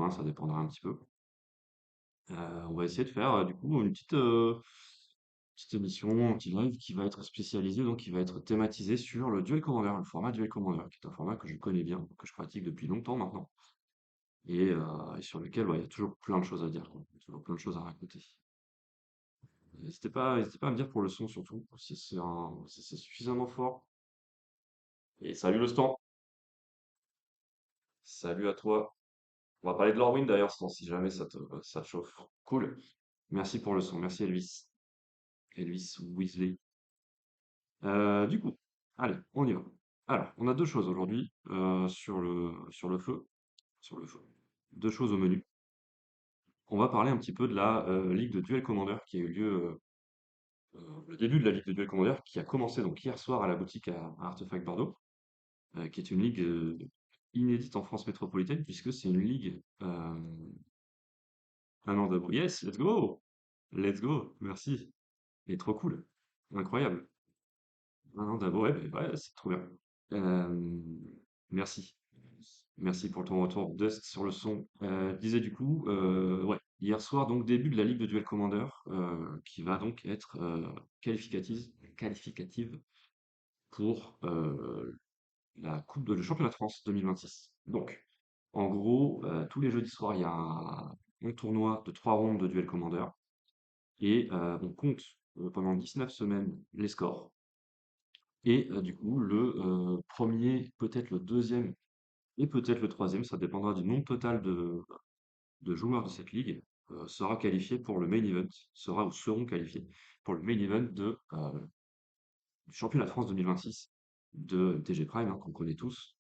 moins, ça dépendra un petit peu. On va essayer de faire du coup une petite émission, un petit live qui va être spécialisé, donc qui va être thématisé sur le Duel Commander, le format Duel Commander, qui est un format que je connais bien, que je pratique depuis longtemps maintenant, et sur lequel ouais, il y a toujours plein de choses à dire, quoi. Il y a toujours plein de choses à raconter. N'hésitez pas à me dire pour le son surtout, si c'est suffisamment fort. Et salut le stand, salut à toi. On va parler de Lorwyn d'ailleurs, si jamais ça te chauffe. Cool. Merci pour le son, merci Elvis. Elvis Weasley. Du coup, allez, on y va. Alors, on a deux choses aujourd'hui sur le feu. Deux choses au menu. On va parler un petit peu de la Ligue de Duel Commander qui a eu lieu, le début de la Ligue de Duel Commander qui a commencé donc hier soir à la boutique à Artefact Bordeaux, qui est une ligue inédite en France métropolitaine puisque c'est une ligue un an d'abord. Yes, let's go! Let's go, merci. Et trop cool. Incroyable. Un an d'abo, ouais, ouais, c'est trop bien. Euh, merci. Merci pour ton retour Dust sur le son. Je disais du coup, ouais, hier soir, donc début de la Ligue de Duel Commander, qui va donc être qualificative pour la Coupe le Championnat de France 2026. Donc, en gros, tous les jeudis soirs, il y a un tournoi de 3 rondes de Duel Commander et on compte pendant 19 semaines les scores. Et du coup, le premier, peut-être le deuxième et peut-être le troisième, ça dépendra du nombre total de joueurs de cette ligue, sera qualifié pour le main event, sera ou seront qualifiés pour le main event du championnat de France 2026 de TG Prime, hein, qu'on connaît tous,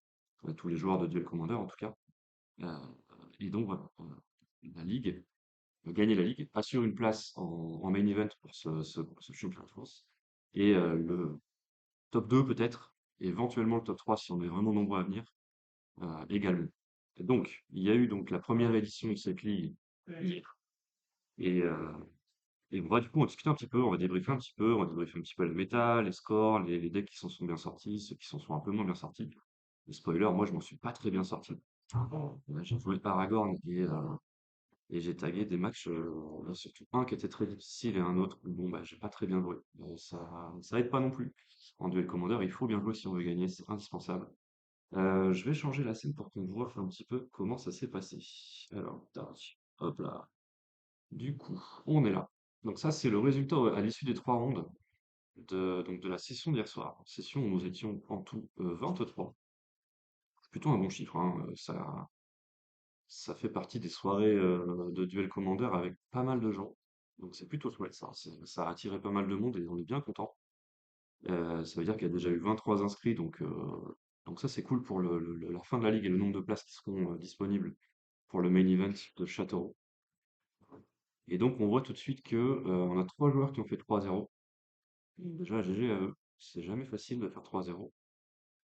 tous les joueurs de Duel Commander en tout cas. Euh, et donc voilà, la ligue, gagner la ligue, assure une place en main event pour ce championnat de France. Et le top 2 peut-être, et éventuellement le top 3 si on est vraiment nombreux à venir, également. Et donc, il y a eu donc la première édition de cette ligue hier. Et, euh, et on va du coup en discuter un petit peu, on va débriefer un petit peu, on va débriefer un petit peu la méta, les scores, les decks qui s'en sont bien sortis, ceux qui s'en sont un peu moins bien sortis. Et spoiler, moi je m'en suis pas très bien sorti. J'ai joué Aragorn et j'ai tagué des matchs, surtout un qui était très difficile et un autre où bon bah j'ai pas très bien joué. Ça aide pas non plus. En duel commander, il faut bien jouer si on veut gagner, c'est indispensable. Je vais changer la scène pour qu'on voit un petit peu comment ça s'est passé. Alors, tac, hop là. Du coup, on est là. Donc ça, c'est le résultat à l'issue des 3 rondes donc de la session d'hier soir. Session où nous étions en tout 23. C'est plutôt un bon chiffre, hein. Ça fait partie des soirées de Duel Commander avec pas mal de gens. Donc c'est plutôt chouette ça. Ça a attiré pas mal de monde et on est bien content. Ça veut dire qu'il y a déjà eu 23 inscrits, donc ça c'est cool pour la fin de la ligue et le nombre de places qui seront disponibles pour le main event de Châteauroux. Et donc on voit tout de suite que on a 3 joueurs qui ont fait 3-0. Déjà GG à eux, c'est jamais facile de faire 3-0.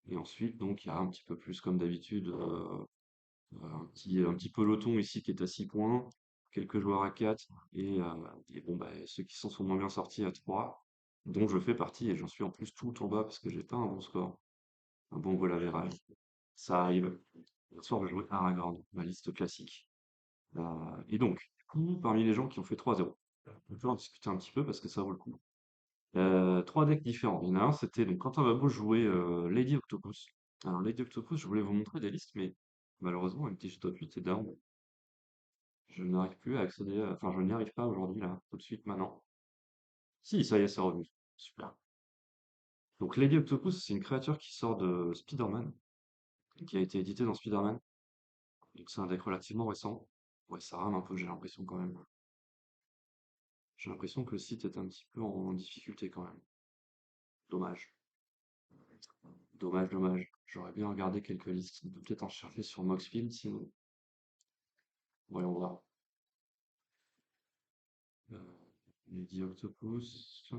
Et ensuite donc il y a un petit peu plus comme d'habitude un petit peloton ici qui est à 6 points, quelques joueurs à 4 et bon bah ceux qui s'en sont moins bien sortis à 3, dont je fais partie et j'en suis en plus tout en bas parce que j'ai pas un bon score, un bon goal average. Ça arrive. Hier soir, je jouais Aragorn, ma liste classique. Et donc, du coup, parmi les gens qui ont fait 3-0, on peut en discuter un petit peu parce que ça vaut le coup. 3 decks différents. Il y en a un, c'était donc Quentin Babot jouait Lady Octopus. Alors, Lady Octopus, je voulais vous montrer des listes, mais malheureusement, MTG Top 8 est down. Je n'arrive plus à accéder, enfin, je n'y arrive pas aujourd'hui, là, tout de suite, maintenant. Si, ça y est, c'est revenu. Super. Donc, Lady Octopus, c'est une créature qui sort de Spider-Man, qui a été édité dans Spider-Man. Donc, c'est un deck relativement récent. Ouais, ça rame un peu, j'ai l'impression quand même. J'ai l'impression que le site est un petit peu en difficulté quand même. Dommage. Dommage, dommage. J'aurais bien regardé quelques listes. On peut peut-être en chercher sur Moxfield, sinon. Voyons voir. Euh, Lady Octopus.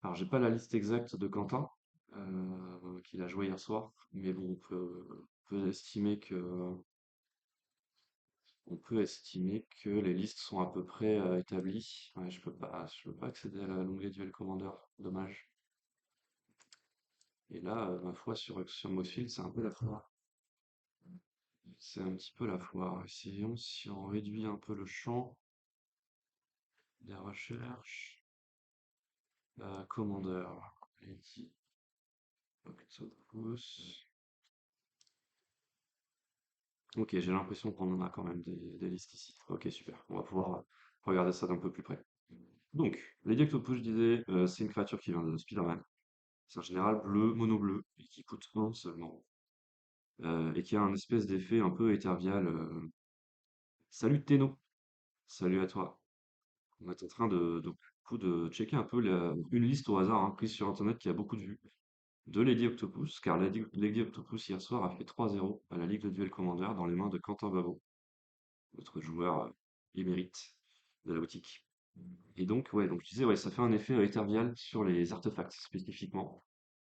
Alors, j'ai pas la liste exacte de Quentin, qu'il a joué hier soir, mais bon, on peut estimer que les listes sont à peu près établies. Ouais, je peux pas accéder à l'onglet Duel Commander. Dommage. Et là, ma foi, sur Moxfield, c'est un peu la foire. C'est un petit peu la foire. Essayons si on réduit un peu le champ des recherches. Commandeur. Lady Octopus. Ok, j'ai l'impression qu'on en a quand même des listes ici. Ok, super. On va pouvoir regarder ça d'un peu plus près. Donc, Lady Octopus, je disais, c'est une créature qui vient de Spider-Man. C'est un général bleu, mono bleu, et qui coûte 1 seulement. Et qui a un espèce d'effet un peu étervial. Salut Tenno, salut à toi. On est en train du coup, de checker un peu une liste au hasard, hein, prise sur internet qui a beaucoup de vues, de Lady Octopus, car Lady Octopus hier soir a fait 3-0 à la Ligue de Duel Commander dans les mains de Quentin Babo, notre joueur émérite de la boutique. Et donc, ouais, donc je disais, ouais, ça fait un effet étervial sur les artefacts spécifiquement,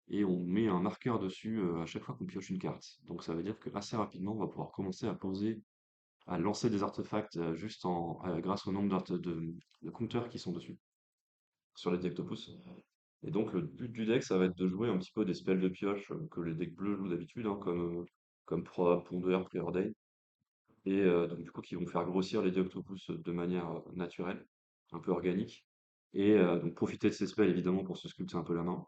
et on met un marqueur dessus à chaque fois qu'on pioche une carte. Donc ça veut dire que assez rapidement, on va pouvoir commencer à lancer des artefacts juste grâce au nombre de compteurs qui sont dessus, sur les Octopus. Et donc le but du deck, ça va être de jouer un petit peu des spells de pioche que les decks bleus jouent d'habitude, hein, comme Prop, Ponder, Preordain, et donc du coup qui vont faire grossir les Octopus de manière naturelle, un peu organique, et donc profiter de ces spells évidemment pour se sculpter un peu la main.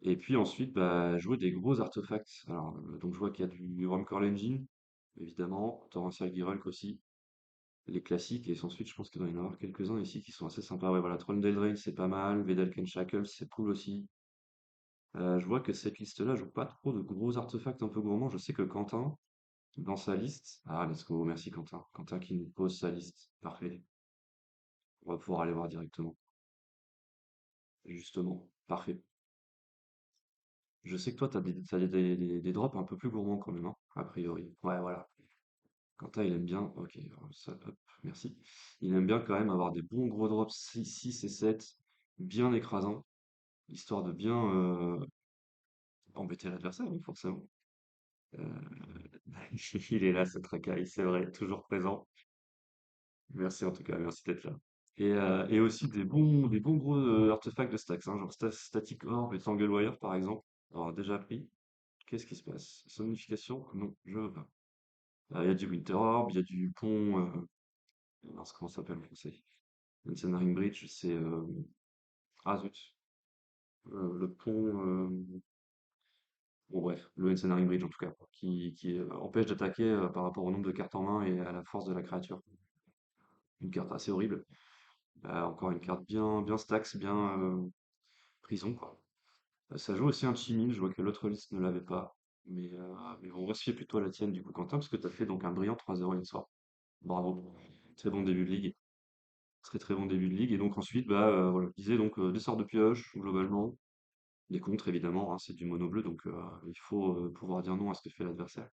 Et puis ensuite, bah, jouer des gros artefacts. Alors, donc je vois qu'il y a du Wormcoil Engine, évidemment, Torrential Girulk aussi, les classiques, et ensuite je pense qu'il doit y en avoir quelques-uns ici qui sont assez sympas. Ouais, voilà, Trondale Drain c'est pas mal, Vedalken Shackles c'est cool aussi. Je vois que cette liste-là joue pas trop de gros artefacts un peu gourmands. Je sais que Quentin, dans sa liste. Ah, let's go, merci Quentin. Quentin qui nous pose sa liste. Parfait. On va pouvoir aller voir directement. Justement, parfait. Je sais que toi, t'as des drops un peu plus gourmands quand même, hein, a priori. Ouais, voilà. Quentin, il aime bien. Ok, alors ça, hop, merci. Il aime bien quand même avoir des bons gros drops 6 et 7, bien écrasants, histoire de bien embêter l'adversaire, hein, forcément. Euh, il est là, ce tracaille, c'est vrai, toujours présent. Merci en tout cas, merci d'être là. Et aussi des bons gros artefacts de stacks, hein, genre Static Orb et Tanglewire par exemple. Alors déjà pris, qu'est-ce qui se passe? Somnification? Non, je veux pas. Il y a du Winter Orb, il y a du pont. Mince, comment ça s'appelle en français? Ring Bridge, c'est. Ah zut. Le pont. Bon, bref, le Ring Bridge en tout cas, qui empêche d'attaquer par rapport au nombre de cartes en main et à la force de la créature. Une carte assez horrible. Encore une carte bien, bien stacks, bien prison, quoi. Ça joue aussi un Chimine, je vois que l'autre liste ne l'avait pas. Mais on va se fier plutôt à la tienne, du coup, Quentin, parce que tu as fait donc un brillant 3-0 hier soir. Bravo. Très bon début de ligue. Très très bon début de ligue. Et donc ensuite, bah, voilà, je disais donc des sorts de pioche, globalement. Des contres, évidemment, hein, c'est du mono bleu, donc il faut pouvoir dire non à ce que fait l'adversaire.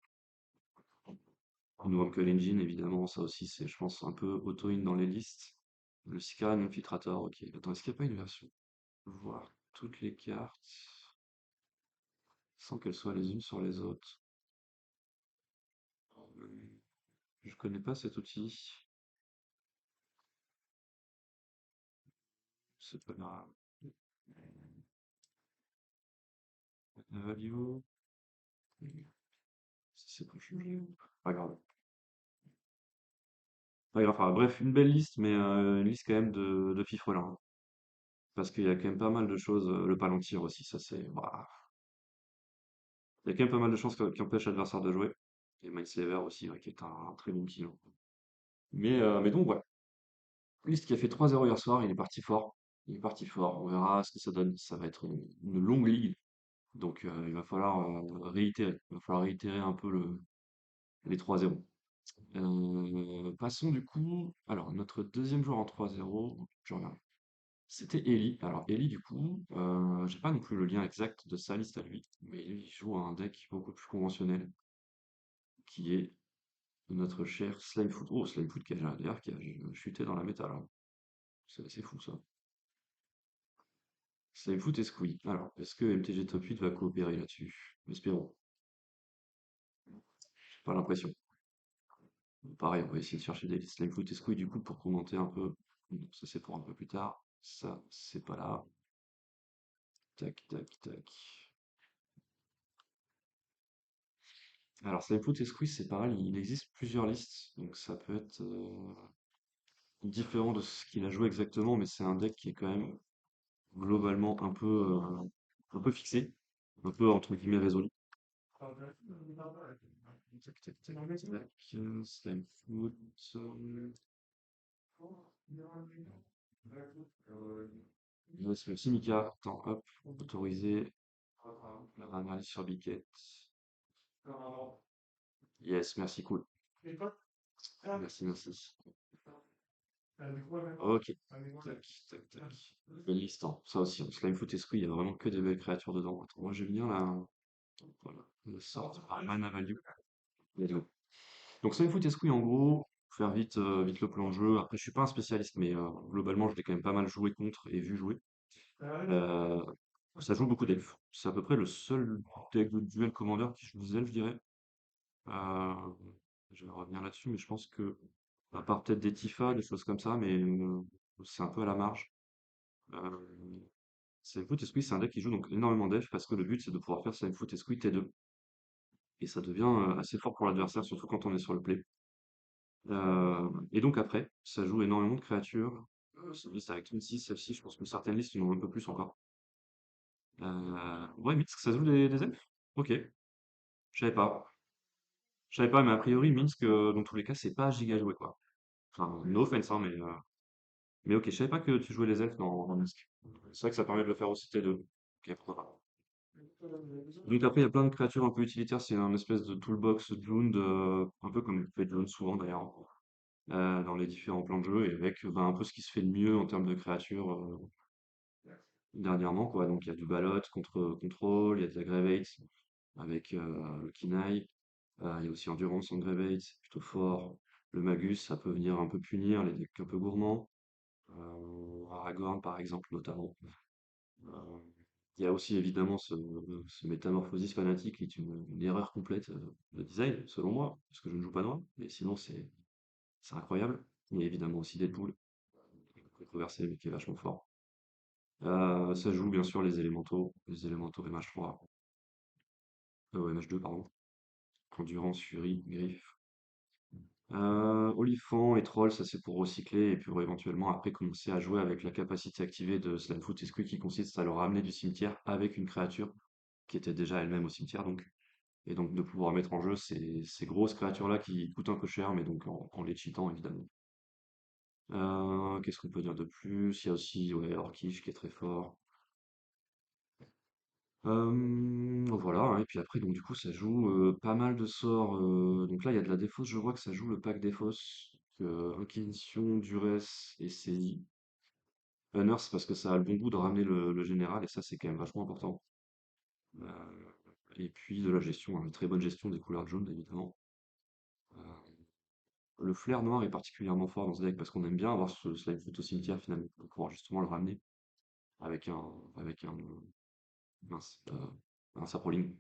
Nous, que l'engine, évidemment, ça aussi, c'est, je pense, un peu auto-in dans les listes. Le Sicarian Infiltrator, ok. Attends, est-ce qu'il n'y a pas une version? Voir toutes les cartes sans qu'elles soient les unes sur les autres. Je connais pas cet outil. C'est pas grave. Value. Si c'est pas changé. Pas grave. Pas grave. Enfin, bref, une belle liste, mais une liste quand même de fifrelins, hein. Parce qu'il y a quand même pas mal de choses. Le Palantir aussi, ça c'est. Ouah. Il y a quand même pas mal de choses qui empêchent l'adversaire de jouer. Et Mindslaver aussi, ouais, qui est un très bon kilo. Mais donc, ouais. Liste qui a fait 3-0 hier soir, il est parti fort. Il est parti fort. On verra ce que ça donne. Ça va être une longue ligue. Donc, il va falloir réitérer. Il va falloir réitérer un peu les 3-0. Passons du coup. Alors, notre deuxième joueur en 3-0, je regarde. C'était Ellie. Alors, Ellie, du coup, j'ai pas non plus le lien exact de sa liste à lui, mais lui, il joue à un deck beaucoup plus conventionnel, qui est notre cher Slimefoot. Oh, Slimefoot d'ailleurs qui a chuté dans la méta, là. C'est fou, ça. Slimefoot et Squee. Alors, est-ce que MTG Top 8 va coopérer là-dessus? Espérons. J'ai pas l'impression. Pareil, on va essayer de chercher des listes Slimefoot et Squee, du coup, pour commenter un peu. Non, ça, c'est pour un peu plus tard. Ça, c'est pas là. Tac, tac, tac. Alors, Foot et Squeeze, c'est pareil, il existe plusieurs listes, donc ça peut être différent de ce qu'il a joué exactement, mais c'est un deck qui est quand même globalement un peu fixé, un peu entre guillemets résolu. Tac, tac, tac, tac, Slime Foot. C'est le Simica. Attends, hop, autorisé. Analyse sur Biquet. Yes, merci, cool. Merci, merci. Ok. Tac, tac, tac. Belle liste, hein. Ça aussi, hein. Slime Foot Esprit, il y a vraiment que des belles créatures dedans. Attends, moi j'aime bien voilà, le sort par mana value. Let's go. Donc Slime Foot Esprit, en gros, pour faire vite, vite le plan de jeu. Après, je suis pas un spécialiste, mais globalement, je l'ai quand même pas mal joué contre et vu jouer. Euh, Ça joue beaucoup d'elfes. C'est à peu près le seul deck de duel commander qui joue des elfes, je dirais. Euh, je vais revenir là-dessus, mais je pense que, à part peut-être des Tifa, des choses comme ça, mais c'est un peu à la marge. Euh, Foot et Squeeze, c'est un deck qui joue donc énormément d'elfes parce que le but c'est de pouvoir faire Slime Foot et Squeeze T2. Et ça devient assez fort pour l'adversaire, surtout quand on est sur le play. Et donc après, ça joue énormément de créatures. C'est une liste avec 36, celle-ci, je pense que certaines listes en ont un peu plus encore. Ouais, Minsk, ça joue des elfes? Ok, je savais pas. Je savais pas, mais a priori, Minsk, dans tous les cas, c'est pas giga joué, quoi. Enfin, no offense, hein, mais ok, je savais pas que tu jouais les elfes dans Minsk. C'est vrai que ça permet de le faire aussi T2. Ok, pourquoi pas. Donc après, il y a plein de créatures un peu utilitaires, c'est un espèce de toolbox Jund, un peu comme fait Jund souvent d'ailleurs, dans les différents plans de jeu, et avec ben, un peu ce qui se fait de mieux en termes de créatures dernièrement, quoi. Donc il y a du Ballot contre Control, il y a de la Gravate avec le Kinaï. Il y a aussi Endurance en Gravate, c'est plutôt fort. Le Magus, ça peut venir un peu punir les decks un peu gourmands. Aragorn, par exemple, notamment. Euh, il y a aussi évidemment ce Métamorphosis fanatique qui est une erreur complète de design, selon moi, parce que je ne joue pas noir, mais sinon c'est incroyable. Il y a évidemment aussi Deadpool, controversé mais qui est vachement fort. Ça joue bien sûr les élémentaux MH3, MH2 pardon, Endurance, Fury, Griffe. Olifant et Troll, ça c'est pour recycler et puis pour éventuellement après commencer à jouer avec la capacité activée de Slamfoot et Squeak qui consiste à le ramener du cimetière avec une créature qui était déjà elle-même au cimetière donc. Et donc de pouvoir mettre en jeu ces grosses créatures-là qui coûtent un peu cher mais donc en les cheatant évidemment. Qu'est-ce qu'on peut dire de plus? Il y a aussi ouais, Orkish qui est très fort. Voilà, hein, et puis après donc du coup ça joue pas mal de sorts. Donc là il y a de la défausse, je vois que ça joue le pack défausse. Inquisition, Duress et CI. Unearth parce que ça a le bon goût de ramener le général et ça c'est quand même vachement important. Euh, et puis de la gestion, hein, une très bonne gestion des couleurs jaunes évidemment. Euh, le flair noir est particulièrement fort dans ce deck parce qu'on aime bien avoir ce slime foot au cimetière finalement pour pouvoir justement le ramener avec mince, un saproling.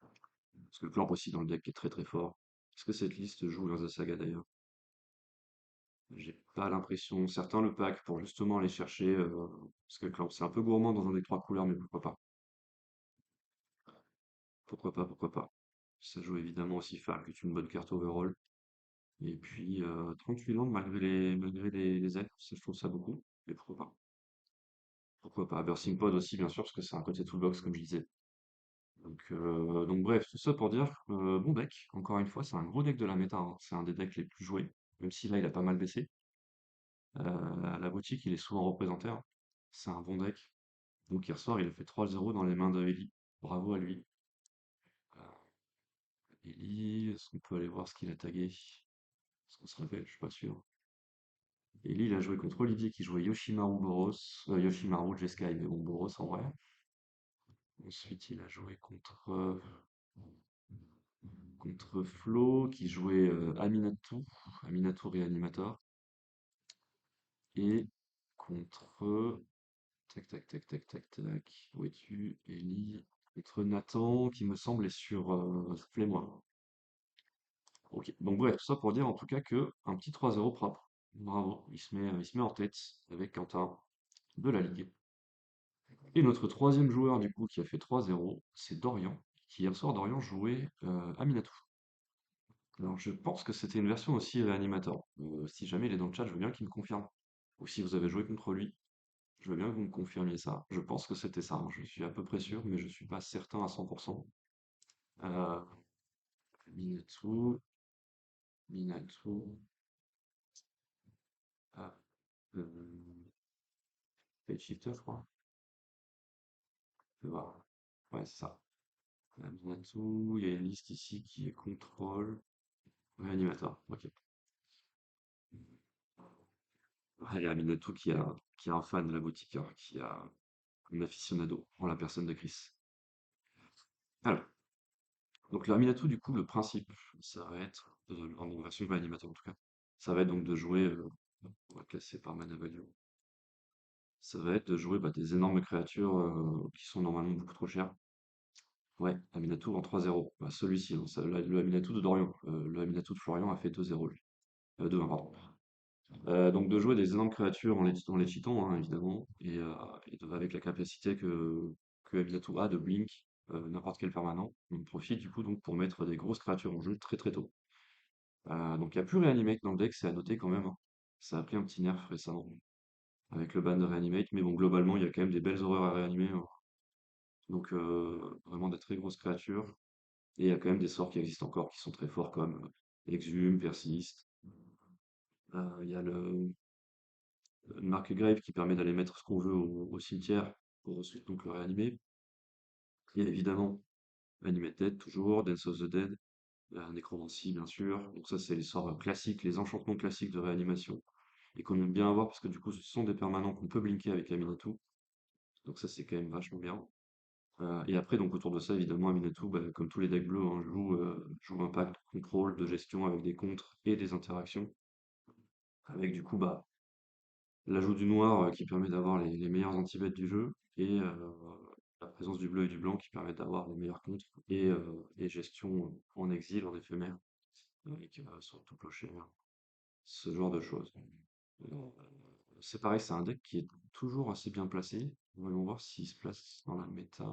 Parce que le clamp aussi dans le deck est très très fort. Est-ce que cette liste joue dans la saga d'ailleurs? J'ai pas l'impression. Certains le pack pour justement aller chercher, parce que le clamp c'est un peu gourmand dans un des trois couleurs, mais pourquoi pas? Pourquoi pas, pourquoi pas? Ça joue évidemment aussi Farc, qui est une bonne carte overall. Et puis 38 landes malgré les elfes, ça, je trouve ça beaucoup. Mais pourquoi pas? Pourquoi pas? Bursting Pod aussi, bien sûr, parce que c'est un côté toolbox, comme je disais. Donc bref, tout ça pour dire, bon deck. Encore une fois, c'est un gros deck de la méta, hein. C'est un des decks les plus joués, même si là, il a pas mal baissé. À la boutique, il est souvent représenté, hein. C'est un bon deck. Donc hier soir, il a fait 3-0 dans les mains de Eli. Bravo à lui. Euh, Eli, est-ce qu'on peut aller voir ce qu'il a tagué? Est-ce qu'on se rappelle? Je suis pas sûr. Eli, il a joué contre Olivier qui jouait Yoshimaru Boros. Yoshimaru Jeskai, mais bon, Boros en vrai. Ensuite, il a joué contre Flo qui jouait Aminatou Reanimator. Et contre tac tac tac tac tac tac. Où es-tu, Eli? Contre Nathan qui me semble est sur Flémois. Ok, donc bref, tout ça pour dire en tout cas que un petit 3-0 propre. Bravo, il se met en tête avec Quentin de la Ligue. Et notre troisième joueur du coup qui a fait 3-0, c'est Dorian, Hier soir, Dorian jouait Aminatou. Alors, je pense que c'était une version aussi Reanimator. Si jamais il est dans le chat, je veux bien qu'il me confirme. Ou si vous avez joué contre lui, je veux bien que vous me confirmiez ça. Je pense que c'était ça, hein. Je suis à peu près sûr, mais je suis pas certain à 100%. Euh, Minatou, Minatou, ah, Fate Shifter, je crois. Je vais voir. Ouais, c'est ça. Minatou, il y a une liste ici qui est contrôle. Reanimator, ok. Il y a Minatou qui a un fan de la boutique, hein, qui a un aficionado en la personne de Chris. Alors, donc l'Aminatou, du coup, le principe, ça va être, en version animateur en tout cas, ça va être donc de jouer, on va classer par mana value, ça va être de jouer des énormes créatures qui sont normalement beaucoup trop chères. Ouais, Aminatou en 3-0. Bah, celui-ci, hein, le Aminatou de Dorian. Le Aminatou de Florian a fait 2-0 lui. 2-1, pardon. Donc de jouer des énormes créatures en les cheatant, hein, évidemment, avec la capacité que Aminatou a de blink n'importe quel permanent. On profite du coup donc pour mettre des grosses créatures en jeu très très tôt. Donc il n'y a plus Reanimate dans le deck, c'est à noter quand même, hein. Ça a pris un petit nerf récemment avec le ban de Reanimate, mais bon, globalement, il y a quand même des belles horreurs à réanimer, hein. Donc vraiment des très grosses créatures. Et il y a quand même des sorts qui existent encore, qui sont très forts, comme Exhume, Persiste. Il y a le Mark Grave qui permet d'aller mettre ce qu'on veut au cimetière pour ensuite donc le réanimer. Il y a évidemment Animated, toujours, Dance of the Dead, Necromancy, bien sûr. Donc ça, c'est les sorts classiques, les enchantements classiques de réanimation. Et qu'on aime bien avoir parce que du coup, ce sont des permanents qu'on peut blinker avec Aminatou. Donc ça, c'est quand même vachement bien. Et après, donc autour de ça, évidemment, Aminatou, comme tous les decks bleus, hein, joue impact, contrôle de gestion avec des contres et des interactions. Avec du coup, l'ajout du noir qui permet d'avoir les meilleurs anti-bêtes du jeu. Et la présence du bleu et du blanc qui permettent d'avoir les meilleurs contres. Et gestion en exil, en éphémère, avec sur tout clocher, hein. Ce genre de choses. Euh, c'est pareil, c'est un deck qui est toujours assez bien placé. Voyons voir s'il se place dans la méta.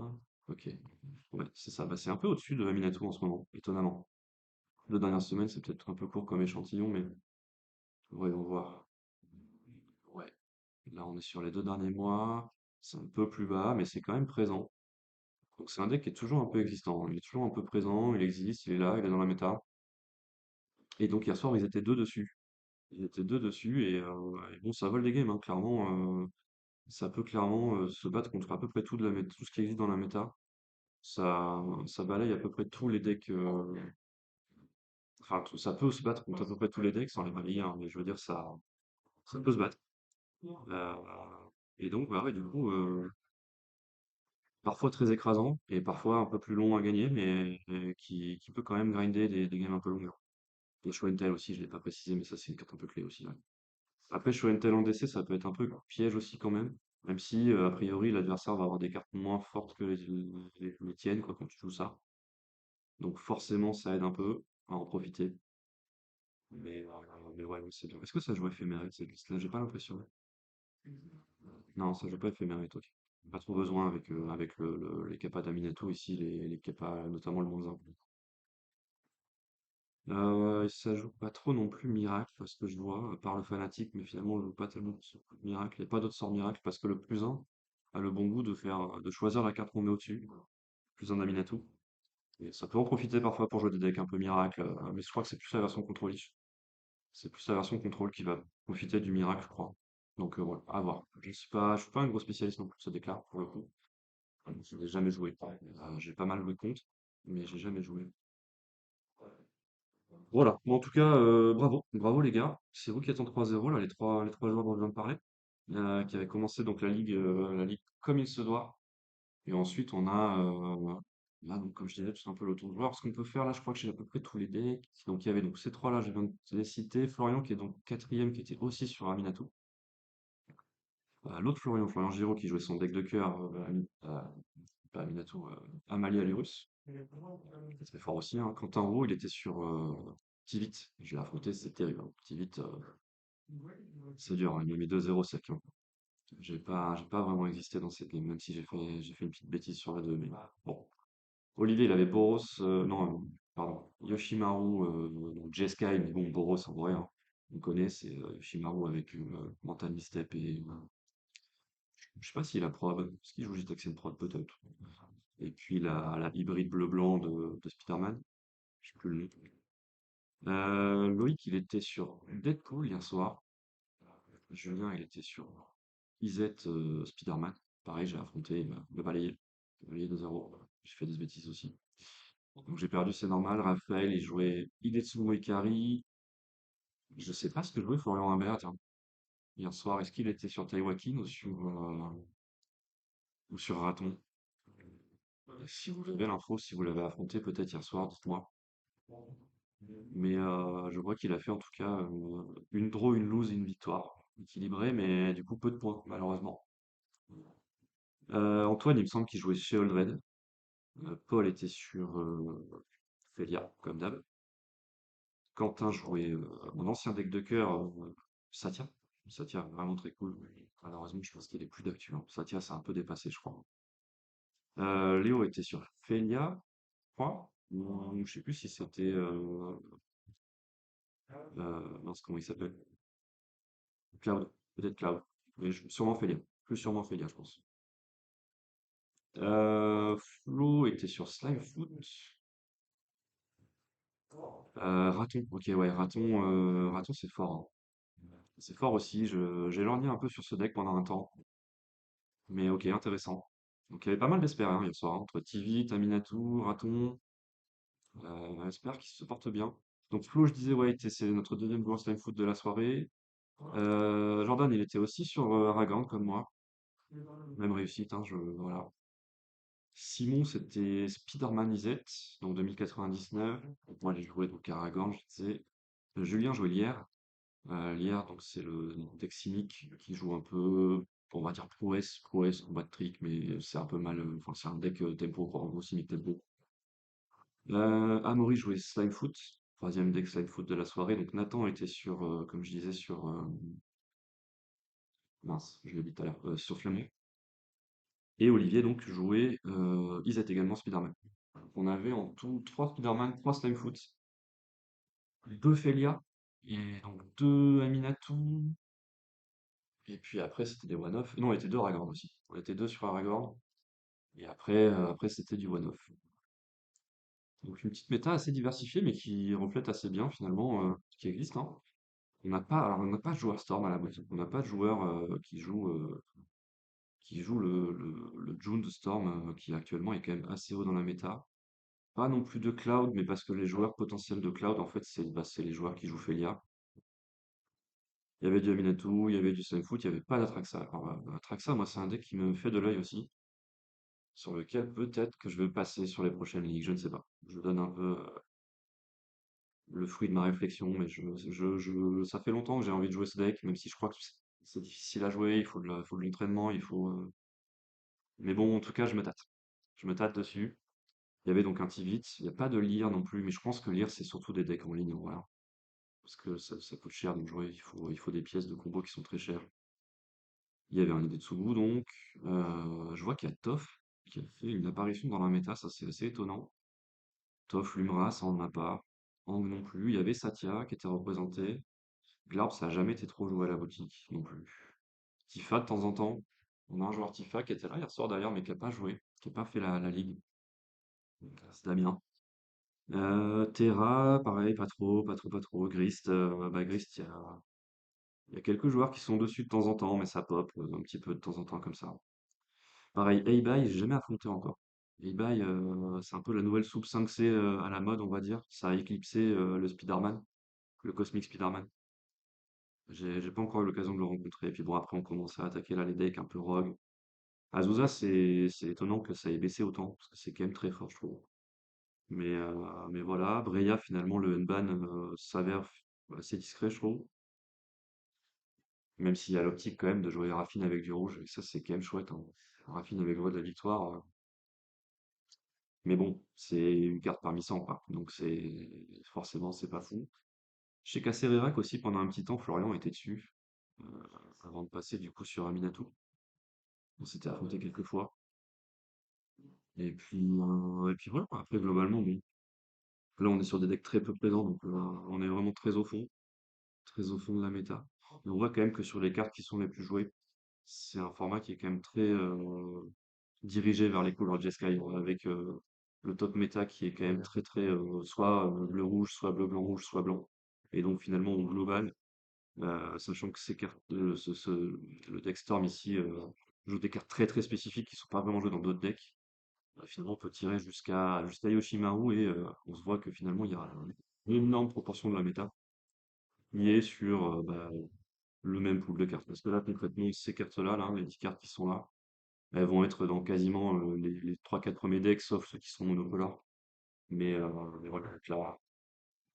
Ok. Ouais, c'est ça. C'est un peu au-dessus de Aminatou en ce moment, étonnamment. Les dernières semaines, c'est peut-être un peu court comme échantillon, mais voyons voir. Ouais. Là, on est sur les 2 derniers mois. C'est un peu plus bas, mais c'est quand même présent. Donc c'est un deck qui est toujours un peu existant, hein. Il est toujours un peu présent, il existe, il est là, il est dans la méta. Et donc hier soir, ils étaient deux dessus. Ils étaient deux dessus et bon, ça vole des games, hein, clairement. Ça peut clairement se battre contre à peu près tout, tout ce qui existe dans la méta. Ça balaye à peu près tous les decks. Enfin, ça peut se battre contre à peu près tous les decks sans les balayer, hein, mais je veux dire, ça peut se battre. Euh, et donc, ouais, du coup, parfois très écrasant et parfois un peu plus long à gagner, mais qui peut quand même grinder des games un peu longues. Et Show and Tell aussi, je l'ai pas précisé, mais ça c'est une carte un peu clé aussi, ouais. Après, Show and Tell en DC, ça peut être un peu piège aussi quand même si a priori l'adversaire va avoir des cartes moins fortes que les tiennes quoi, quand tu joues ça. Donc forcément, ça aide un peu à en profiter. Mais ouais, oui, c'est bien. Est-ce que ça joue éphémérite cette liste-là? J'ai pas l'impression. Non, ça joue pas éphémérite, ok. Pas trop besoin avec les capas d'Aminato ici, les capas, notamment le moins 1. Ça joue pas trop non plus miracle, parce que je vois, à part le fanatique, mais finalement on joue pas tellement sur miracle. Il n'y a pas d'autres sorts miracle, parce que le plus un a le bon goût de choisir la carte qu'on met au-dessus. Plus un d'Aminato. Et ça peut en profiter parfois pour jouer des decks un peu miracle, mais je crois que c'est plus la version contrôlish. C'est plus la version contrôle qui va profiter du miracle, je crois. Donc voilà, à voir. Je suis pas un gros spécialiste non plus de ce deck-là, pour le coup. Je n'ai jamais joué. J'ai pas mal joué contre, mais j'ai jamais joué. Voilà. Bon, en tout cas, bravo, bravo les gars. C'est vous qui êtes en 3-0 là, les trois joueurs dont je viens de parler, qui avaient commencé donc la ligue comme il se doit. Et ensuite, on a là, donc comme je disais, c'est un peu le tour de joueur. Ce qu'on peut faire là, je crois que j'ai à peu près tous les decks. Donc il y avait donc ces trois-là, je viens de les citer. Florian qui est donc quatrième, qui était aussi sur Aminatou. L'autre Florian, Florian Giraud, qui jouait son deck de cœur, pas Aminatou, Amalia Lyrus. C'est très fort aussi, hein. Quentin Roux, il était sur Tivit. Je l'ai affronté, c'est terrible, hein. Tivit, c'est dur, hein. Il m'a mis 2-0 sec, hein. J'ai pas vraiment existé dans cette game, même si j'ai fait une petite bêtise sur la 2, mais bon. Olivier, il avait Boros, non, pardon, Yoshimaru, donc Jeskai, mais bon, Boros en vrai, hein, on connaît, c'est Yoshimaru avec Mental Misstep et je sais pas s'il a prod, parce qu'il joue juste avec une prod peut-être. Et puis la hybride bleu-blanc de Spider-Man, je sais plus le nom. Loïc, il était sur Deadpool hier soir. Julien, il était sur IZ Spider-Man. Pareil, j'ai affronté, il m'a balayé 2-0. J'ai fait des bêtises aussi. Donc j'ai perdu, c'est normal. Raphaël, il jouait Hidetsugu Hikari. Je sais pas ce que jouait Florian Humbert, tiens, hier soir. Est-ce qu'il était sur Taiwakin ou sur Raton? Si vous avez l'info, si vous l'avez affronté peut-être hier soir, dites-moi. Mais je vois qu'il a fait en tout cas une draw, une lose, une victoire. Équilibré, mais du coup peu de points, malheureusement. Antoine, il me semble qu'il jouait chez Oldred. Paul était sur Felia, comme d'hab. Quentin jouait mon ancien deck de cœur, Satya. Satya, vraiment très cool. Malheureusement, je pense qu'il est plus d'actu, hein. Satya, c'est un peu dépassé, je crois. Léo était sur Felia, je crois. Ou je sais plus si c'était mince, comment il s'appelle? Cloud, peut-être Cloud. Mais sûrement Felia. Plus sûrement Felia, je pense. Flo était sur Slime Foot. Raton, ok, ouais, Raton, c'est fort, hein. C'est fort aussi. J'ai lorgné un peu sur ce deck pendant un temps. Mais ok, intéressant. Donc il y avait pas mal d'espères hein, hier soir, hein, entre TV, Taminatou, Raton, Esper qui se porte bien. Donc Flo, je disais, ouais, c'est notre deuxième joueur Slime Foot de la soirée. Jordan, il était aussi sur Aragorn comme moi. Même réussite, hein, voilà. Simon, c'était Spider-Man Isette, donc 2099. Donc moi, j'ai joué donc Aragorn, je disais. Julien jouait Lier. Lier, donc c'est le deck cynique qui joue un peu, on va dire prouesse, combat de trick, mais c'est un peu mal, enfin c'est un deck tempo, quoi, en gros cynique tempo. Amaury jouait Slimefoot, troisième deck Slimefoot de la soirée, donc Nathan était sur, comme je disais, sur, mince, je l'ai dit tout à l'heure, sur Flamand. Et Olivier donc jouait Izet également Spider-Man. On avait en tout 3 Spider-Man, 3 Slimefoot, 2 Felia, et donc 2 Aminatou, et puis après c'était des one-off. Non, on était 2 Aragorn aussi. On était 2 sur Aragorn. Et après c'était du one-off. Donc une petite méta assez diversifiée, mais qui reflète assez bien finalement ce qui existe, hein. On n'a pas de joueur Storm à la base. On n'a pas de joueur qui joue le June de Storm, qui actuellement est quand même assez haut dans la méta. Pas non plus de Cloud, mais parce que les joueurs potentiels de Cloud, en fait, c'est les joueurs qui jouent Felia. Il y avait du Aminatou, il y avait du Slimefoot, il n'y avait pas d'Atraxa. Alors, Atraxa, moi, c'est un deck qui me fait de l'œil aussi, sur lequel peut-être que je vais passer sur les prochaines ligues, je ne sais pas. Je donne un peu le fruit de ma réflexion, mais ça fait longtemps que j'ai envie de jouer ce deck, même si je crois que c'est difficile à jouer, il faut de l'entraînement, mais bon, en tout cas, je me tâte. Je me tâte dessus. Il y avait donc un Tivit, il n'y a pas de lire non plus, mais je pense que lire, c'est surtout des decks en ligne, voilà. Parce que ça coûte cher de jouer, il faut des pièces de combo qui sont très chères. Il y avait un Idetsugu donc, je vois qu'il y a Toff qui a fait une apparition dans la méta, ça c'est assez étonnant. Toff, Lumra, ça on en a pas. Ang non plus. Il y avait Satya qui était représenté. Glarb, ça a jamais été trop joué à la boutique non plus. Tifa de temps en temps. On a un joueur Tifa qui était là hier soir d'ailleurs, mais qui n'a pas joué, qui n'a pas fait la ligue. C'est Damien. Terra, pareil, pas trop. Grist, Grist, il y a quelques joueurs qui sont dessus de temps en temps, mais ça pop un petit peu de temps en temps comme ça. Pareil, Eibai, j'ai jamais affronté encore. Eibai, c'est un peu la nouvelle soupe 5C à la mode, on va dire. Ça a éclipsé le Spider-Man, le Cosmic Spider-Man. J'ai pas encore eu l'occasion de le rencontrer. Et puis bon, après, on commence à attaquer là les decks un peu rogue. Azusa, c'est étonnant que ça ait baissé autant, parce que c'est quand même très fort, je trouve. Mais voilà, Breya, finalement, le N-ban s'avère assez discret, je trouve. Même s'il y a l'optique quand même de jouer Raffine avec du rouge, et ça, c'est quand même chouette, hein. Raffine avec voie de la victoire. Mais bon, c'est une carte parmi 100, quoi. Donc forcément, c'est pas fou. Je sais qu'à Sérérac aussi, pendant un petit temps, Florian était dessus, euh, avant de passer du coup sur Aminatou. On s'était affronté quelques fois. Et puis voilà, après globalement, bon, là on est sur des decks très peu présents, donc on est vraiment très au fond de la méta. Et on voit quand même que sur les cartes qui sont les plus jouées, c'est un format qui est quand même très dirigé vers les couleurs Jeskai, avec le top méta qui est quand même très soit bleu-rouge, soit bleu-blanc-rouge, soit blanc. Et donc finalement au global, sachant que ces cartes, le deck Storm ici joue des cartes très spécifiques qui sont pas vraiment jouées dans d'autres decks. Finalement, on peut tirer jusqu'à Yoshimaru et on se voit que finalement il y a une énorme proportion de la méta qui est sur le même pool de cartes. Parce que là concrètement, ces cartes-là, là, les 10 cartes qui sont là, elles vont être dans quasiment les 3-4 premiers decks, sauf ceux qui sont monocolores. Mais voilà, donc là,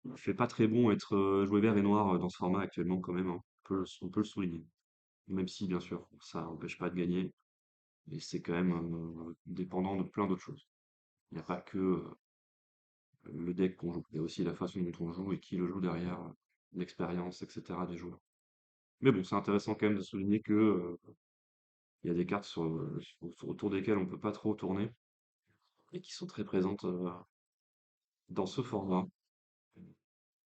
il fait pas très bon être joué vert et noir dans ce format actuellement quand même, hein. On peut le souligner. Même si, bien sûr, ça n'empêche pas de gagner. Et c'est quand même dépendant de plein d'autres choses. Il n'y a pas que le deck qu'on joue. Il y a aussi la façon dont on joue et qui le joue derrière, l'expérience, etc. des joueurs. Mais bon, c'est intéressant quand même de souligner que il y a des cartes autour desquelles on peut pas trop tourner et qui sont très présentes dans ce format.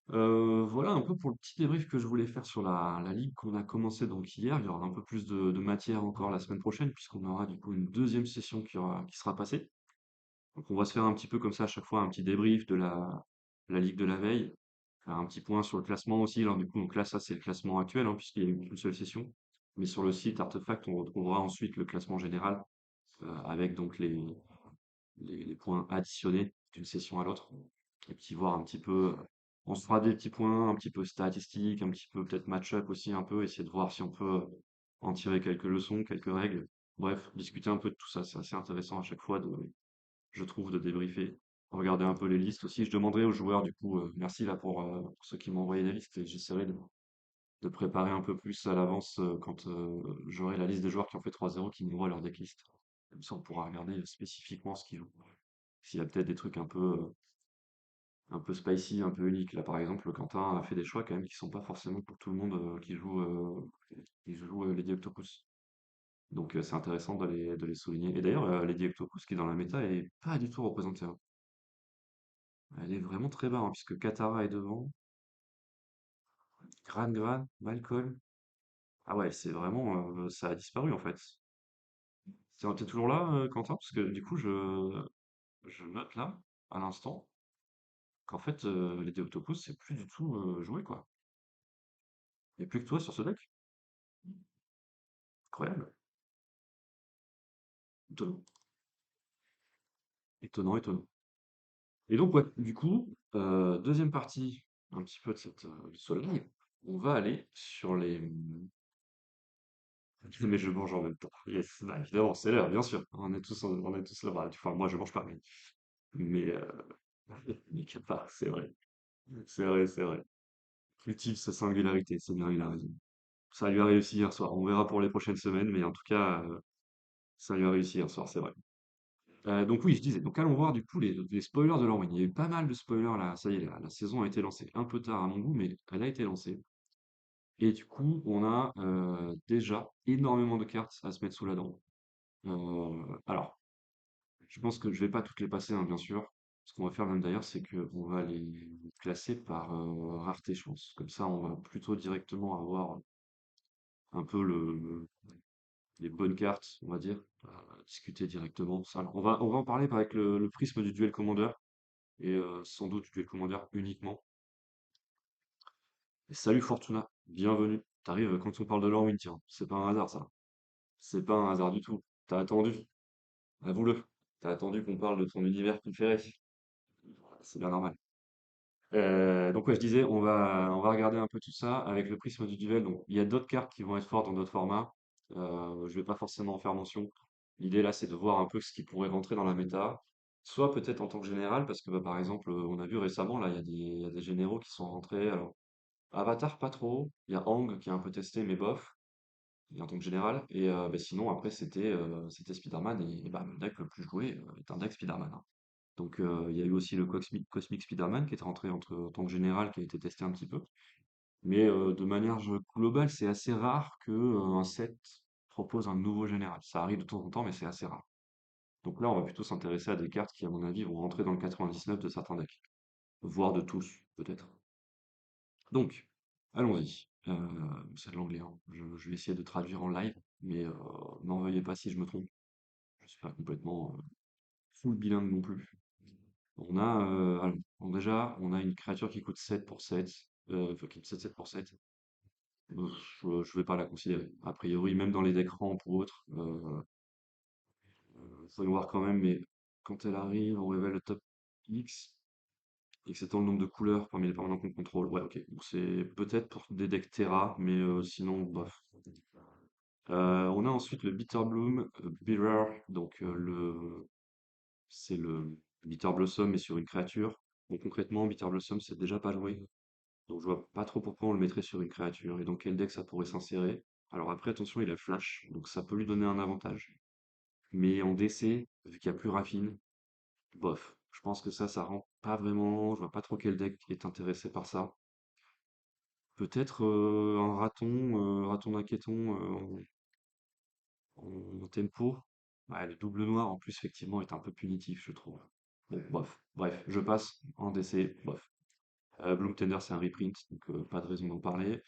Voilà un peu pour le petit débrief que je voulais faire sur la ligue qu'on a commencé donc hier. Il y aura un peu plus de matière encore la semaine prochaine, puisqu'on aura du coup une deuxième session qui sera passée. Donc on va se faire un petit peu comme ça à chaque fois, un petit débrief de la ligue de la veille, faire un petit point sur le classement aussi. Alors du coup, donc là, ça c'est le classement actuel, hein, puisqu'il y a eu qu'une seule session. Mais sur le site Artefact, on retrouvera ensuite le classement général, avec donc les points additionnés d'une session à l'autre. Et puis voir un petit peu, on se fera des petits points, un petit peu statistiques, un petit peu peut-être match-up aussi un peu, essayer de voir si on peut en tirer quelques leçons, quelques règles. Bref, discuter un peu de tout ça, c'est assez intéressant à chaque fois je trouve, de débriefer. Regarder un peu les listes aussi. Je demanderai aux joueurs, du coup, merci là pour ceux qui m'ont envoyé des listes et j'essaierai de préparer un peu plus à l'avance quand j'aurai la liste des joueurs qui ont fait 3-0 qui m'envoient leur decklist. Comme ça, on pourra regarder spécifiquement ce qu'ils jouent. S'il y a peut-être des trucs un peu spicy, un peu uniques. Là, par exemple, Quentin a fait des choix quand même qui sont pas forcément pour tout le monde qui joue Lady Octopus. Donc, c'est intéressant de les souligner. Et d'ailleurs, Lady Octopus qui est dans la méta est pas du tout représentée, hein. Elle est vraiment très bas, hein, puisque Katara est devant, Gran, Malcolm. Ah ouais, c'est vraiment, ça a disparu en fait. T'es toujours là, Quentin? Parce que du coup, je note là, à l'instant, qu'en fait, les Deoctopus, c'est plus du tout joué quoi. Il n'y a plus que toi sur ce deck. Incroyable. Étonnant. Étonnant, étonnant. Et donc, ouais, du coup, deuxième partie, un petit peu de ce live, on va aller sur les. Mais je mange en même temps. Yes, bah, évidemment, c'est l'heure, bien sûr. On est tous là. Bah, enfin, moi, je mange pas, mais, mais quelque part, c'est vrai. C'est vrai, c'est vrai. Cultive sa singularité, c'est bien, il a raison. Ça lui a réussi hier soir. On verra pour les prochaines semaines, mais en tout cas, ça lui a réussi hier soir, c'est vrai. Donc oui, je disais, donc allons voir du coup les spoilers de l'Orwin. Il y a eu pas mal de spoilers là, ça y est, la saison a été lancée un peu tard à mon goût, mais elle a été lancée. Et du coup, on a déjà énormément de cartes à se mettre sous la dent. Alors, je pense que je vais pas toutes les passer, hein, bien sûr. Ce qu'on va faire même d'ailleurs, c'est qu'on va les classer par rareté, je pense. Comme ça, on va plutôt directement avoir un peu les bonnes cartes, on va dire, à discuter directement. Ça, on va en parler avec le prisme du duel commandeur et sans doute du duel commandeur uniquement. Et salut Fortuna, bienvenue. T'arrives quand on parle de Lorwyn, tiens. C'est pas un hasard ça. C'est pas un hasard du tout. T'as attendu. Avoue-le. T'as attendu qu'on parle de ton univers préféré. C'est bien normal. Donc ouais, je disais, on va regarder un peu tout ça avec le prisme du duel. Donc il y a d'autres cartes qui vont être fortes dans d'autres formats. Je vais pas forcément en faire mention. L'idée là, c'est de voir un peu ce qui pourrait rentrer dans la méta. Soit peut-être en tant que général, parce que bah, par exemple, on a vu récemment, là, il y a des généraux qui sont rentrés. Alors, Avatar, pas trop. Il y a Aang qui est un peu testé, mais bof, et en tant que général. Et bah, sinon, après, c'était Spider-Man. Et bah, le deck le plus joué est un deck Spider-Man, hein. Donc, il y a eu aussi le Cosmic Spider-Man qui est rentré en tant que général, qui a été testé un petit peu. Mais de manière globale, c'est assez rare que un set propose un nouveau général. Ça arrive de temps en temps, mais c'est assez rare. Donc là, on va plutôt s'intéresser à des cartes qui, à mon avis, vont rentrer dans le 99 de certains decks, voire de tous, peut-être. Donc, allons-y. C'est de l'anglais, hein. Je vais essayer de traduire en live, mais n'en veuillez pas si je me trompe. Je suis pas complètement full bilingue non plus. Alors, bon, déjà, on a une créature qui coûte 7 pour 7, enfin, qui coûte 7 pour 7. Je vais pas la considérer. A priori, même dans les decks ramp ou autres, faut le voir quand même, mais quand elle arrive, on révèle le top X, et que c'est tant le nombre de couleurs parmi les permanents qu'on contrôle. Ouais, ok. Bon, c'est peut-être pour des decks Terra, mais sinon, bof. On a ensuite le Bitter Bloom, Bearer, donc c'est le Bitter Blossom, mais sur une créature. Donc concrètement, Bitter Blossom, c'est déjà pas joué. Donc je vois pas trop pourquoi on le mettrait sur une créature, et dans quel deck ça pourrait s'insérer. Alors après, attention, il a Flash, donc ça peut lui donner un avantage. Mais en DC, vu qu'il y a plus Raffine, bof. Je pense que ça rend pas vraiment. Je vois pas trop quel deck est intéressé par ça. Peut-être un raton d'inquiéton en tempo. Ouais, le double noir en plus, effectivement, est un peu punitif, je trouve. Bon, bof. Bref, je passe en DC, bof. Bloom Tender, c'est un reprint, donc pas de raison d'en parler.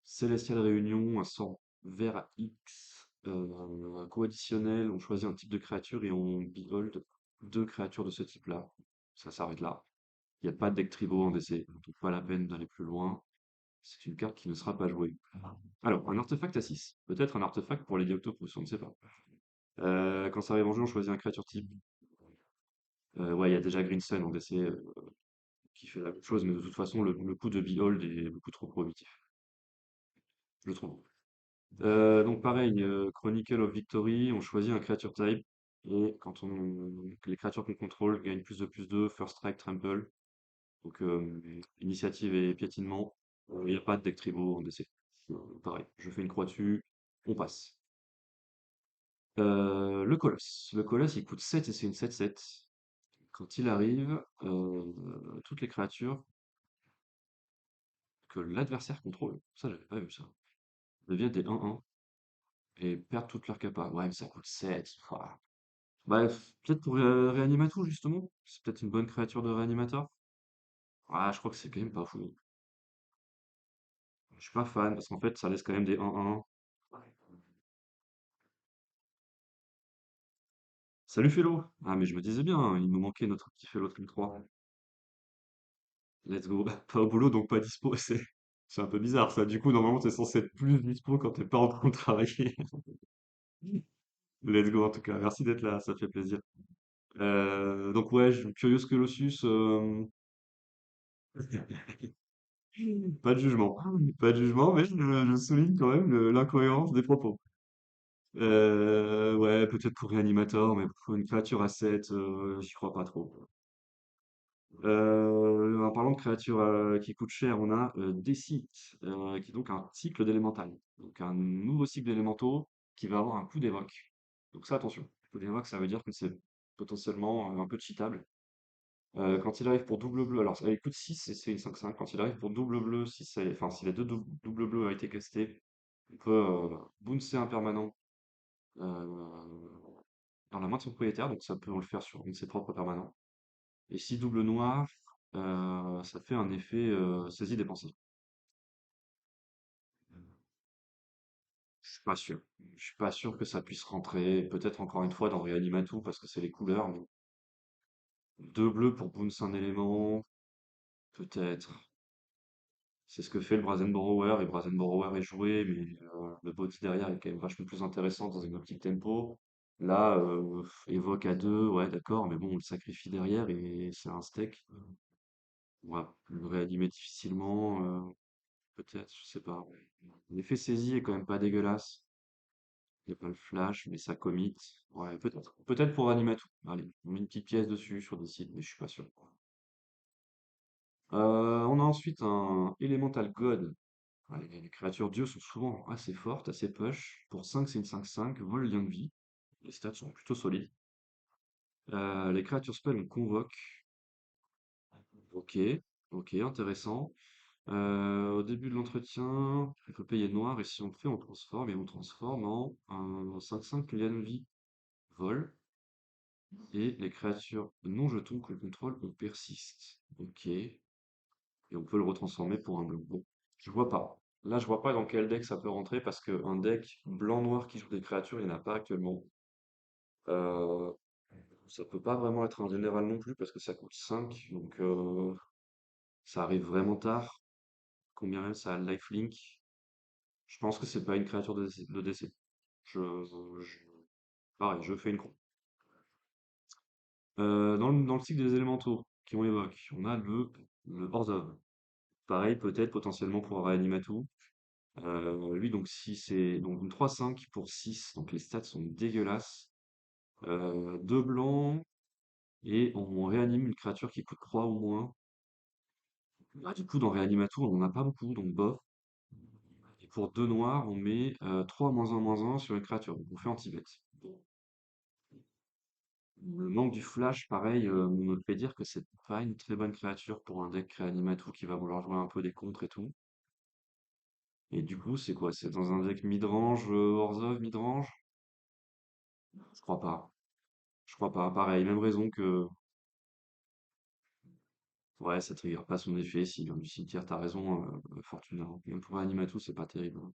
Celestial Réunion, un sort vert à X, co-additionnel, on choisit un type de créature et on behold deux créatures de ce type-là. Ça s'arrête là. Il n'y a pas de deck tribaux en DC, donc pas la peine d'aller plus loin. C'est une carte qui ne sera pas jouée. Alors, un artefact à 6. Peut-être un artefact pour les Dioctopus, on ne sait pas. Quand ça arrive en jeu, on choisit un créature type. Ouais, il y a déjà Green Sun en DC qui fait la même chose, mais de toute façon, le coût de Behold est beaucoup trop prohibitif, je trouve. Donc pareil, Chronicle of Victory, on choisit un creature type, et les créatures qu'on contrôle gagnent plus de, First Strike, Trample, donc initiative et piétinement. Il n'y a pas de deck tribaux en DC. Pareil, je fais une croix dessus, on passe. Le Colosse. Le Colosse, il coûte 7 et c'est une 7/7. Quand il arrive, toutes les créatures que l'adversaire contrôle, ça j'avais pas vu ça, deviennent des 1/1 et perdent toute leur capa. Ouais, mais ça coûte 7. Ouah. Bref, peut-être pour Réanimatou, justement. C'est peut-être une bonne créature de réanimateur. Ah, je crois que c'est quand même pas fou. Je suis pas fan, parce qu'en fait, ça laisse quand même des 1/1. Salut Fellow! Ah, mais je me disais bien, hein, il nous manquait notre petit Fellow Trim 3. Let's go. Pas au boulot, donc pas dispo. C'est un peu bizarre ça. Du coup, normalement, t'es censé être plus dispo quand t'es pas en train de travailler. Let's go en tout cas. Merci d'être là, ça fait plaisir. Donc ouais, Curious Colossus, pas de jugement. Pas de jugement, mais je souligne quand même l'incohérence des propos. Ouais, peut-être pour Reanimator, mais pour une créature à 7, j'y crois pas trop. En parlant de créatures qui coûtent cher, on a Décite, qui est donc un cycle d'élémental. Donc un nouveau cycle d'élémentaux qui va avoir un coup d'évoque. Donc ça, attention. Coup d'évoque, ça veut dire que c'est potentiellement un peu cheatable. Quand il arrive pour double bleu, alors il coûte 6 et c'est une 5/5. Quand il arrive pour double bleu, enfin, si les deux double bleu a été casté, on peut bouncer un permanent euh, dans la main de son propriétaire, donc ça peut on le faire sur un de ses propres permanents. Et si double noir, ça fait un effet saisie dépensée. Je suis pas sûr. Je suis pas sûr que ça puisse rentrer. Peut-être encore une fois dans Reanimatou parce que c'est les couleurs, mais deux bleus pour bounce un élément, peut-être. C'est ce que fait le Brazen Borrower, et Brazen Borrower est joué, mais le body derrière est quand même vachement plus intéressant dans une optique tempo. Là, évoque à deux, ouais, d'accord, mais bon, on le sacrifie derrière et c'est un steak. On va le réanimer difficilement, peut-être, je sais pas. L'effet saisie est quand même pas dégueulasse. Il n'y a pas le flash, mais ça commit. Ouais, peut-être. Peut-être pour Animatou. Allez, on met une petite pièce dessus sur des sites, mais je suis pas sûr. On a ensuite un Elemental God. Ouais, les créatures dieux sont souvent assez fortes, assez push. Pour 5, c'est une 5/5, vol lien de vie. Les stats sont plutôt solides. Les créatures spell, on convoque. Ok, ok, intéressant. Au début de l'entretien, on peut payer noir, et si on le fait, on transforme, et on transforme en un 5/5 lien de vie, vol. Et les créatures non jetons qu'on contrôle, on persiste. Ok. Et on peut le retransformer pour un bleu. Bon, je vois pas. Là, je vois pas dans quel deck ça peut rentrer parce qu'un deck blanc-noir qui joue des créatures, il n'y en a pas actuellement. Euh, Ça peut pas vraiment être un général non plus parce que ça coûte 5, donc ça arrive vraiment tard. Combien même ça a le lifelink? Je pense que c'est pas une créature de décès. Je- Pareil, je fais une croix. Dans le cycle des élémentaux qui on évoque, on a le Orzhov. Pareil, peut-être potentiellement pour Reanimatu. Lui, donc si c'est donc une 3-5 pour 6, donc les stats sont dégueulasses. 2 blancs, et on réanime une créature qui coûte 3 ou moins. Ah, du coup, dans Reanimatu, on n'en a pas beaucoup, donc bof. Et pour 2 noirs, on met 3 -1/-1 sur une créature. Donc on fait anti-vet. Le manque du flash, pareil, me fait dire que c'est pas une très bonne créature pour un deck Reanimatu qui va vouloir jouer un peu des contres et tout. Et du coup, c'est quoi? C'est dans un deck mid-range, Orzhov mid-range? Je crois pas. Je crois pas. Pareil, même raison que. Ouais, ça trigger pas son effet. S'il vient du cimetière, t'as raison, Fortuna, hein. Même pour Reanimatu, c'est pas terrible, hein.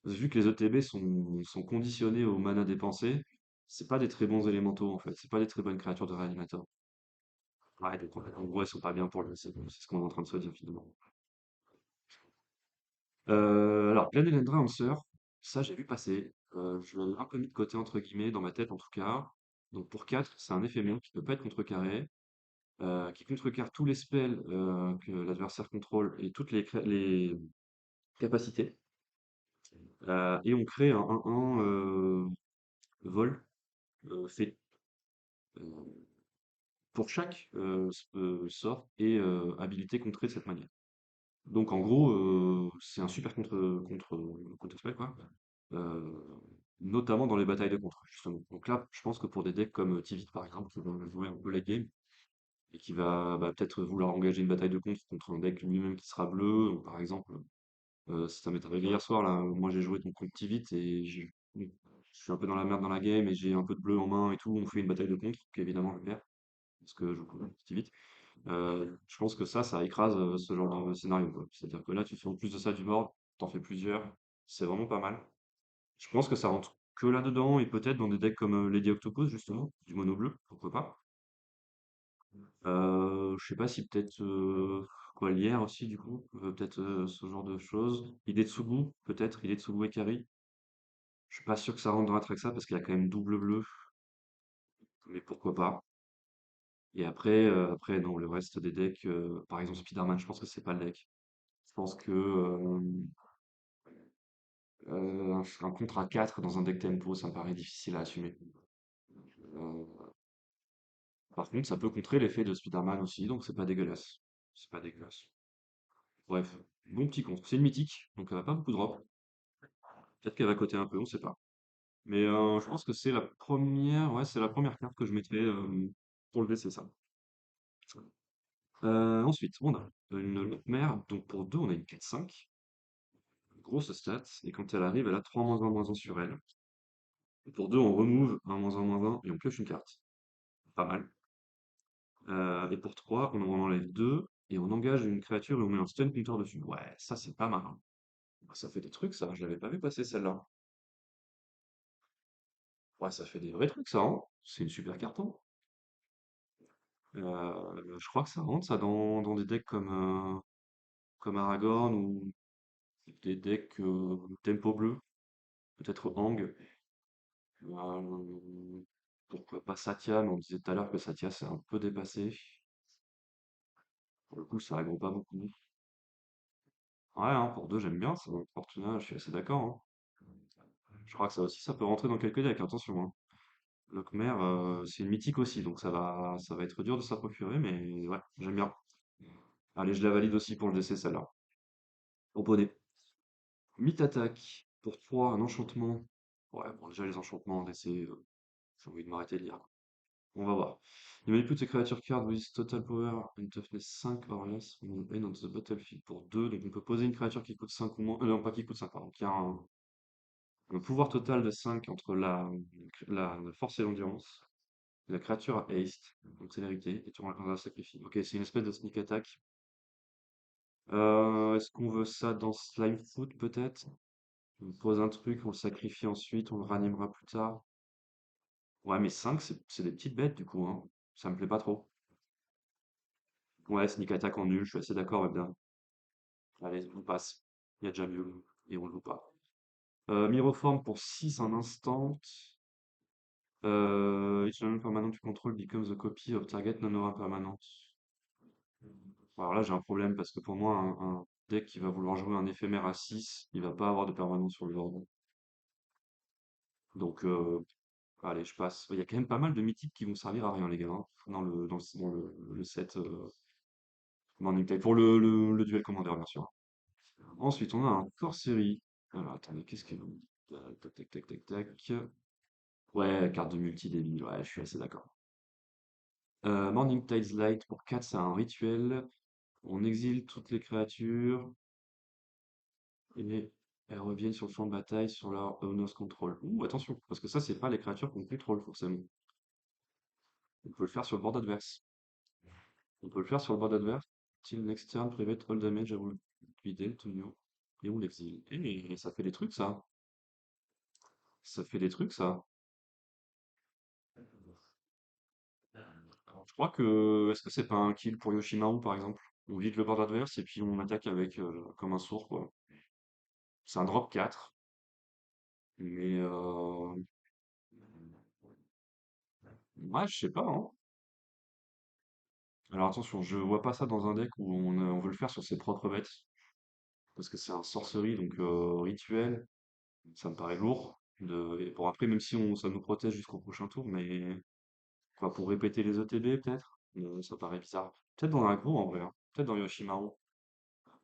Vu que les ETB sont conditionnés au mana dépensé, c'est pas des très bons élémentaux en fait. C'est pas des très bonnes créatures de réanimateur. Ouais, donc en gros, elles sont pas bien pour le. C'est ce qu'on est en train de se dire finalement. Alors, Glenelendra Answer, ça j'ai vu passer. Je l'avais un peu mis de côté entre guillemets, dans ma tête en tout cas. Donc pour 4, c'est un éphémère qui peut pas être contrecarré, qui contrecarre tous les spells que l'adversaire contrôle et toutes les capacités. Et on crée un 1-1 vol fait pour chaque sort et habilité contrée de cette manière. Donc en gros, c'est un super contre-spell quoi. Euh, Notamment dans les batailles de contre, justement. Donc là, je pense que pour des decks comme Tivit par exemple, qui vont jouer un peu late game, et qui va peut-être vouloir engager une bataille de contre un deck lui-même qui sera bleu, donc, par exemple, si ça m'est arrivé hier soir, là, moi j'ai joué contre Tivit et je suis un peu dans la merde dans la game et j'ai un peu de bleu en main et tout, on fait une bataille de contre, qu'évidemment je perds, parce que je joue contre Tivit. Je pense que ça écrase ce genre de scénario, quoi. C'est-à-dire que là, tu fais en plus de ça du board, t'en fais plusieurs, c'est vraiment pas mal. Je pense que ça rentre que là-dedans et peut-être dans des decks comme Lady Octopus, justement, du mono bleu, pourquoi pas. Je sais pas si peut-être quoi, Lière aussi, du coup, peut-être ce genre de choses. Hidetsugu, peut-être, Hidetsugu Ekari. Je suis pas sûr que ça rentre dans la Traxa parce qu'il y a quand même double bleu, mais pourquoi pas. Et après, non, le reste des decks, par exemple Spider-Man, je pense que c'est pas le deck. Je pense que un contre à 4 dans un deck tempo, ça me paraît difficile à assumer. Euh, Par contre, ça peut contrer l'effet de Spider-Man aussi, donc c'est pas dégueulasse. C'est pas dégueulasse. Bref, bon petit contre. C'est une mythique, donc elle a pas beaucoup de drop. Peut-être qu'elle va coter un peu, on sait pas. Mais je pense que c'est la première, ouais, c'est la première carte que je mettrais pour le VC, ça. Ensuite, on a une mère, donc pour 2, on a une 4-5, grosse stat, et quand elle arrive, elle a 3 -1/-1 sur elle. Et pour 2, on remove un -1/-1 et on pioche une carte. Pas mal. Et pour 3, on en enlève 2 et on engage une créature et on met un stun counter dessus. Ouais, ça c'est pas mal, hein. Ça fait des trucs, ça. Je l'avais pas vu passer celle-là. Ouais, ça fait des vrais trucs, ça, hein. C'est une super carton. Je crois que ça rentre, ça, dans des decks comme Aragorn ou des decks tempo bleu. Peut-être Hang. Pourquoi pas Satya, mais on disait tout à l'heure que Satya c'est un peu dépassé. Pour le coup, ça aggro pas beaucoup. Ouais, hein, pour 2 j'aime bien. Ça, Fortuna, je suis assez d'accord, hein. Je crois que ça aussi, ça peut rentrer dans quelques decks, attention, hein. Lochmer, c'est une mythique aussi, donc ça va être dur de s'en procurer, mais ouais, j'aime bien. Allez, je la valide aussi pour le DC, celle-là. Opponé. Mythe attaque. Pour 3 un enchantement. Ouais, bon, déjà, les enchantements en DC, j'ai envie de m'arrêter de lire. On va voir. Il manipule ses créatures card with total power and toughness 5 or less when end on the battlefield pour 2. Donc on peut poser une créature qui coûte 5 ou moins. Non, pas qui coûte 5, pardon. Qui a un pouvoir total de 5 entre la force et l'endurance. La créature a haste, donc célérité, et tu rencontres un sacrifice. Ok, c'est une espèce de sneak attack. Est-ce qu'on veut ça dans Slime Foot peut-être? On pose un truc, on le sacrifie ensuite, on le ranimera plus tard. Ouais, mais 5, c'est des petites bêtes du coup, hein. Ça me plaît pas trop. Ouais, sneak attack en nul, je suis assez d'accord avec bien. Allez, on passe. Il y a déjà mieux, et on le joue pas. Miroforme pour 6 en instant. Each non permanent you control becomes a copy of target non permanent. Alors là, j'ai un problème parce que pour moi, un deck qui va vouloir jouer un éphémère à 6, il va pas avoir de permanence sur le board. Donc, allez, je passe. Il y a quand même pas mal de mythiques qui vont servir à rien, les gars, hein, dans le set Morning Tide. Pour le duel commander, bien sûr. Ensuite, on a un Corserie. Alors, attendez, qu'est-ce que... Tac, tac, tac, tac, tac. Ouais, carte de multi-débile, ouais, je suis assez d'accord. Morning Tides Light pour 4, c'est un rituel. On exile toutes les créatures et elles reviennent sur le champ de bataille sur leur owner's control. Ouh, attention, parce que ça, c'est pas les créatures qu'on contrôle forcément. On peut le faire sur le board adverse. On peut le faire sur le board adverse. Till next turn, prevent all damage, I will be dealt to you. Et on l'exile. Et ça fait des trucs, ça. Ça fait des trucs, ça. Je crois que... Est-ce que c'est pas un kill pour Yoshimaru, par exemple? On vide le board adverse et puis on attaque avec comme un sourd, quoi. C'est un drop 4. Mais ouais, je sais pas, hein. Alors attention, je vois pas ça dans un deck où on veut le faire sur ses propres bêtes. Parce que c'est un sorcery, donc rituel. Ça me paraît lourd. Et pour après, même si ça nous protège jusqu'au prochain tour, mais quoi, pour répéter les ETB peut-être? Ça paraît bizarre. Peut-être dans l'aggro en vrai, hein. Peut-être dans Yoshimaru.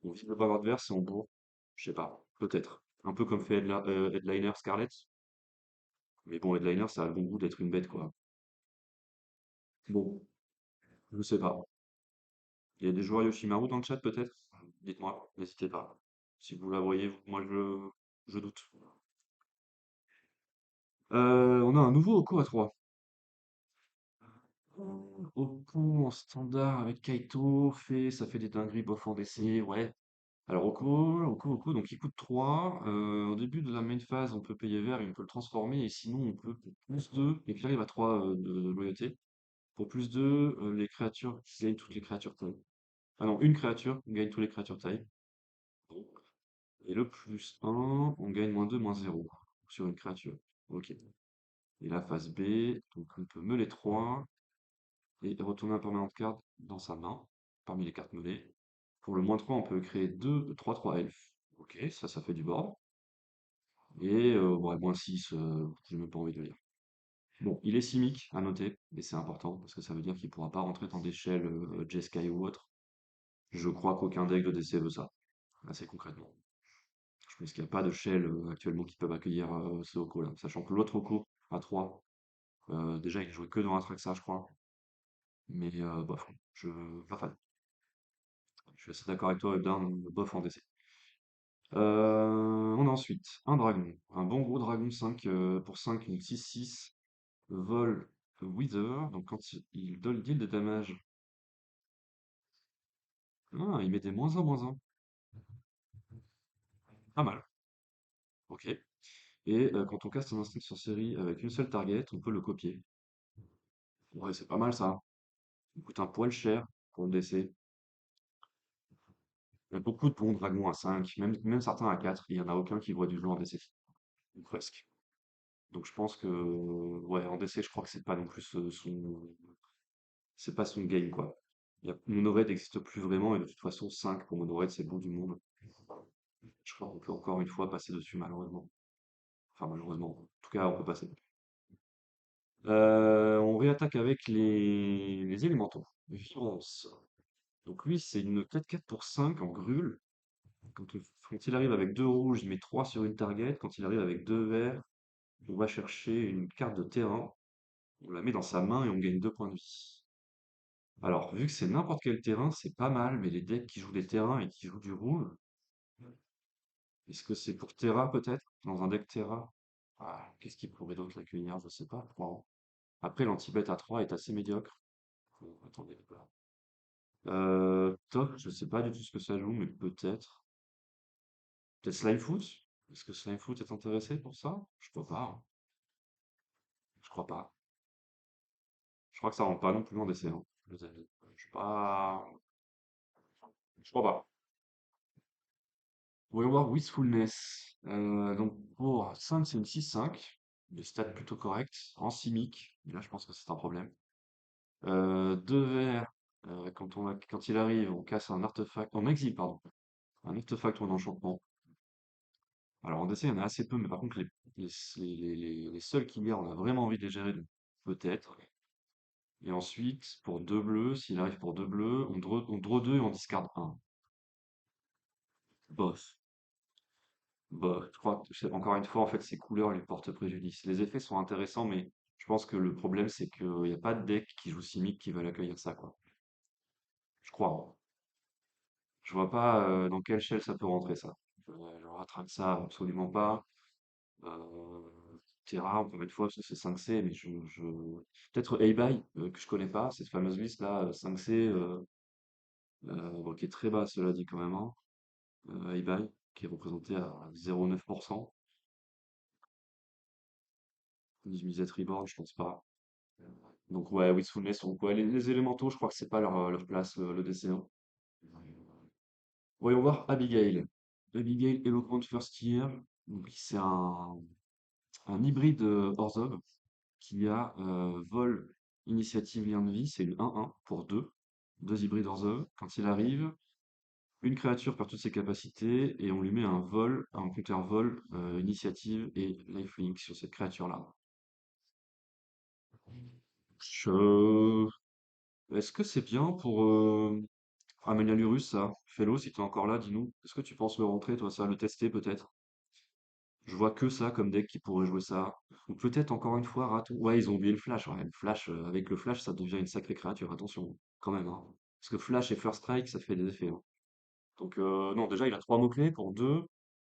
On vide le bord adverse et on bourre. Je sais pas. Peut-être. Un peu comme fait Headliner Scarlet. Mais bon, Headliner, ça a le bon goût d'être une bête, quoi. Bon, je sais pas. Il y a des joueurs Yoshimaru dans le chat peut-être? Dites-moi, n'hésitez pas. Si vous la voyez, moi je doute. On a un nouveau Oko à 3. Oko en standard avec Kaito, ça fait des dingueries bof en DC, ouais. Alors Oko, donc il coûte 3. Au début de la main phase, on peut payer vert et on peut le transformer, et sinon on peut pour plus 2, et puis il arrive à 3 de loyauté. Pour plus 2, les créatures gagnent toutes les créatures taille. Ah non, une créature gagne toutes les créatures taille. Et le plus 1, on gagne -2, -0 sur une créature. Ok. Et la phase B, donc on peut meuler 3 et retourner un permanent de carte dans sa main, parmi les cartes meulées. Pour le -3, on peut créer 2 3/3 elfes. Ok, ça fait du board. Et bon, -6, j'ai même pas envie de le lire. Bon, il est simique à noter, et c'est important, parce que ça veut dire qu'il pourra pas rentrer dans des shells Jeskai ou autre. Je crois qu'aucun deck de DC veut ça, assez concrètement. Je pense qu'il n'y a pas de shell actuellement qui peuvent accueillir ce Oko là. Sachant que l'autre Oko à 3, déjà il jouait que dans Atraxa, je crois. Mais bof, pas fan. Je suis assez d'accord avec toi, d'un bof en DC. On a ensuite un dragon, un bon gros dragon 5 pour 5, une 6/6, vol Wither. Donc quand il donne deal de damage, ah, il met des -1/-1. Pas mal, ok. Et quand on caste un instinct sur série avec une seule target, on peut le copier. Ouais, c'est pas mal ça. Il coûte un poil cher pour le DC. Il y a beaucoup de bons dragons à 5, même certains à 4. Il n'y en a aucun qui voit du jeu en DC. Ou presque. Donc je pense que ouais, en DC, je crois que c'est pas non plus c'est pas son game quoi. Mono-Red n'existe plus vraiment et de toute façon 5 pour Mono-Red c'est le bout du monde. Je crois qu'on peut encore une fois passer dessus malheureusement. Enfin malheureusement. En tout cas on peut passer. On réattaque avec les élémentaux. Violence. Donc lui c'est une 4/4 pour 5 en grul. Quand il arrive avec 2 rouges, il met 3 sur une target. Quand il arrive avec 2 verts, on va chercher une carte de terrain. On la met dans sa main et on gagne 2 points de vie. Alors, vu que c'est n'importe quel terrain, c'est pas mal, mais les decks qui jouent des terrains et qui jouent du rouge, est-ce que c'est pour Terra peut-être? Dans un deck Terra? Ah, qu'est-ce qui pourrait d'autre l'accueillir? Je sais pas. Wow. Après, l'anti-bet à 3 est assez médiocre. Attendez, voilà. Toc, je sais pas du tout ce que ça joue, mais peut-être. Peut-être Slime Foot? Est-ce que Slime Foot est intéressé pour ça? Je crois pas, hein. Je crois pas. Je crois que ça rentre pas non plus en DC, hein, les amis. Je suis pas. Je crois pas. Voyons voir Wistfulness. Donc pour 5, c'est une 6-5. Des stats plutôt corrects. En simic. Et là, je pense que c'est un problème. Deux verts. Quand il arrive, on casse un artefact. En exil, pardon. Un artefact ou un enchantement. Alors en DC, il y en a assez peu, mais par contre, les seuls qu'il y a, on a vraiment envie de les gérer, donc peut-être. Et ensuite, pour deux bleus, s'il arrive pour deux bleus, on draw 2 et on discard un. Bof. Bah, je crois que encore une fois, en fait, ces couleurs lui portent préjudice. Les effets sont intéressants, mais je pense que le problème, c'est qu'il n'y a pas de deck qui joue Simic qui va l'accueillir ça, quoi. Je crois, hein. Je vois pas dans quelle shell ça peut rentrer, ça. Je rattrape ça absolument pas. Euh, Terra, encore une fois, parce que c'est 5C, mais peut-être A-Buy, que je connais pas, cette fameuse liste là, 5C, bon, qui est très bas, cela dit quand même, hein. A-Buy, qui est représenté à 0,9%. Mise Reborn, je pense pas. Donc ouais, Wistfulness, donc ouais, les élémentaux, je crois que c'est pas leur place, le DCO. Voyons voir Abigail. Abigail Eloquent First Year. Donc c'est un hybride Orzhov qui a vol, initiative, lien de vie, c'est une 1-1 pour deux hybrides Orzhov. Quand il arrive, une créature perd toutes ses capacités et on lui met un counter vol, initiative et lifelink sur cette créature-là. Je... Est-ce que c'est bien pour Amelia Lurus, ça? Fellow, si t'es encore là, dis-nous. Est-ce que tu penses le rentrer, toi, ça, le tester peut-être? Je vois que ça comme deck qui pourrait jouer ça. Ou peut-être encore une fois, Raton. Ouais, ils ont oublié le flash. Ouais, le flash, avec le flash, ça devient une sacrée créature. Attention, quand même, hein. Parce que flash et first strike, ça fait des effets, hein. Donc, non, déjà, il a trois mots-clés pour deux.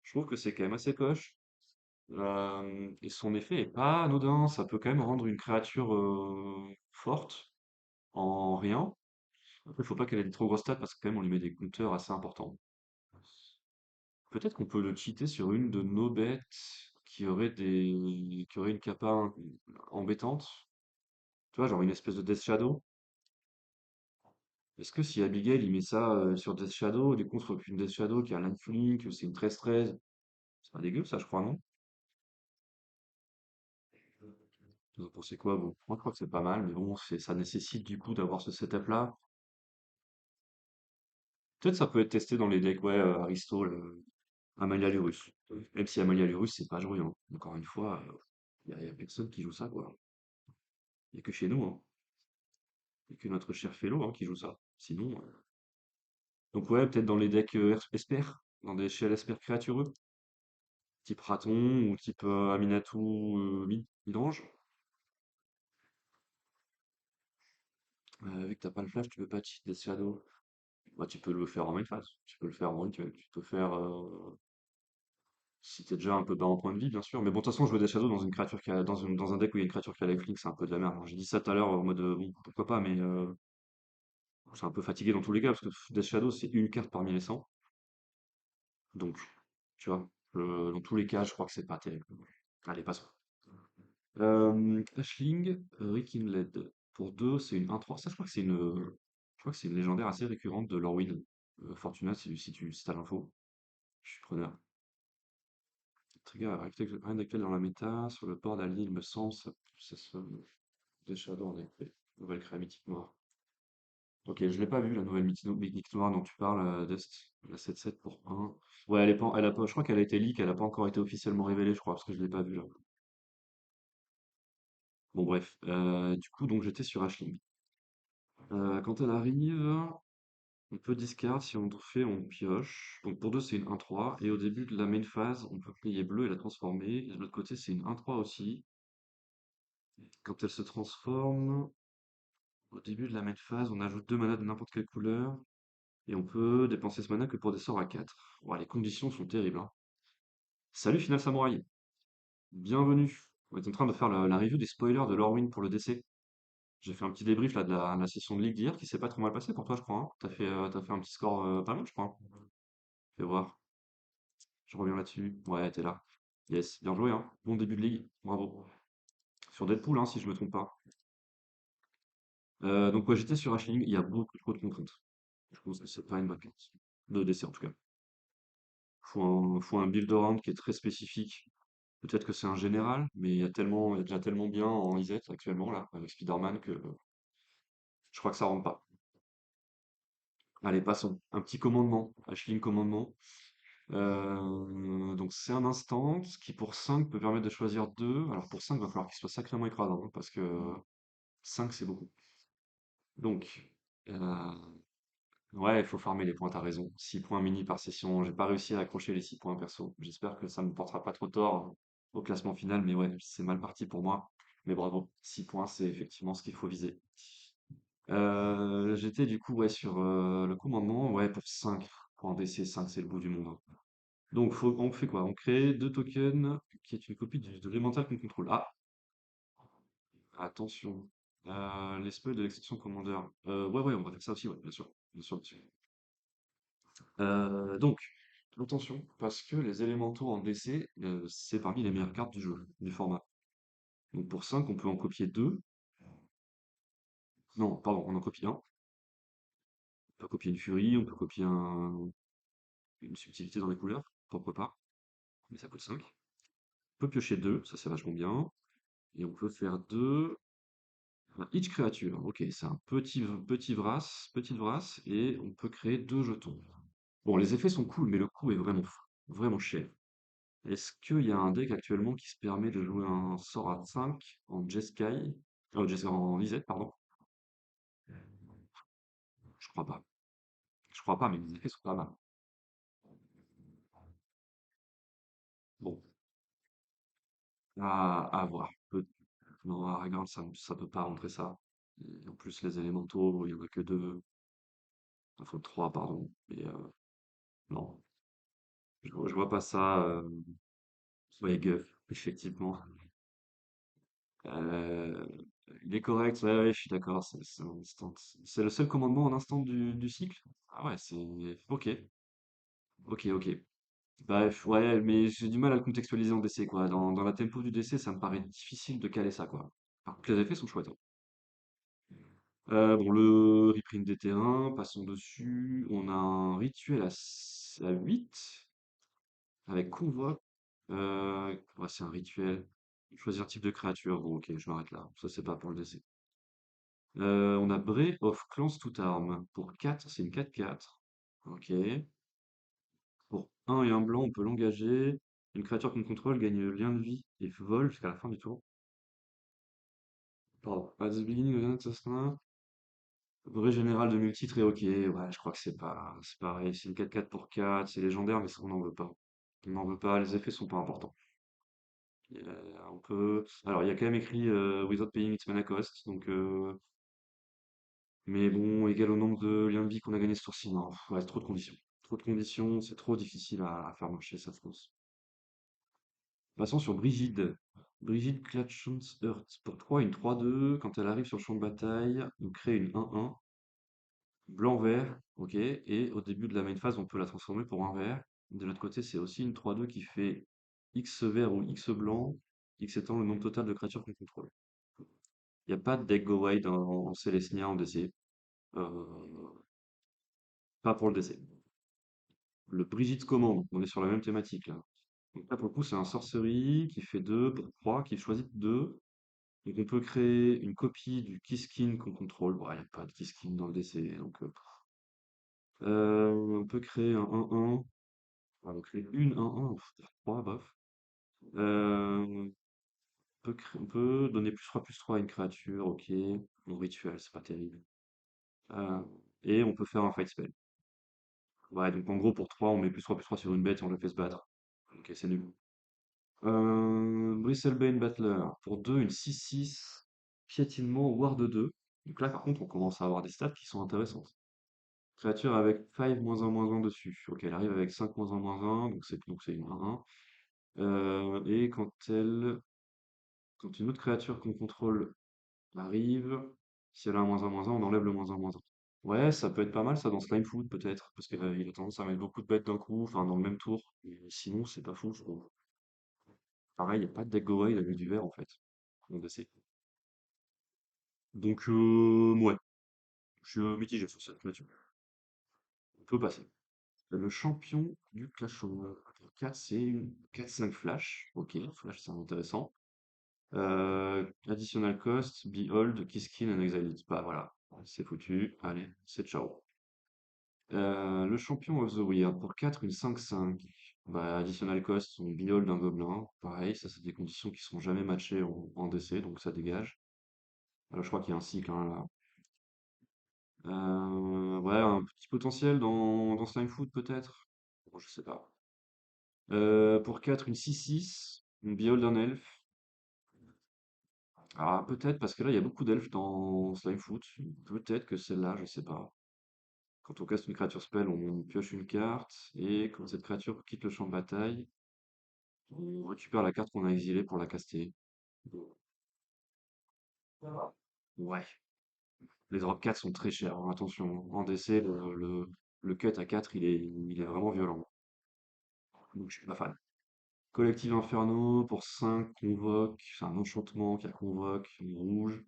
Je trouve que c'est quand même assez poche. Et son effet est pas anodin. Ça peut quand même rendre une créature forte en rien. Après, faut pas qu'elle ait des trop grosses stats parce que quand même, on lui met des counters assez importants. Peut-être qu'on peut le cheater sur une de nos bêtes qui aurait une capa embêtante. Tu vois, genre une espèce de Death Shadow. Est-ce que si Abigail il met ça sur Death Shadow, il est contre qu'une Death Shadow qui a l'inflink, que c'est une 13-13, c'est pas dégueu ça, je crois, non? Vous en pensez quoi, vous? Moi, je crois que c'est pas mal, mais bon, ça nécessite du coup d'avoir ce setup-là. Peut-être ça peut être testé dans les decks, ouais, Aristo, Amalia Lurus. Même si Amalia Lurus, c'est pas joué, hein. Encore une fois, y a personne qui joue ça, quoi. Il n'y a que chez nous, hein. Il n'y a que notre cher Fellow hein, qui joue ça. Sinon, donc ouais, peut-être dans les decks Esper, dans des shells Esper créatureux, type Raton ou type Aminatou Midrange. Vu que t'as pas le flash, tu peux pas cheat des Shadows. Bah, tu peux le faire en main phase. Tu peux le faire en rituel. Tu peux faire si t'es déjà un peu bas en point de vie, bien sûr. Mais bon, de toute façon, jouer des Shadows dans une créature qui a, dans un deck où il y a une créature qui a lifelink, c'est un peu de la merde, hein. J'ai dit ça tout à l'heure en mode bon, pourquoi pas, mais c'est un peu fatigué dans tous les cas parce que Death Shadow c'est une carte parmi les 100. Donc, tu vois, dans tous les cas, je crois que c'est pas terrible. Allez, passons. Ashling, Led. Pour 2 c'est une 1-3. Ça, je crois que c'est une légendaire assez récurrente de Lorwyn. Fortuna, si t'as l'info. Je suis preneur. Trigger, rien d'actuel dans la méta. Sur le port d'Ali, il me semble, ça se des Shadows en effet. Nouvelle créa mythique noire. Ok, je l'ai pas vu, la nouvelle mythique noire dont tu parles, Dust. La 7-7 pour 1. Ouais, elle a pas, je crois qu'elle a été leak, elle a pas encore été officiellement révélée, je crois, parce que je l'ai pas vue là. Bon, bref. Du coup, donc j'étais sur Ashling. Quand elle arrive, on peut discard, si on fait, on pioche. Donc pour 2 c'est une 1-3. Et au début de la main phase, on peut payer bleu et la transformer. Et de l'autre côté, c'est une 1-3 aussi. Quand elle se transforme, au début de la main phase, on ajoute 2 manas de n'importe quelle couleur. Et on peut dépenser ce mana que pour des sorts à 4. Bon, les conditions sont terribles, hein. Salut Final Samouraï, bienvenue. On est en train de faire la review des spoilers de Lorwyn pour le DC. J'ai fait un petit débrief là de la session de ligue d'hier qui s'est pas trop mal passé pour toi, je crois, hein. T'as fait un petit score pas mal, je crois, hein. Fais voir. Je reviens là-dessus. Ouais, t'es là. Yes, bien joué, hein. Bon début de ligue. Bravo. Sur Deadpool, hein, si je me trompe pas. Donc ouais, j'étais sur Ashling. Il y a beaucoup trop de contraintes. Je pense que c'est pas une bonne carte. De DC en tout cas. Faut un build around qui est très spécifique. Peut-être que c'est un général, mais il y a déjà tellement bien en IZ actuellement là, avec Spider-Man que je crois que ça rentre pas. Allez, passons. Un petit commandement. Ashling commandement. Donc c'est un instant qui pour 5 peut permettre de choisir 2. Alors pour 5 il va falloir qu'il soit sacrément écrasant, hein, parce que 5 c'est beaucoup. Donc, euh, ouais, il faut farmer les points, t'as raison. 6 points mini par session. J'ai pas réussi à accrocher les 6 points perso. J'espère que ça me portera pas trop tort au classement final, mais ouais, c'est mal parti pour moi. Mais bravo, 6 points, c'est effectivement ce qu'il faut viser. J'étais du coup ouais, sur le commandement, ouais, pour 5 points DC, 5 c'est le bout du monde, hein. Donc on fait quoi? On crée deux tokens qui est une copie de l'élémental qu'on contrôle. Ah, attention. Les spells de l'exception commandeur. Ouais, ouais, on va faire ça aussi, ouais, bien sûr. Bien sûr, bien sûr. Donc, attention, parce que les élémentaux en DC, c'est parmi les meilleures cartes du jeu, du format. Donc pour 5 on peut en copier 2. Non, pardon, on en copie un. On peut copier une furie, on peut copier une subtilité dans les couleurs, pourquoi pas. Mais ça coûte 5. On peut piocher 2, ça c'est vachement bien. Et on peut faire 2. Each créature, ok, c'est un petite vrasse, et on peut créer 2 jetons. Bon, les effets sont cool, mais le coût est vraiment cher. Est-ce qu'il y a un deck actuellement qui se permet de jouer un sort à 5 en Jeskai, en Izet, pardon? Je crois pas. Je crois pas, mais les effets sont pas mal. Bon, à voir. Non, à regarde, ça peut pas rentrer ça. Et en plus, les élémentaux, il y en a que 2. Enfin, 3, pardon. Mais non, je vois pas ça. Ouais, Guff, effectivement. Euh, il est correct, ouais, ouais, je suis d'accord. C'est un instant. C'est le seul commandement en instant du cycle? Ah ouais, c'est. Ok, ok, ok. Bref, ouais, mais j'ai du mal à le contextualiser en DC, quoi. Dans la tempo du DC, ça me paraît difficile de caler ça, quoi. Par contre, les effets sont chouettes, hein. Bon, le reprint des terrains, passons dessus. On a un rituel à 8 avec convoi. Ouais, c'est un rituel. Choisir type de créature. Bon, ok, je m'arrête là. Ça, c'est pas pour le DC. On a Bray of Clans tout arme. Pour 4, c'est une 4/4. Ok. Pour un et un blanc, on peut l'engager. Une créature qu'on contrôle gagne le lien de vie et vole jusqu'à la fin du tour. Pardon. At the beginning of the next turn, Vrai général de multitre et ok. Ouais, je crois que c'est pareil. C'est une 4/4 pour 4. C'est légendaire, mais ça, on n'en veut pas. On n'en veut pas. Les effets sont pas importants. On peut. Alors, il y a quand même écrit Without paying its mana cost. Donc, mais bon, égal au nombre de liens de vie qu'on a gagné ce tour-ci. Non, ouais, c'est trop de conditions. Trop de conditions, c'est trop difficile à faire marcher, ça, je pense. Passons sur Brigide. Brigide Klatchons Heurt. Pour 3, une 3/2. Quand elle arrive sur le champ de bataille, on crée une 1/1. Blanc-vert, ok. Et au début de la main phase, on peut la transformer pour un vert. De l'autre côté, c'est aussi une 3/2 qui fait X vert ou X blanc, X étant le nombre total de créatures qu'on contrôle. Il n'y a pas de deck go wide en Célestia en DC. Euh, Pas pour le DC. Le Brigitte commande, on est sur la même thématique là. Donc là, pour le coup, c'est un sorcery qui fait 2 pour 3, qui choisit 2. Donc on peut créer une copie du Kiskin qu'on contrôle. Bon, il n'y a pas de Kiskin dans le DC, donc on peut créer un 1/1. On va créer une 1/1, on peut faire 3, bof. On on peut donner +3/+3 à une créature, ok. Mon rituel, c'est pas terrible. Euh, et on peut faire un fight spell. Ouais, donc en gros, pour 3 on met +3/+3 sur une bête et on la fait se battre. Ok, c'est nul. Bristlebane Battler. Pour 2 une 6/6. Piétinement, Ward 2. Donc là, par contre, on commence à avoir des stats qui sont intéressantes. Créature avec 5 -1/-1 dessus. Ok, elle arrive avec 5 -1/-1, donc c'est une 1/1. Et quand elle Quand une autre créature qu'on contrôle arrive, si elle a un -1/-1, on enlève le -1/-1. Ouais, ça peut être pas mal ça dans Slime Food peut-être, parce qu'il a tendance à mettre beaucoup de bêtes d'un coup, enfin dans le même tour. Mais sinon, c'est pas fou, je trouve. Pareil, il n'y a pas de deck go away, il a mis du vert en fait. On essaie. Donc, ouais, je suis mitigé sur cette créature. On peut passer. Le champion du Clash Royale. 4, c'est une 4-5 flash. Ok, flash, c'est intéressant. Additional cost, Behold, Kiskin and Exile It. Bah voilà, c'est foutu. Allez, c'est ciao. Le champion of the Weird. Pour 4, une 5-5. Bah, additional cost, on Behold un gobelin. Pareil, ça c'est des conditions qui seront jamais matchées en DC, donc ça dégage. Alors, je crois qu'il y a un cycle hein, là. Ouais, un petit potentiel dans Slime Food peut-être. Bon, je sais pas. Pour 4 une 6-6, une Behold d'un elfe. Ah, peut-être, parce que là, il y a beaucoup d'elfes dans Slime Foot. Peut-être que celle-là, je sais pas. Quand on caste une créature spell, on pioche une carte, et quand cette créature quitte le champ de bataille, on récupère la carte qu'on a exilée pour la caster. Ouais. Les drop 4 sont très chers, hein, attention. En DC, le cut à 4, il est vraiment violent. Donc je suis pas fan. Collective Inferno, pour 5 convoque. C'est un enchantement qui a convoque, une rouge.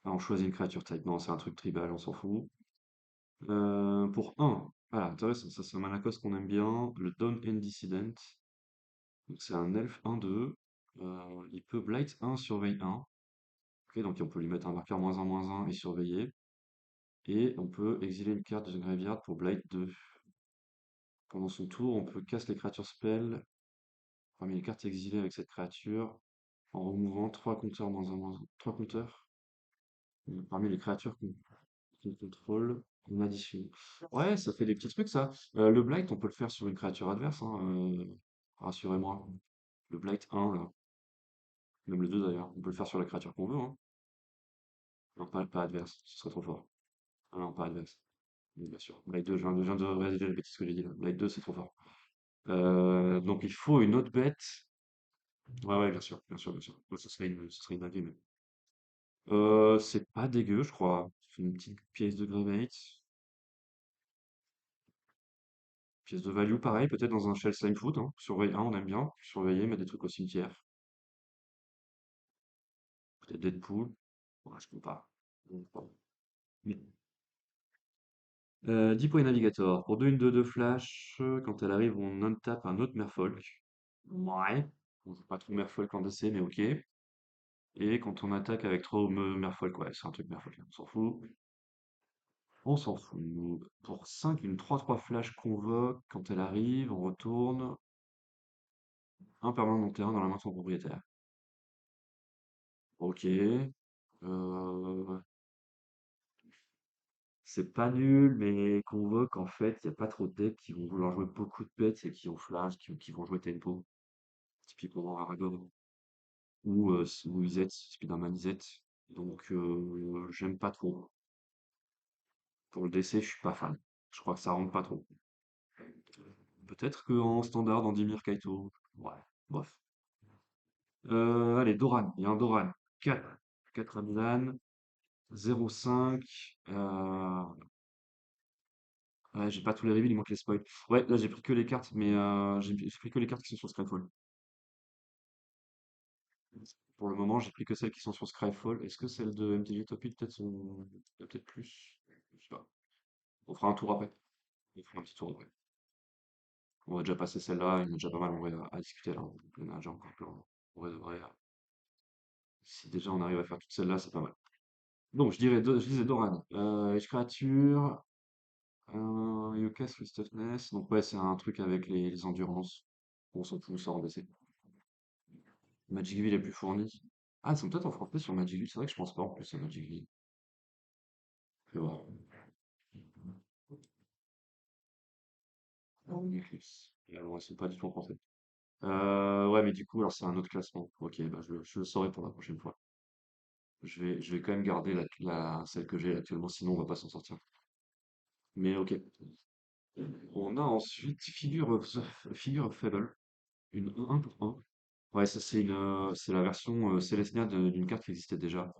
Ah, on choisit une créature type. Non, c'est un truc tribal, on s'en fout. Pour un, voilà, intéressant, ça c'est un mana cost qu'on aime bien, le Dawn End Dissident. Donc c'est un elfe 1-2. Il peut Blight 1, surveille 1. Ok, donc on peut lui mettre un marqueur -1/-1 et surveiller. Et on peut exiler une carte de son graveyard pour Blight 2. Pendant son tour, on peut casser les créatures spell parmi les cartes exilées avec cette créature en remouvant 3 compteurs -1/-1. 3 compteurs parmi les créatures qu'on contrôle en addition. Ouais, ça fait des petits trucs ça. Le Blight, on peut le faire sur une créature adverse, hein, rassurez-moi. Le Blight 1, là, même le 2 d'ailleurs, on peut le faire sur la créature qu'on veut, hein. Non, pas adverse, ce serait trop fort. Ah non, pas adverse. Oui, bien sûr. Blight 2, je viens de réaliser la bêtise que j'ai dit là. Blight 2, c'est trop fort. Donc il faut une autre bête. Ouais, ouais, bien sûr, bien sûr, bien sûr. Ouais, ce serait une dinguerie, même. C'est pas dégueu, je crois. C'est une petite pièce de Gravate. Pièce de value, pareil, peut-être dans un Shell Slime Foot, hein. Surveille 1, on aime bien. Surveiller, mettre des trucs au cimetière. Peut-être Deadpool. Ouais, je peux pas. Bon. Mais- 10 points Navigator. Pour 2 une 2-2 flash, quand elle arrive, on untape un autre Merfolk. Ouais. On joue pas trop Merfolk en DC, mais ok. Et quand on attaque avec trop Merfolk, ouais, c'est un truc Merfolk, on s'en fout. On s'en fout. Pour 5 une 3-3 flash convoque. Quand elle arrive, on retourne un permanent de terrain dans la main de son propriétaire. Ok. C'est pas nul, mais convoque, en fait, il n'y a pas trop de decks qui vont vouloir jouer beaucoup de bêtes et qui ont flash, qui vont jouer tempo. Typiquement Aragorn. Ou Izet, Spider-Man Izet. Donc, j'aime pas trop. Pour le DC, je suis pas fan. Je crois que ça rentre pas trop. Peut-être qu'en standard, dans Dimir Kaito. Ouais, bof. Allez, Doran. Il y a un Doran. 4. 4 à Milan. 0,5. Ouais, j'ai pas tous les reveals, il manque les spoils. Ouais, là j'ai pris que les cartes, mais j'ai pris que les cartes qui sont sur Skyfall. Pour le moment, j'ai pris que celles qui sont sur Skyfall. Est-ce que celles de MTG Top 8 peut-être sont il y a peut-être plus? Je sais pas. On fera un tour après. On fera un petit tour après. On va déjà passer celle-là, il y en a déjà pas mal en vrai à discuter là. Il y en a déjà encore plein. En vrai, de vrai, si déjà on arrive à faire toutes celles-là, c'est pas mal. Donc je disais Doran. Edge Creature, Yokas with Toughness. Donc ouais, c'est un truc avec les endurances. On s'en fout, ça en DC. Magicville est plus fourni. Ah, ils sont peut-être en français sur Magicville. C'est vrai que je pense pas en plus à Magicville. Je vais voir. Eclipse. Et alors, ils sont pas du tout en français. Ouais, mais du coup, alors c'est un autre classement. Ok, bah je le saurai pour la prochaine fois. Je vais quand même garder celle que j'ai actuellement, sinon on va pas s'en sortir. Mais ok. On a ensuite Figure of Fable, une 1 pour 1. Ouais, ça c'est la version Selesnya d'une carte qui existait déjà.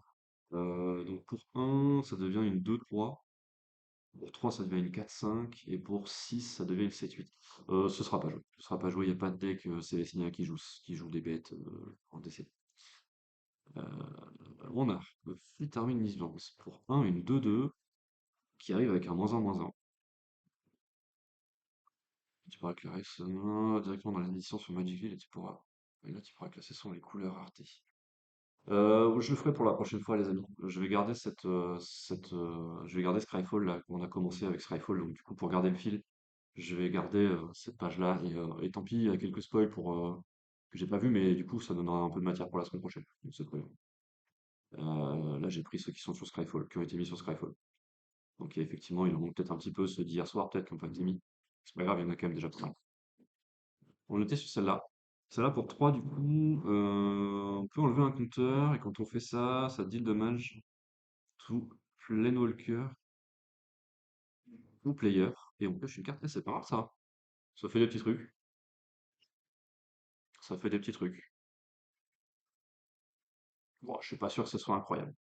Donc pour un ça devient une 2-3. Pour 3 ça devient une 4-5. Et pour 6 ça devient une 7-8. Ce sera pas joué. Ce sera pas joué. Il n'y a pas de deck Selesnya qui joue des bêtes en DC. Euh, on a le Fleet Army Nisvance. Pour un une 2-2 qui arrive avec un -1/-1. Tu pourras clarer ça directement dans l'édition sur Magicville et là, tu pourras classer sur les couleurs rareté. Je le ferai pour la prochaine fois, les amis. Je vais garder je vais garder Scryfall là. On a commencé avec Scryfall, donc du coup, pour garder le fil, je vais garder cette page-là. Et tant pis, il y a quelques spoils que j'ai pas vu, mais du coup, ça donnera un peu de matière pour la semaine prochaine. Donc c'est très bien. Là, j'ai pris ceux qui sont sur Scryfall, qui ont été mis sur Scryfall. Donc effectivement, il en manque peut-être un petit peu ceux d'hier soir, peut-être qui n'ont pas été mis. C'est pas grave, il y en a quand même déjà pas mal. On était sur celle-là. Celle-là pour 3 du coup, on peut enlever un compteur et quand on fait ça, ça deal damage to Planewalker ou player. Et on pioche une carte. C'est pas mal ça. Ça fait des petits trucs. Ça fait des petits trucs. Bon, je suis pas sûr que ce soit incroyable.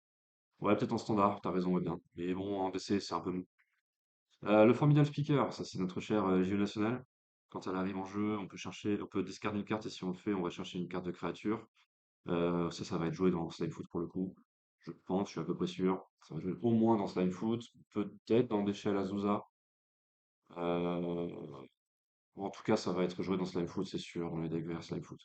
Ouais, peut-être en standard, t'as raison, ouais bien. Mais bon, en DC, c'est un peu mou. Le Formidable Speaker, ça c'est notre cher JE National. Quand elle arrive en jeu, on peut discarder une carte et si on le fait, on va chercher une carte de créature. Ça va être joué dans Slime Foot pour le coup. Je pense, je suis à peu près sûr. Ça va jouer au moins dans Slime Foot, peut-être dans Déchets à la Azusa. En tout cas, ça va être joué dans Slime Foot, c'est sûr, dans les decks verts Slime Foot.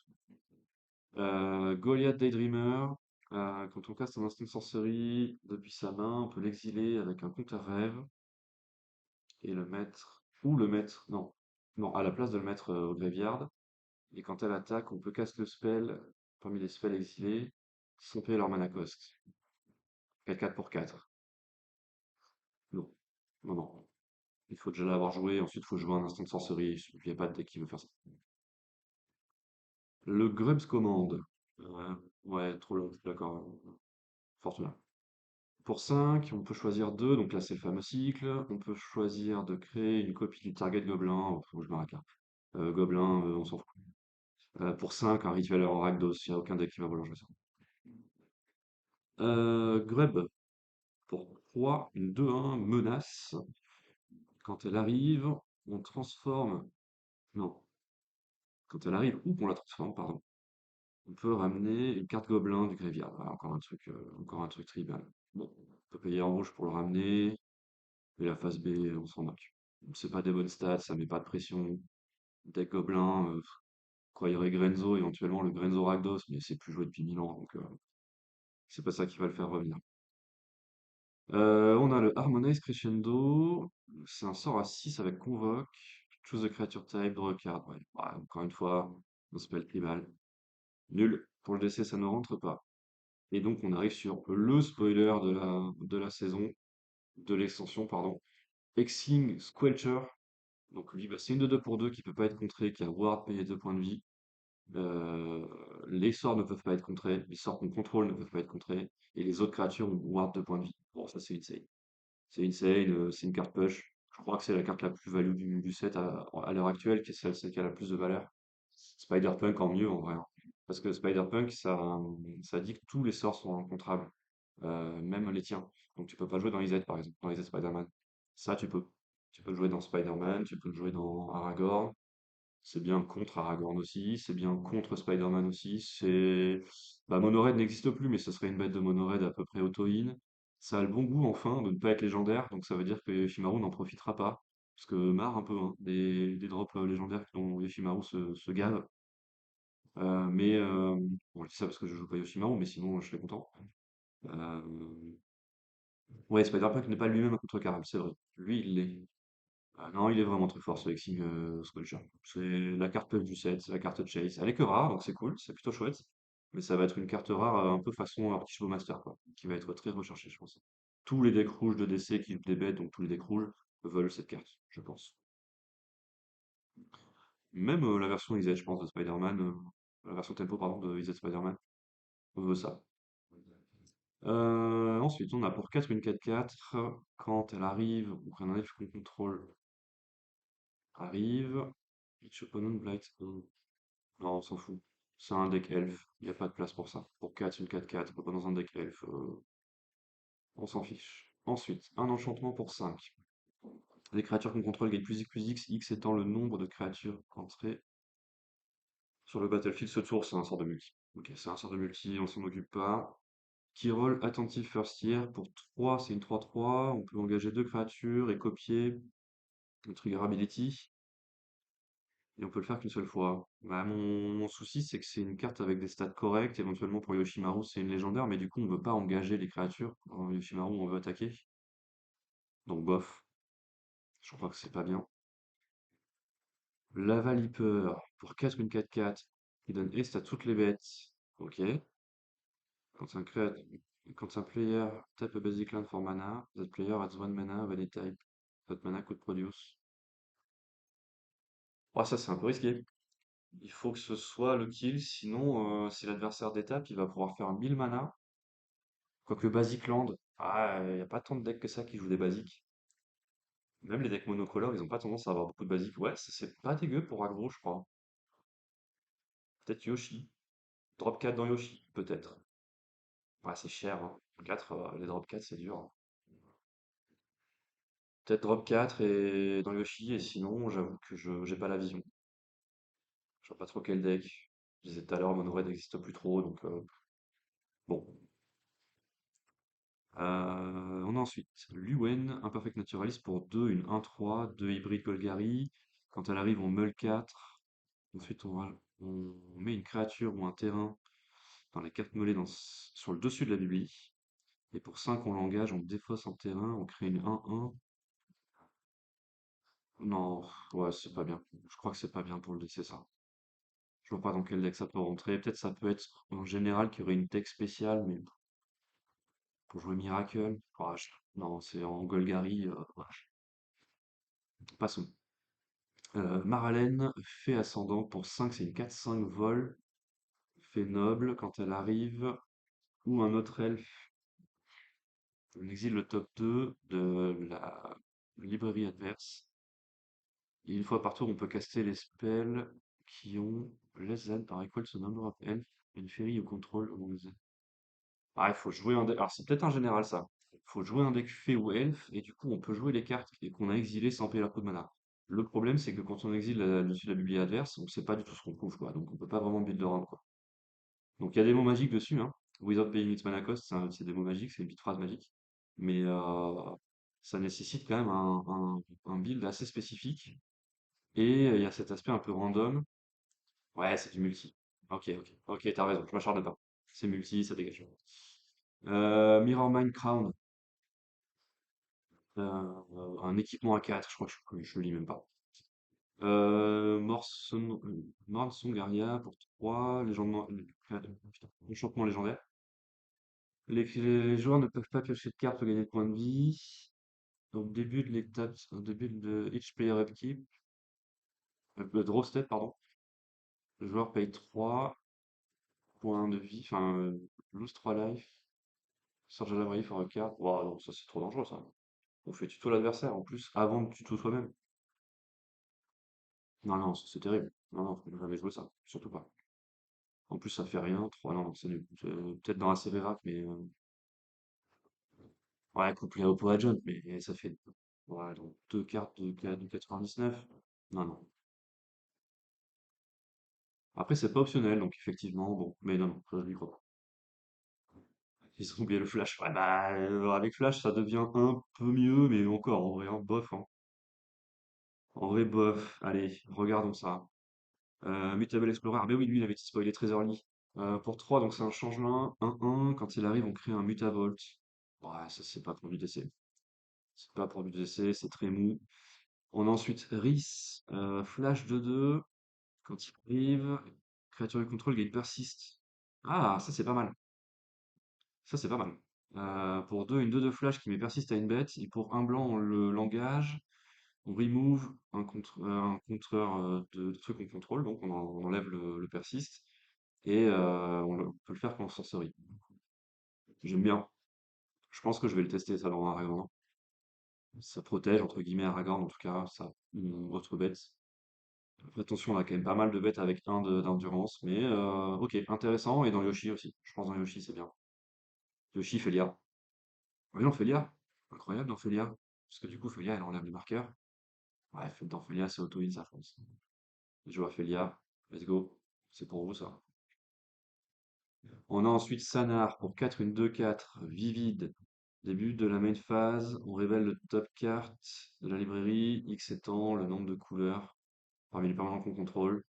Goliath Daydreamer. Quand on caste un instinct de sorcerie depuis sa main, on peut l'exiler avec un compteur rêve et le mettre. Ou le mettre. Non. Non, à la place de le mettre au graveyard. Et quand elle attaque, on peut caster le spell parmi les spells exilés sans payer leur mana cost. 4 pour 4. Non. Non, non. Il faut déjà l'avoir joué, ensuite il faut jouer un instant de sorcerie. Il n'y a pas de deck qui veut faire ça. Le Grubs commande. Ouais, trop long, d'accord. Fortuna. Pour 5, on peut choisir 2, donc là c'est le fameux cycle. On peut choisir de créer une copie du target gobelin. Oh, faut que je m'arrête là. Gobelin, on s'en fout. Pour 5, un rituel en Rakdos, il n'y a aucun deck qui va vouloir jouer ça. Grub, pour 3, une 2-1 menace. Quand elle arrive, on transforme. Non, quand elle arrive ou qu'on la transforme, pardon. On peut ramener une carte gobelin du graveyard. Voilà, encore un truc tribal. Bon, on peut payer en rouge pour le ramener. Et la phase B, on s'en moque. C'est pas des bonnes stats, ça met pas de pression. Deck gobelin, croirait Grenzo, éventuellement le Grenzo Rakdos, mais c'est plus joué depuis 1000 ans, donc c'est pas ça qui va le faire revenir. On a le Harmonize Crescendo. C'est un sort à 6 avec Convoque. Choose a creature type, draw a card. Ouais, bah, encore une fois, un spell tribal. Nul. Pour le DC, ça ne rentre pas. Et donc, on arrive sur le spoiler de la saison, de l'extension, pardon. Hexing Squelcher. Donc, lui, bah, c'est une de 2 pour 2 qui peut pas être contrée, qui a Ward payé 2 points de vie. Les sorts ne peuvent pas être contrés, les sorts qu'on contrôle ne peuvent pas être contrés, et les autres créatures ont Ward 2 points de vie. Bon, ça, c'est insane. C'est insane, c'est une carte push. Je crois que c'est la carte la plus value du set à l'heure actuelle, qui est celle qui a la plus de valeur. Spider-Punk en mieux en vrai, hein. Parce que Spider-Punk, ça dit que tous les sorts sont incontrables, même les tiens. Donc tu peux pas jouer dans IZ par exemple, dans IZ Spider-Man. Ça tu peux. Tu peux le jouer dans Spider-Man, tu peux le jouer dans Aragorn. C'est bien contre Aragorn aussi, c'est bien contre Spider-Man aussi. Bah, Mono-Red n'existe plus, mais ce serait une bête de Mono-Red à peu près auto-in. Ça a le bon goût enfin de ne pas être légendaire, donc ça veut dire que Yoshimaru n'en profitera pas. Parce que marre un peu hein, des drops légendaires dont Yoshimaru se gave. Bon, je dis ça parce que je joue pas Yoshimaru, mais sinon je serais content. Euh, Ouais, Spider-Punk n'est pas lui-même un contre-carré, c'est vrai. Lui, il l'est. Ah non, il est vraiment très fort ce Hexing Sculpture. C'est la carte du set, c'est la carte Chase. Elle est que rare, donc c'est cool, c'est plutôt chouette. Mais ça va être une carte rare un peu façon Artichaut Master, quoi, qui va être très recherchée, je pense. Tous les decks rouges de DC qui jouent des bêtes, donc tous les decks rouges, veulent cette carte, je pense. Même la version XZ, je pense, de Spider-Man, la version tempo, pardon, de XZ Spider-Man, veut ça. Ensuite, on a pour 4 une 4-4. Quand elle arrive, ou qu'un elfe qu'on contrôle arrive. Each opponent blight. Non, on s'en fout. C'est un deck elfe, il n'y a pas de place pour ça. Pour 4, une 4-4, pas dans un deck elfe, on s'en fiche. Ensuite, un enchantement pour 5. Les créatures qu'on contrôle gagnent plus X, X étant le nombre de créatures entrées sur le battlefield ce tour, c'est un sort de multi. Ok, c'est un sort de multi, on s'en occupe pas. Qui roll Attentive First Year pour 3, c'est une 3-3. On peut engager deux créatures et copier le trigger ability. Et on peut le faire qu'une seule fois. Bah, mon souci, c'est que c'est une carte avec des stats correctes. Éventuellement pour Yoshimaru, c'est une légendaire, mais du coup, on veut pas engager les créatures. En Yoshimaru, on veut attaquer. Donc, bof. Je crois que c'est pas bien. Lava Leaper pour 4, une 4-4. Qui donne haste à toutes les bêtes. Ok. Quand un, créat- Quand un player tape a basic land for mana, that player adds one mana of any type. That mana could produce. Ah, ça, c'est un peu risqué. Il faut que ce soit le kill, sinon, si l'adversaire détape, il va pouvoir faire 1000 mana. Quoique Basic Land, il n'y a pas tant de decks que ça qui jouent des basiques. Même les decks monocolores, ils ont pas tendance à avoir beaucoup de basiques. Ouais, c'est pas dégueu pour aggro, je crois. Peut-être Yoshi. Drop 4 dans Yoshi, peut-être. Ouais, c'est cher, hein. 4, les drop 4, c'est dur, hein. Peut-être drop 4 et dans Yoshi, et sinon, j'avoue que je j'ai pas la vision. Je vois pas trop quel deck. Je disais tout à l'heure, Mono Red n'existe plus trop, donc bon. On a ensuite Luen, Imperfect Naturalist pour 2, une 1-3, 2 hybrides Golgari. Quand elle arrive, on meule 4. Ensuite, on met une créature ou un terrain dans les cartes meulées sur le dessus de la bibli. Et pour 5, on l'engage, on défausse un terrain, on crée une 1-1. Non, ouais, c'est pas bien. Je crois que c'est pas bien pour le laisser ça. Je vois pas dans quel deck ça peut rentrer. Peut-être ça peut être en général qui aurait une deck spéciale, mais pour jouer Miracle, non, c'est en Golgari. Ouais. Passons. Maralène, fait ascendant pour 5, c'est une 4-5 vol. Fait noble, quand elle arrive, ou un autre elfe, on exile le top 2 de la librairie adverse. Et une fois par tour, on peut caster les spells qui ont less than par equal to number of elf and fairy au control among them. Ah, il faut jouer un deck. Alors, c'est peut-être un général ça. Il faut jouer un deck fée ou elfe, et du coup, on peut jouer les cartes qu'on a exilées sans payer leur coup de mana. Le problème, c'est que quand on exile dessus la bibliothèque adverse, on sait pas du tout ce qu'on trouve, quoi. Donc, on peut pas vraiment build around, quoi. Donc, il y a des mots magiques dessus, hein. Without paying its mana cost, c'est des mots magiques, c'est une petite phrase magique. Mais ça nécessite quand même un build assez spécifique. Et il y a cet aspect un peu random. Ouais, c'est du multi. Ok, t'as raison, je m'acharne pas. C'est multi, ça dégage. Mirror Mind Crown, un équipement à 4, je crois que je le lis même pas. Morne Songaria pour 3, putain, enchantement légendaire. Les joueurs ne peuvent pas piocher de cartes pour gagner de points de vie. Au début de each player upkeep, draw step, pardon. Le joueur paye 3 points de vie, enfin, lose 3 life. Search a library for a card. Ouah, non, ça c'est trop dangereux ça. On fait tuto l'adversaire en plus avant de tuto soi-même. Non, non, ça, c'est terrible. Non, non, faut jamais jouer ça, surtout pas. En plus, ça fait rien. 3, non, non, c'est nul. Peut-être dans la série rap, mais ouais, couplé au Poa John, mais ça fait ouais, donc deux cartes de 99. Non, non. Après, c'est pas optionnel, donc effectivement, bon, mais non, non, je n'y crois pas. Ils ont oublié le flash. Ouais, bah, avec flash, ça devient un peu mieux, mais encore, en vrai, hein, bof, hein. En vrai, bof. Allez, regardons ça. Mutable Explorer. Ah, mais oui, lui, il avait été spoilé très early. Pour 3, donc c'est un changement. 1-1, quand il arrive, on crée un Mutavolt. Ouais, ça, c'est pas pour du DC. C'est pas pour du DC, c'est très mou. On a ensuite Rhys, Flash 2-2. Quand il arrive, créature de contrôle gagne Persist. Ah, ça, c'est pas mal. Ça, c'est pas mal. Pour 2, une 2 de flash qui met persiste à une bête, et pour un blanc, on le langage, on remove un contreur de trucs qu'on contrôle, donc on enlève le persiste, et on peut le faire qu'en sorcerie. J'aime bien. Je pense que je vais le tester ça dans Aragorn. Ça protège, entre guillemets, Aragorn, en tout cas, ça, ou autre bête. Attention, on a quand même pas mal de bêtes avec d'endurance, mais ok, intéressant. Et dans Yoshi aussi. Je pense dans Yoshi, c'est bien. Yoshi, Felia. Oui, non, Felia. Incroyable dans Felia. Parce que du coup, Felia, elle enlève le marqueur. Bref, dans Felia, c'est auto-win, ça, je pense. Je vois Felia. Let's go. C'est pour vous, ça. On a ensuite Sanar pour 4, une 2-4. Vivide. Début de la main phase. On révèle le top card de la librairie. X étant le nombre de couleurs parmi les permanents qu'on contrôle.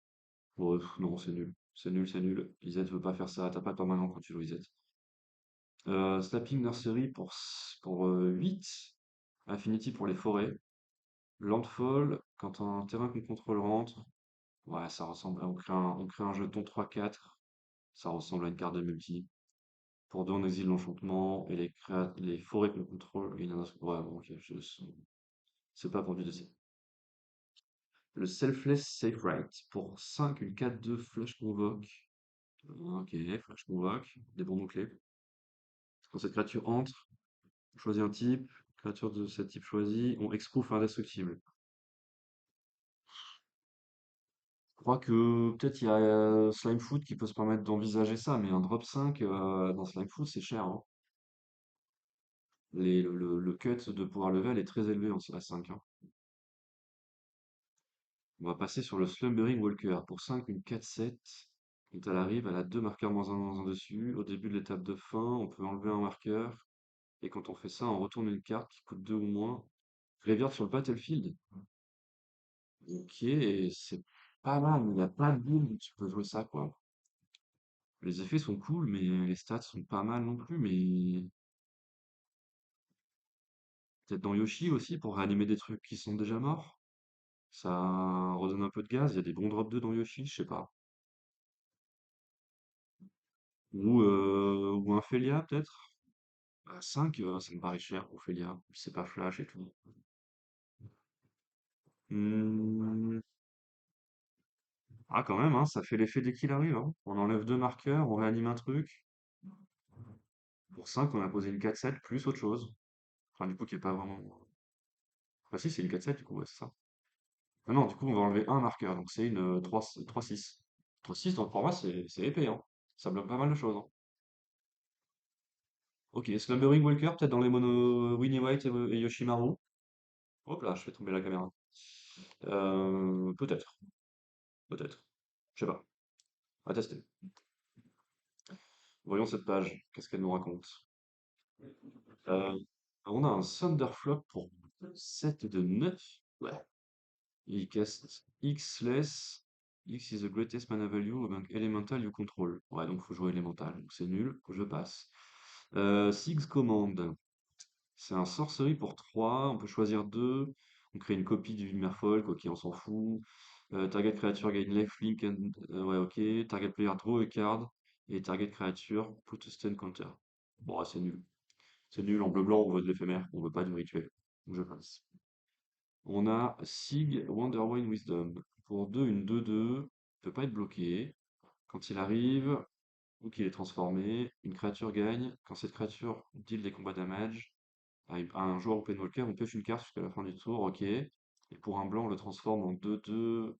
Bon, non, c'est nul. C'est nul, c'est nul. Lisette veut pas faire ça. T'as pas de permanent quand tu joues Lisette. Snapping Nursery pour 8. Infinity pour les forêts. Landfall, quand un terrain qu'on contrôle rentre. Ouais, ça ressemble. On crée un jeton 3-4. Ça ressemble à une carte de multi. Pour deux, on exile l'enchantement. Et les forêts qu'on contrôle. Ouais, bon, ok. C'est pas pour du DC. Le Selfless Safe Right. Pour 5, une 4-2 Flush Convoque. Ok, Flush Convoque. Des bons mots-clés. Quand cette créature entre, on choisit un type. Créature de ce type choisi. On exproof indestructible. Je crois que peut-être il y a Slime Food qui peut se permettre d'envisager ça, mais un drop 5 dans Slime Food, c'est cher, hein. Le cut de pouvoir level est très élevé à 5, hein. On va passer sur le Slumbering Walker. Pour 5, une 4-7. Quand elle arrive, elle a deux marqueurs -1/-1 dessus. Au début de l'étape de fin, on peut enlever un marqueur. Et quand on fait ça, on retourne une carte qui coûte 2 ou moins. Graveyard sur le battlefield. Ok, c'est pas mal. Il n'y a pas de boule où tu peux jouer ça, quoi. Les effets sont cool, mais les stats sont pas mal non plus. Mais peut-être dans Yoshi aussi pour réanimer des trucs qui sont déjà morts. Ça redonne un peu de gaz. Il y a des bons drop 2 dans Yoshi, je sais pas. Ou un Felia peut-être. 5, ça me paraît cher pour Felia. C'est pas flash et tout. Hmm. Ah quand même, hein, ça fait l'effet dès qu'il arrive, hein. On enlève deux marqueurs, on réanime un truc. Pour 5, on a posé une 4-7 plus autre chose. Enfin du coup qui est pas vraiment. Enfin si c'est une 4-7 du coup, ouais, c'est ça. Ah non, du coup on va enlever un marqueur, donc c'est une 3-6. 3-6 donc pour moi c'est épais, hein. Ça bloque pas mal de choses, hein. Ok, Slumbering Walker, peut-être dans les monos Winnie White et Yoshimaru. Hop là, je fais tomber la caméra. Peut-être, peut-être. Je sais pas. À tester. Voyons cette page. Qu'est-ce qu'elle nous raconte? Euh, on a un Thunderflock pour 7 de 9. Ouais. Il cast X-less. X is the greatest mana value among elemental you control. Ouais, donc faut jouer élémental. Donc c'est nul. Je passe. Six Command. C'est un sorcery pour 3. On peut choisir 2. On crée une copie du Merfolk. Ok, on s'en fout. Target creature gain life link. Ouais, ok. Target player draw a card. Et target creature put a stun counter. Bon, ouais, c'est nul. C'est nul. En bleu-blanc, on veut de l'éphémère. On veut pas du rituel. Donc je passe. On a Sig Wonderwine Wisdom. Pour 2, une 2-2. Il peut pas être bloqué. Quand il arrive, ou qu'il est transformé, une créature gagne. Quand cette créature deal des combats damage, à un joueur open walker, on pioche une carte jusqu'à la fin du tour, ok. Et pour un blanc, on le transforme en 2-2.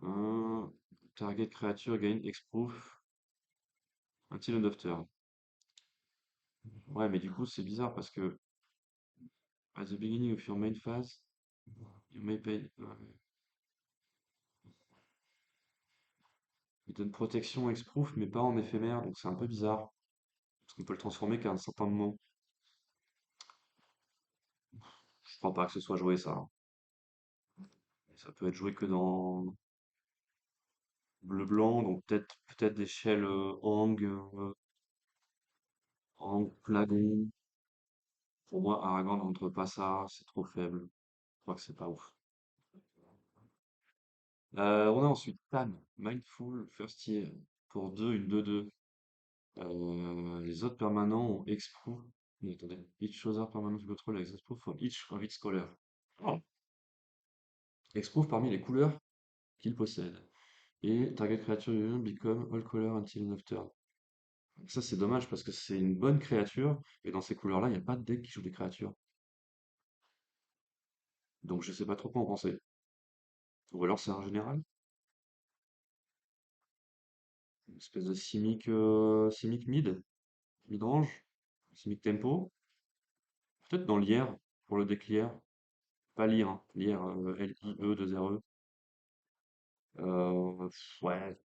Un target creature gain X-Proof until end of turn. Ouais, mais du coup, c'est bizarre parce que at the beginning of your main phase, you may pay. Il donne protection X-Proof, mais pas en éphémère, donc c'est un peu bizarre. Parce qu'on peut le transformer qu'à un certain moment. Je crois pas que ce soit joué ça, hein. Ça peut être joué que dans bleu-blanc, donc peut-être des shells Hang, Flagon. Pour moi, Aragorn ne rentre pas ça, c'est trop faible. Je crois que c'est pas ouf. On a ensuite Tan, Mindful, First Year. Pour 2, une 2-2. Les autres permanents ont Exproof. Mais attendez, each other permanent you control has Exproof from each of its color. Oh. Exproof parmi les couleurs qu'il possède. Et target creature you become all color until end of turn. Ça, c'est dommage parce que c'est une bonne créature, et dans ces couleurs-là, il n'y a pas de deck qui joue des créatures. Donc je sais pas trop quoi en penser. Ou alors c'est un général? espèce de Simic midrange, Simic tempo. Peut-être dans Lierre, pour le deck Lierre. Pas lire, hein, lire, L-I-E, 2 R-E. Ouais,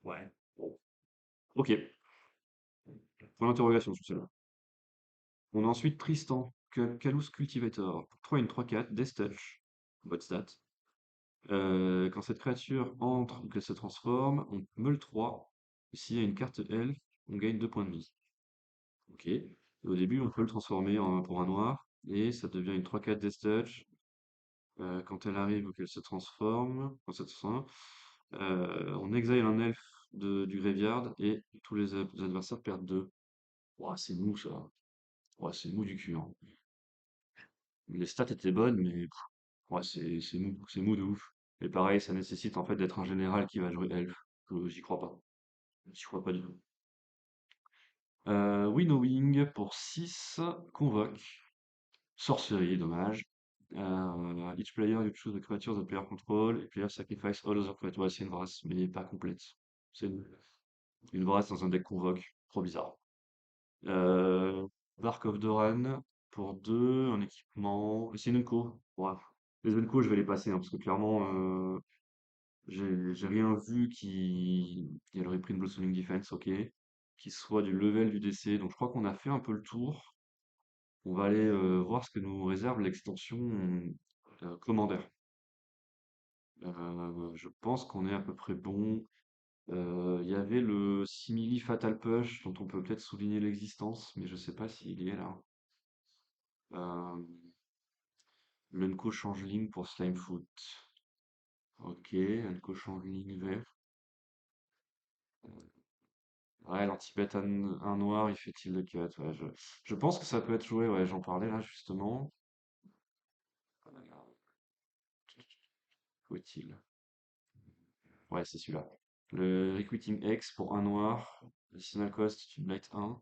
ouais. Bon. Ok, point d'interrogation sur celle-là. On a ensuite Tristan, Calus Cultivator. Pour 3 une 3-4, Death Touch. Bonne stat. Quand cette créature entre ou qu'elle se transforme, on meule 3. S'il y a une carte elfe, on gagne 2 points de vie. Ok. Au début, on peut le transformer pour un noir, et ça devient une 3-4 Death Touch. Quand elle arrive ou qu'elle se transforme, quand ça se transforme, on exile un elfe du graveyard et tous les adversaires perdent 2. Ouah, c'est mou ça. Ouais, c'est mou du cul, hein. Les stats étaient bonnes, mais pff, ouais, c'est mou de ouf. Et pareil, ça nécessite en fait d'être un général qui va jouer elfe. J'y crois pas. J'y crois pas du tout. Winnowing pour 6 convoque. Sorcerie, dommage. Each player you choose the creatures the player control, et player sacrifice all other creatures. Ouais, c'est une vraie, mais pas complète. C'est une vraie dans un deck convoque. Trop bizarre. Euh, Bark of Doran pour 2 en équipement. C'est une Unco. Ouais. Les Unco, je vais les passer, hein, parce que clairement, j'ai rien vu qui aurait pris une Blossoming Defense, ok. Qui soit du level du DC. Donc je crois qu'on a fait un peu le tour. On va aller voir ce que nous réserve l'extension Commander. Je pense qu'on est à peu près bon. Il y avait le Simili Fatal Push dont on peut peut-être souligner l'existence, mais je sais pas s'il y est là. Euh, L'Unco Changeling pour Slimefoot. Ok, Unco Changeling vert. Ouais, l'anti-bête un noir, il fait il le cut. Ouais, je pense que ça peut être joué, ouais, j'en parlais là justement. Où est-il? Ouais, c'est celui-là. Le Requiting X pour un noir. Additional cost, tu blight 1.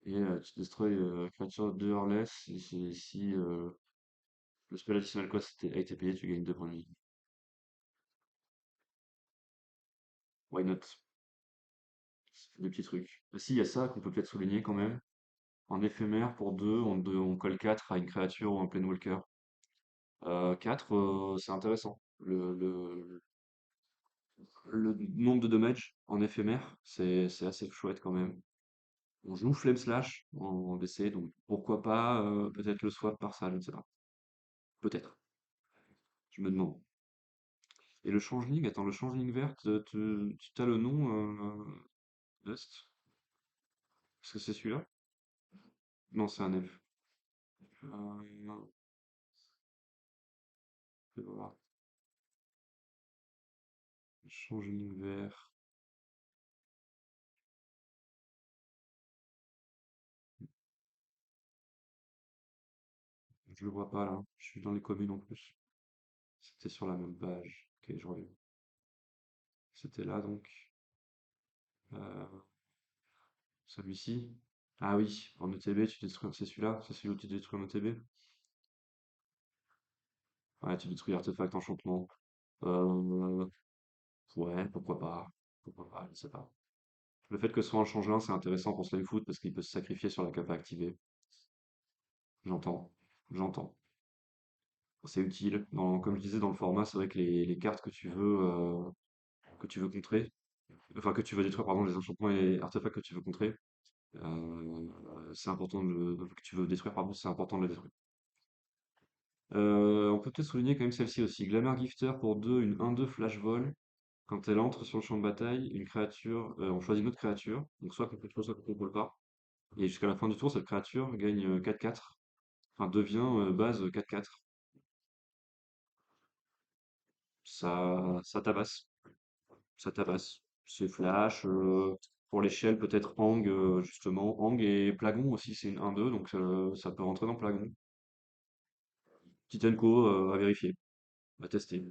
Et tu destroy creature 2 or less. Et si le spell additional cost a été payé, tu gagnes 2 points de vie. Why not? Ça fait des petits trucs. Ah, si, il y a ça qu'on peut peut-être souligner quand même. En éphémère, pour 2 on colle 4 à une créature ou un Planewalker. 4, c'est intéressant. Le nombre de damage en éphémère, c'est assez chouette quand même. On joue Flame Slash en DC, donc pourquoi pas peut-être le swap par ça, je ne sais pas. Peut-être, je me demande. Et le changeling, attends, le changeling vert, tu as le nom, Dust? Est-ce que c'est celui-là? Non, c'est un elfe. Euh, je vais voir. Changeling vert. Je le vois pas là. Je suis dans les communes en plus. C'était sur la même page. Ok, je reviens. C'était là donc. Euh, Celui-ci. Ah oui, en ETB, tu détruis. C'est celui-là? C'est celui où tu détruis en ETB? Ouais, tu détruis artefact enchantement. Euh, ouais, pourquoi pas? Pourquoi pas, je sais pas. Le fait que ce soit un changelin, c'est intéressant pour Slimefoot parce qu'il peut se sacrifier sur la capa activée. J'entends. J'entends. C'est utile. Comme je disais dans le format, c'est vrai que les cartes que tu veux contrer, enfin que tu veux détruire, pardon, les enchantements et artefacts que tu veux contrer, c'est important que tu veux détruire, pardon, c'est important de les détruire. On peut peut-être souligner quand même celle-ci aussi. Glamour Gifter pour 2 une 1-2 flash vol. Quand elle entre sur le champ de bataille, une créature, on choisit une autre créature, donc soit qu'on contrôle, soit qu'on contrôle pas. Et jusqu'à la fin du tour, cette créature gagne 4-4, enfin devient base 4-4. Ça tabasse, ça tabasse. C'est flash. Pour l'échelle, peut-être Hang, justement. Hang et Plagon aussi, c'est une 1-2, donc ça peut rentrer dans Plagon. Titenko à vérifier, à tester.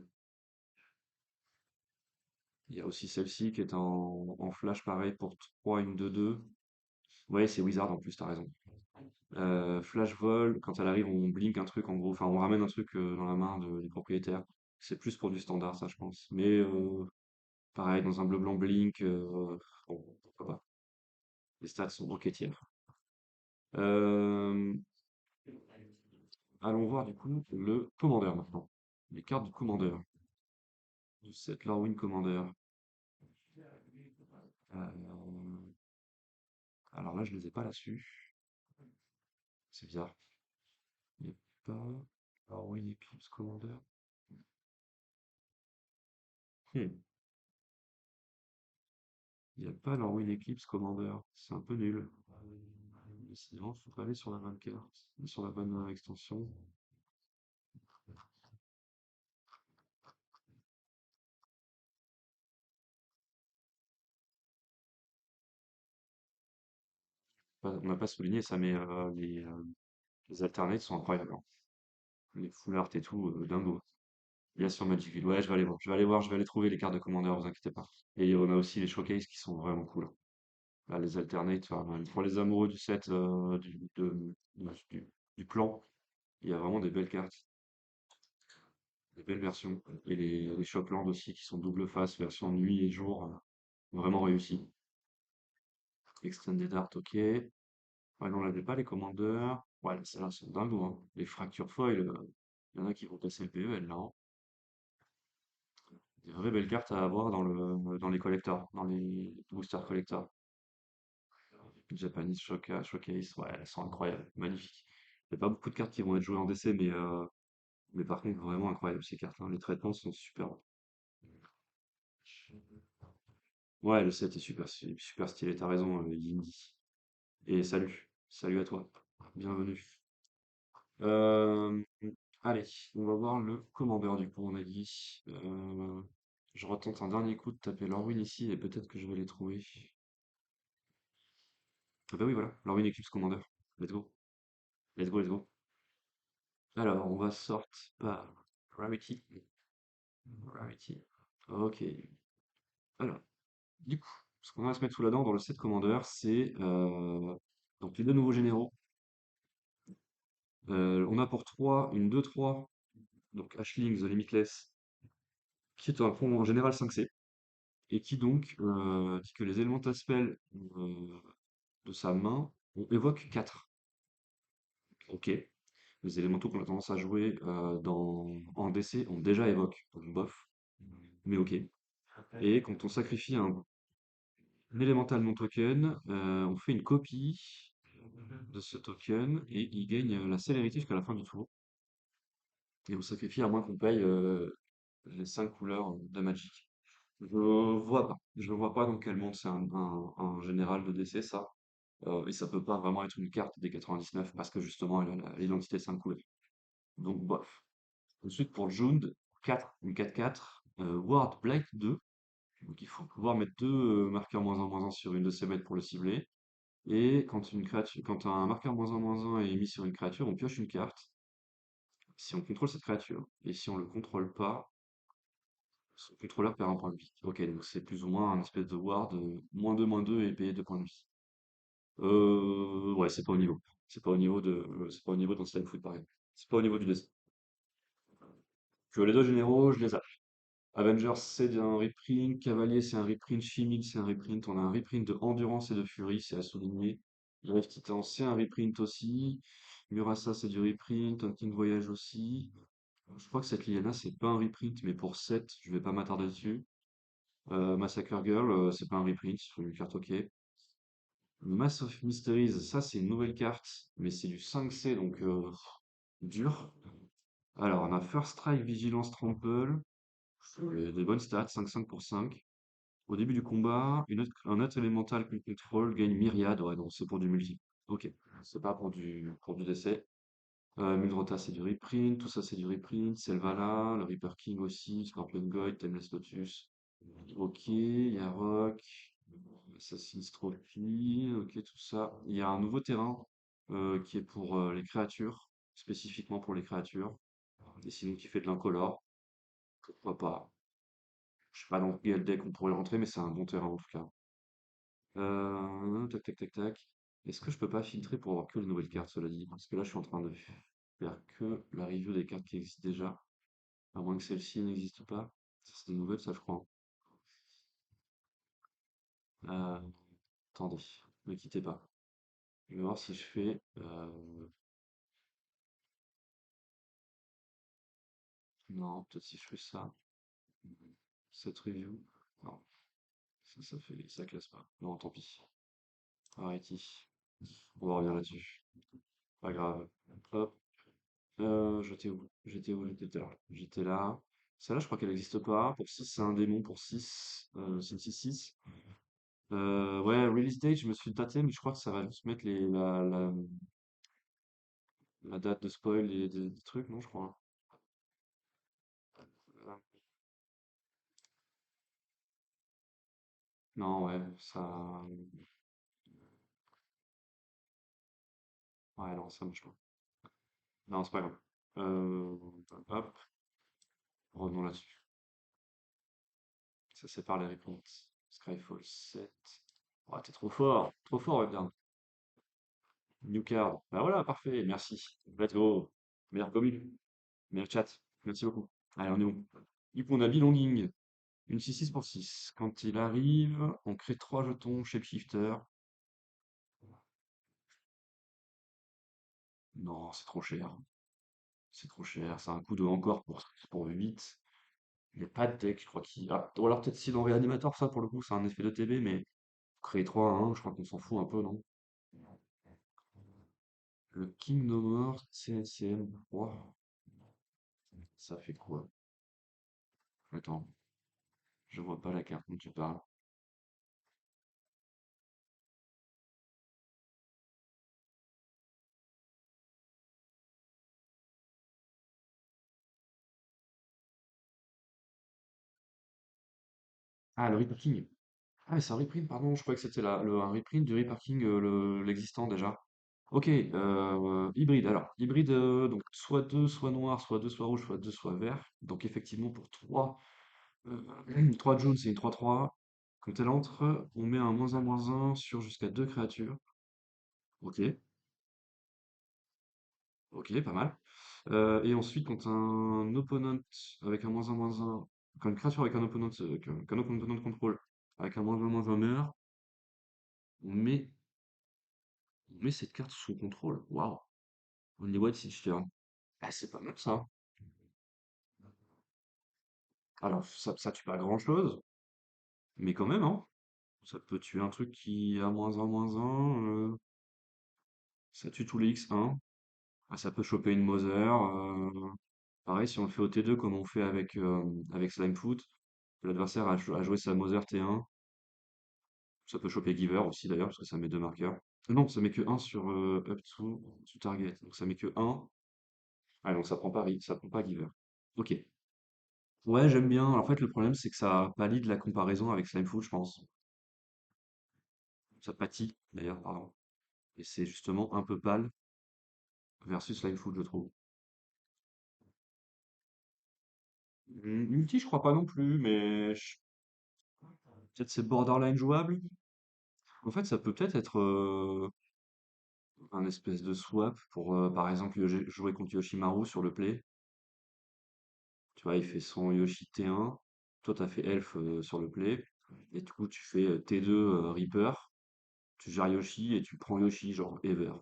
Il y a aussi celle-ci qui est en flash pareil pour 3 une 2-2. Ouais, c'est Wizard en plus, t'as raison. Flash vol, quand elle arrive, on blink un truc en gros, enfin on ramène un truc dans la main du propriétaire. C'est plus pour du standard, ça je pense. Mais Pareil, dans un bleu blanc blink, bon, pourquoi pas. Les stats sont banquetières. Euh, Allons voir du coup le commandeur maintenant. Les cartes du commandeur. Du set Lorwyn Commander. Euh, alors là, je les ai pas là-dessus. C'est bizarre. Il n'y a pas Lorwyn Eclipse Commander. Hmm. Il n'y a pas Lorwyn Eclipse Commander. C'est un peu nul. Sinon, faut pas aller sur la bonne carte, sur la bonne extension. On n'a pas souligné ça, mais les alternates sont incroyables, hein. Les full art et tout, dingo. Il y a sur Magic. Ouais, je vais aller voir. Je vais aller voir, je vais aller trouver les cartes de commandeur, vous inquiétez pas. Et on a aussi les showcases qui sont vraiment cool. Là, les alternates, enfin, pour les amoureux du set, du plan, il y a vraiment des belles cartes, des belles versions. Et les Shocklands aussi qui sont double face, version nuit et jour, vraiment réussi. Extended Art, ok. Ouais, non, là, j'ai pas les commandeurs. Ouais, celles-là sont dingos, hein. Les fractures foil, il y en a qui vont passer le PEL là, hein. Des vraies belles cartes à avoir dans les collectors, dans les boosters collectors. Japanese Showcase, ouais, elles sont incroyables, magnifiques. Il n'y a pas beaucoup de cartes qui vont être jouées en DC, mais par contre, vraiment incroyables ces cartes, hein. Les traitements sont super. Ouais, le set est super stylé, t'as raison, Yindy. Et salut, salut à toi, bienvenue. Euh, Allez, on va voir le commandeur du coup, on a dit. Je retente un dernier coup de taper Lorwyn ici et peut-être que je vais les trouver. Ah bah oui, voilà, Lorwyn Eclipse Commander. Let's go, let's go, let's go. Alors, on va sortir par Rarity. Rarity. Ok. Alors, du coup, ce qu'on va se mettre sous la dent dans le set Commander, c'est donc les deux nouveaux généraux. On a pour 3 une 2-3, donc Ashling The Limitless, qui est un pont en général 5C, et qui donc dit que les éléments spell de sa main, on évoque 4. Ok. Les élémentaux qu'on a tendance à jouer en DC, on déjà évoque, donc bof, mais ok. Et quand on sacrifie un élémental non token, on fait une copie de ce token et il gagne la célérité jusqu'à la fin du tour. Et on sacrifie à moins qu'on paye les 5 couleurs de Magic. Je vois pas dans quel monde c'est un général de DC ça. Et ça peut pas vraiment être une carte des 99 parce que justement elle a l'identité 5 couleurs. Donc bof. Ensuite pour Jund, 4, une 4-4, Ward Blight 2. Donc il faut pouvoir mettre deux marqueurs -1/-1 sur une de ces bêtes pour le cibler. Et quand un marqueur -1/-1 est mis sur une créature, on pioche une carte. Si on contrôle cette créature, et si on le contrôle pas, son contrôleur perd un point de vie. Ok, donc c'est plus ou moins un espèce de ward, -2/-2 et payer 2 points de vie. Ouais, c'est pas au niveau. C'est pas au niveau d'Instant Foot par exemple. C'est pas au niveau du dessin. Que les deux généraux, je les ai. Avengers, c'est un reprint. Cavalier, c'est un reprint. Chimique, c'est un reprint. On a un reprint de Endurance et de Fury, c'est à souligner. Bref, Titan, c'est un reprint aussi. Murasa, c'est du reprint. Un King Voyage aussi. Je crois que cette Liliana, c'est pas un reprint, mais pour 7, je vais pas m'attarder dessus. Massacre Girl, c'est pas un reprint, c'est une carte ok. Mass of Mysteries, ça c'est une nouvelle carte, mais c'est du 5C, donc dur. Alors, on a First Strike, Vigilance, Trample. Des bonnes stats, 5-5 pour 5. Au début du combat, un autre élémental qu'on contrôle gagne Myriade. Ouais, donc c'est pour du multi. Ok, c'est pas pour du décès. Muldrota, c'est du reprint. Tout ça, c'est du reprint. Selvala, le Reaper King aussi. Scorpion Goyd, Timeless Lotus. Ok, il y a Rock. Assassin's Trophy. Ok, tout ça. Il y a un nouveau terrain qui est pour les créatures. Spécifiquement pour les créatures. Et sinon, qui fait de l'incolore. Pourquoi pas. Je sais pas dans quel deck on pourrait le rentrer, mais c'est un bon terrain en tout cas. Tac, tac, tac, tac. Est-ce que je peux pas filtrer pour avoir que les nouvelles cartes, cela dit? Parce que là, je suis en train de faire que la review des cartes qui existent déjà. À moins que celle-ci n'existe pas. Ça, c'est des nouvelles, ça, je crois, hein. Euh, attendez, ne quittez pas. Je vais voir si je fais... non, peut-être si je fais ça. Cette review. Non, ça classe pas. Non, tant pis. Alrighty. On va revenir là-dessus. Pas grave. Hop. J'étais où? J'étais là. J'étais là. Celle-là, je crois qu'elle n'existe pas. Pour 6 c'est un démon. Pour 6 c'est une 6-6. Ouais, release date, je me suis tâté, mais je crois que ça va juste mettre la date de spoil et des trucs, non, je crois. Euh, non, ouais, ça. Ouais, non, ça marche pas. Non, c'est pas grave. Euh, hop, revenons là-dessus. Ça sépare les réponses. Skyfall 7. Ouais, t'es trop fort, Webdarn. New card. Bah voilà, parfait, merci. Let's go. Meilleur commu, meilleur chat. Merci beaucoup. Allez, on est où? Du coup, on a belonging. Une 6-6 pour 6. Quand il arrive, on crée 3 jetons shapeshifter. Non, c'est trop cher. C'est trop cher. C'est un coup de encore pour 8. Il n'y a pas de deck, je crois qu'il. Ah, ou alors peut-être si dans Réanimator, ça pour le coup, c'est un effet de TB, mais créer 3 à 1, je crois qu'on s'en fout un peu, non? Le King No More, CNCM 3. Ça fait quoi? Attends, je vois pas la carte dont tu parles. Ah, le reparking. Ah, mais c'est un reprint, pardon, je croyais que c'était un reprint du reparking, l'existant déjà. Ok, hybride. Alors, hybride, donc soit 2 soit noir, soit 2 soit rouge, soit 2 soit vert. Donc effectivement, pour 3 3 Jones, c'est une 3-3. Quand elle entre, on met un -1/-1 sur jusqu'à 2 créatures. Ok, ok, pas mal. Et ensuite, quand un opponent avec un -1/-1, quand une créature avec un opponent, qu'un opponent contrôle, avec un -1/-1 meurt, on met, on met cette carte sous contrôle. Waouh! Only White Siege Turn. Ah, c'est pas mal ça. Alors, ça tue pas grand-chose, mais quand même, hein. Ça peut tuer un truc qui a -1/-1. Ça tue tous les X1. Ah, ça peut choper une Mother. Pareil, si on le fait au T2 comme on fait avec Slimefoot, l'adversaire a joué sa Mother T1. Ça peut choper Giver aussi d'ailleurs, parce que ça met 2 marqueurs. Non, ça met que un sur up to target. Donc ça met que un. Ah, donc ça prend pas Giver. Ok. Ouais, j'aime bien. En fait, le problème, c'est que ça valide la comparaison avec Slimefoot, je pense. Ça pâtit, d'ailleurs, pardon. Et c'est justement un peu pâle versus Slimefoot, je trouve. Multi, je crois pas non plus, mais peut-être c'est borderline jouable. En fait, ça peut peut-être être un espèce de swap pour, par exemple, jouer contre Yoshimaru sur le play. Tu vois, il fait son Yoshi T1, toi t'as fait Elf sur le play, et du coup tu fais T2 Reaper, tu gères Yoshi et tu prends Yoshi, genre Ever.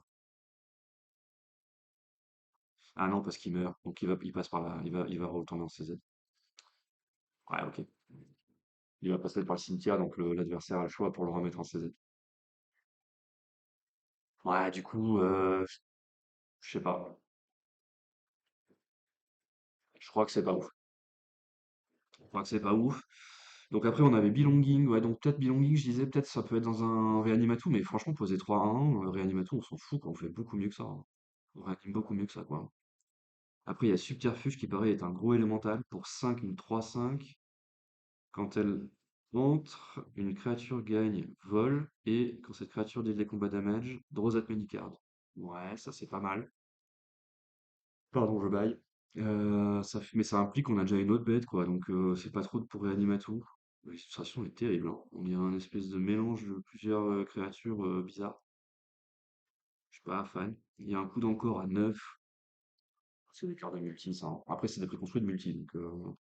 Ah non, parce qu'il meurt, donc il passe par là, il va retourner en CZ. Ouais, ok. Il va passer par le cimetière, donc l'adversaire a le choix pour le remettre en CZ. Ouais, du coup, je sais pas. Je crois que c'est pas ouf. Je crois que c'est pas ouf. Donc après, on avait Belonging. Ouais, donc peut-être Belonging, je disais, peut-être ça peut être dans un Reanimatou, mais franchement, poser 3 à 1, Reanimatou, on s'en fout, quoi. On fait beaucoup mieux que ça, hein. On réanime beaucoup mieux que ça, quoi. Après, il y a Subterfuge qui paraît être un gros élémental pour 5 une 3-5. Quand elle entre, une créature gagne vol, et quand cette créature deal des combats damage, draw that many cards. Ouais, ça c'est pas mal. Pardon, je baille. Mais ça implique qu'on a déjà une autre bête, quoi. Donc c'est pas trop pour Reanimatou. L'illustration est terrible, hein. On dirait un espèce de mélange de plusieurs créatures bizarres. Je suis pas fan. Il y a un coup d'encore à 9. C'est des cartes de multi, ça, hein. Après, c'est des préconstruits de multi. Donc,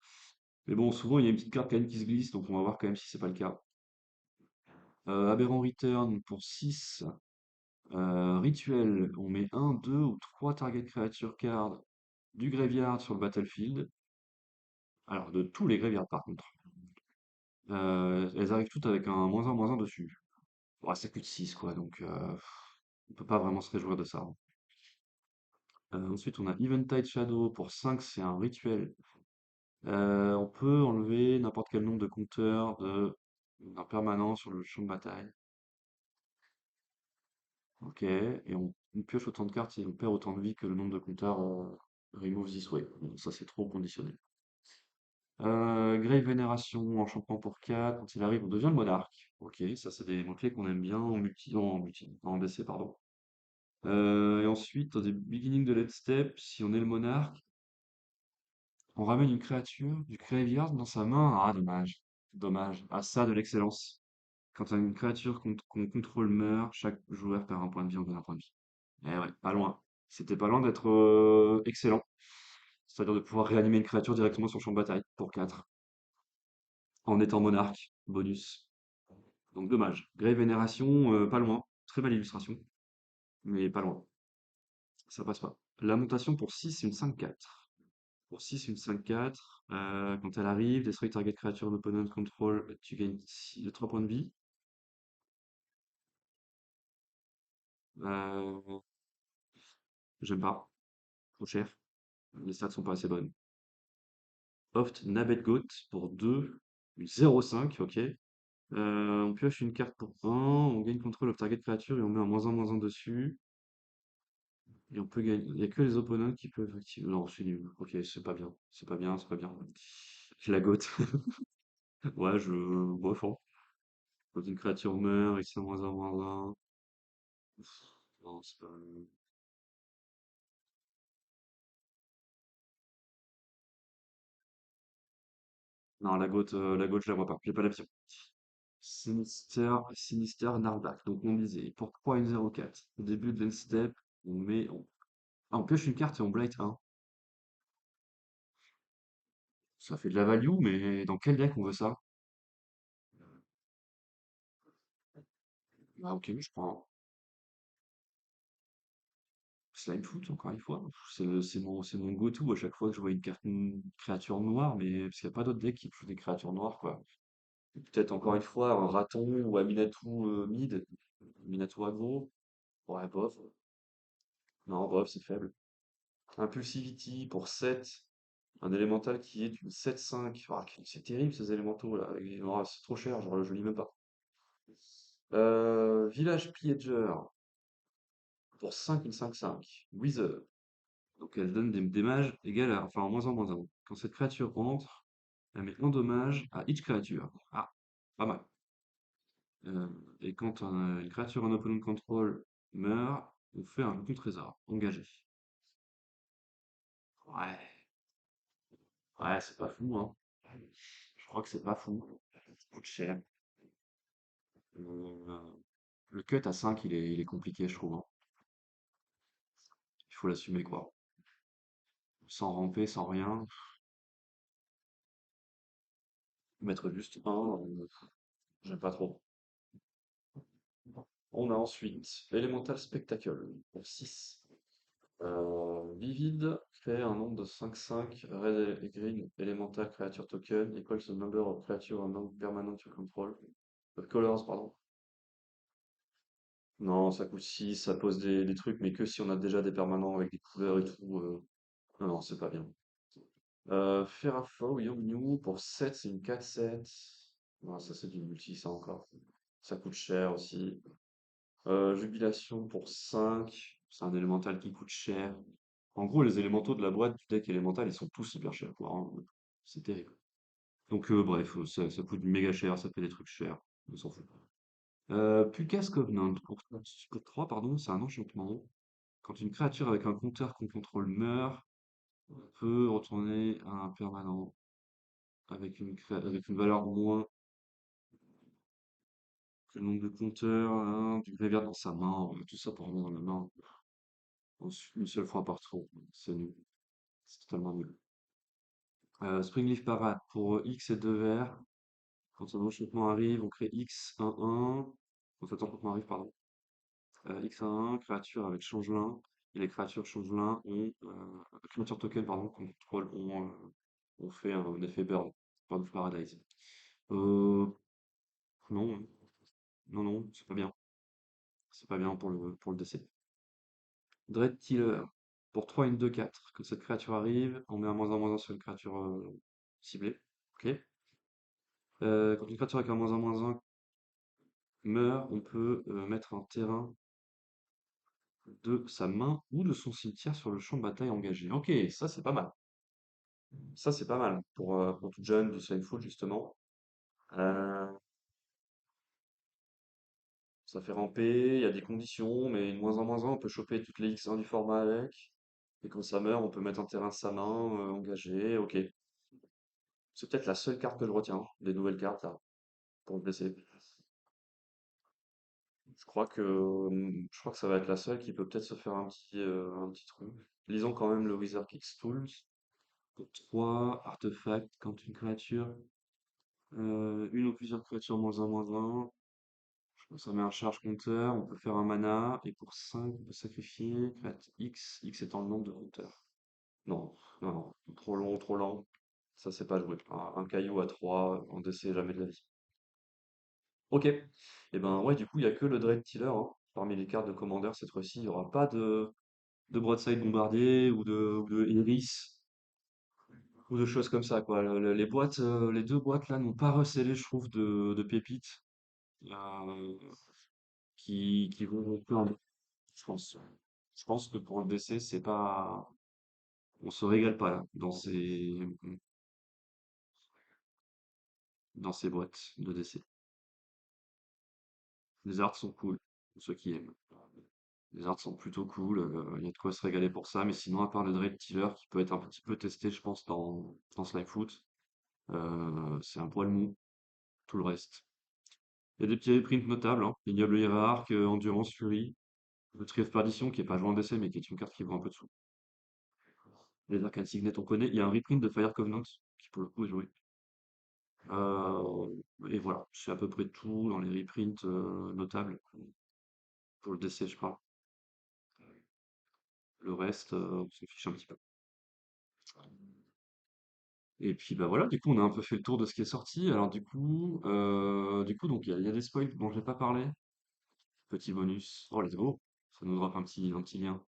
mais bon, souvent, il y a une petite carte quand même qui se glisse. Donc on va voir quand même si c'est pas le cas. Aberrant Return pour 6. Rituel, on met un, 2 ou 3 target creature cards du graveyard sur le battlefield. Alors, de tous les graveyards par contre. Elles arrivent toutes avec un -1/-1 dessus. Ouais, ça coûte 6 quoi, donc on peut pas vraiment se réjouir de ça, hein. Ensuite, on a Eventide Shadow pour 5, c'est un rituel. On peut enlever n'importe quel nombre de compteurs d'un permanent sur le champ de bataille. Ok, et on pioche autant de cartes et on perd autant de vie que le nombre de compteurs remove this way. Bon, ça, c'est trop conditionné. Grave Vénération, enchantement pour 4. Quand il arrive, on devient le monarque. Ok, ça, c'est des mots-clés qu'on aime bien en DC, pardon. Et ensuite, au beginning de Let's Step, si on est le monarque, on ramène une créature du graveyard dans sa main. Ah, dommage. Dommage. Ah, ça, de l'excellence. Quand une créature qu'on contrôle meurt, chaque joueur perd un point de vie, on gagne un point de vie. Eh ouais, pas loin. C'était pas loin d'être excellent. C'est-à-dire de pouvoir réanimer une créature directement sur le champ de bataille pour 4 en étant monarque. Bonus. Donc dommage. Grave Vénération, pas loin. Très belle illustration, mais pas loin. Ça passe pas. La montation pour 6 c'est une 5/4. Pour 6 une 5/4. Quand elle arrive, destroy target creature opponent control, tu gagnes 3 points de vie. Euh, J'aime pas. Trop cher. Les stats sont pas assez bonnes. Oft Nabet Goat pour 2, 0,5, ok. On pioche une carte pour 1, on gagne control of target creature et on met un -1/-1 dessus. Et on peut gagner. Il n'y a que les opponents qui peuvent activer. Non, c'est nul. Ok, c'est pas bien. C'est pas bien, c'est pas bien. La gote. Ouais, bof, hein. Quand une créature meurt et que c'est -1/-1. Non, c'est pas. Non, la gote, je la vois pas. J'ai pas l'option. Sinister Nardak. Donc on disait, pourquoi une 0/4? Au début de l'end-step, on pioche une carte et on blight un. Ça fait de la value, mais dans quel deck on veut ça? Ah ok, je prends Slimefoot, encore une fois. C'est mon go-to à chaque fois que je vois une créature noire, mais parce qu'il n'y a pas d'autres decks qui jouent des créatures noires, quoi. Peut-être encore une fois un raton ou Aminatou mid, Aminatou aggro. Ouais, bof. Non, bof, c'est faible. Impulsivity pour 7. Un élémental qui est une 7/5. Ah, c'est terrible ces élémentaux là. Oh, c'est trop cher, genre, je lis même pas. Village Pillager pour 5, une 5/5. Wither. Donc elle donne des dommages égales à, enfin, en -1/-1. Quand cette créature entre, elle met un dommage à each créature. Ah, pas mal. Euh, et quand une créature en opponent control meurt, on fait un contre-trésor engagé. Ouais, ouais, c'est pas fou, hein. Je crois que c'est pas fou. Ça coûte cher. Euh, le cut à 5, il est compliqué, je trouve, hein. Il faut l'assumer, quoi. Sans ramper, sans rien. Mettre juste un, j'aime pas trop. On a ensuite Elemental Spectacle pour 6. Vivid crée un nombre de 5/5 Red et Green Elemental Creature Token equals the number of creature and non-permanent you control. Colors, pardon. Non, ça coûte 6, ça pose des trucs, mais que si on a déjà des permanents avec des couleurs et tout. Non, non, c'est pas bien. Ferrafoe New pour 7, c'est une 4/7. Non, ça c'est du multi, ça encore. Ça coûte cher aussi. Jubilation pour 5, c'est un élémental qui coûte cher. En gros, les élémentaux de la boîte du deck élémental, ils sont tous hyper chers, quoi, hein. C'est terrible. Donc, bref, ça coûte méga cher, ça fait des trucs chers. On s'en fout. Pukas Covenant, pour 3, pardon, c'est un enchantement. Quand une créature avec un compteur qu'on contrôle meurt, on peut retourner à un permanent avec une valeur moins que le nombre de compteurs, hein, du graveyard dans sa main, tout ça pour remettre dans la main une seule fois par tour. C'est nul. C'est totalement nul. Springleaf Parade pour X et 2 verts. Quand un enchantement arrive, on crée X 1-1. Quand cet enchantement arrive, pardon. X 1-1, créature avec changelin. Et les créatures changelin ont créature token pardon, qu'on contrôle ont fait un effet burn. Burn of Paradise. Euh, non, non, non, c'est pas bien. C'est pas bien pour le DC. Dread Killer. Pour 3, une 2, 4. Quand cette créature arrive, on met un -1/-1 sur une créature ciblée. Ok. Quand une créature avec un -1/-1 meurt, on peut mettre un terrain de sa main ou de son cimetière sur le champ de bataille engagé. Ok, ça c'est pas mal. Ça c'est pas mal pour tout jeune du Slimeful justement. Euh, Ça fait ramper, il y a des conditions, mais une -1/-1, on peut choper toutes les X1 du format avec. Et quand ça meurt, on peut mettre un terrain de sa main engagé. Ok. C'est peut-être la seule carte que je retiens, des nouvelles cartes là, pour le blesser. Je crois que ça va être la seule qui peut peut-être se faire un petit truc. Lisons quand même le Wizard Kicks Tools. Pour 3 artefacts, quand une créature, une ou plusieurs créatures -1/-1, ça met un charge counter, on peut faire un mana, et pour 5, on peut sacrifier, créate X, X étant le nombre de counters. Non, non, non, trop long, trop lent. Ça, c'est pas joué. Un caillou à 3 en DC, jamais de la vie. Ok. Et ben ouais, du coup, il n'y a que le Dread Tiller, hein. Parmi les cartes de commandeur, cette fois-ci, il n'y aura pas de Broadside Bombardier ou de Iris ou de choses comme ça, quoi. Les boîtes, les deux boîtes là n'ont pas recelé, je trouve, de pépites euh, qui vont plein, je pense. Je pense que pour le DC, c'est pas, on se régale pas là dans ces boîtes de DC. Les arts sont cool, pour ceux qui aiment. Les arts sont plutôt cool, il y a de quoi se régaler pour ça, mais sinon, à part le Dread Tiller, qui peut être un petit peu testé, je pense, dans Slimefoot, c'est un poil mou, tout le reste. Il y a des petits reprints notables, hein. Ignoble Hiérarque, Endurance Fury, le Tree of Perdition, qui est pas joué en DC, mais qui est une carte qui vaut un peu de sous. Les Arcane Signet, on connaît. Il y a un reprint de Fire Covenant, qui pour le coup est joué. Et voilà, c'est à peu près tout dans les reprints notables, pour le DC, je parle. Le reste, on s'en fiche un petit peu. Et puis bah voilà, du coup on a un peu fait le tour de ce qui est sorti. Alors donc il y a des spoils dont je n'ai pas parlé. Petit bonus. Oh let's go. Ça nous drop un petit lien.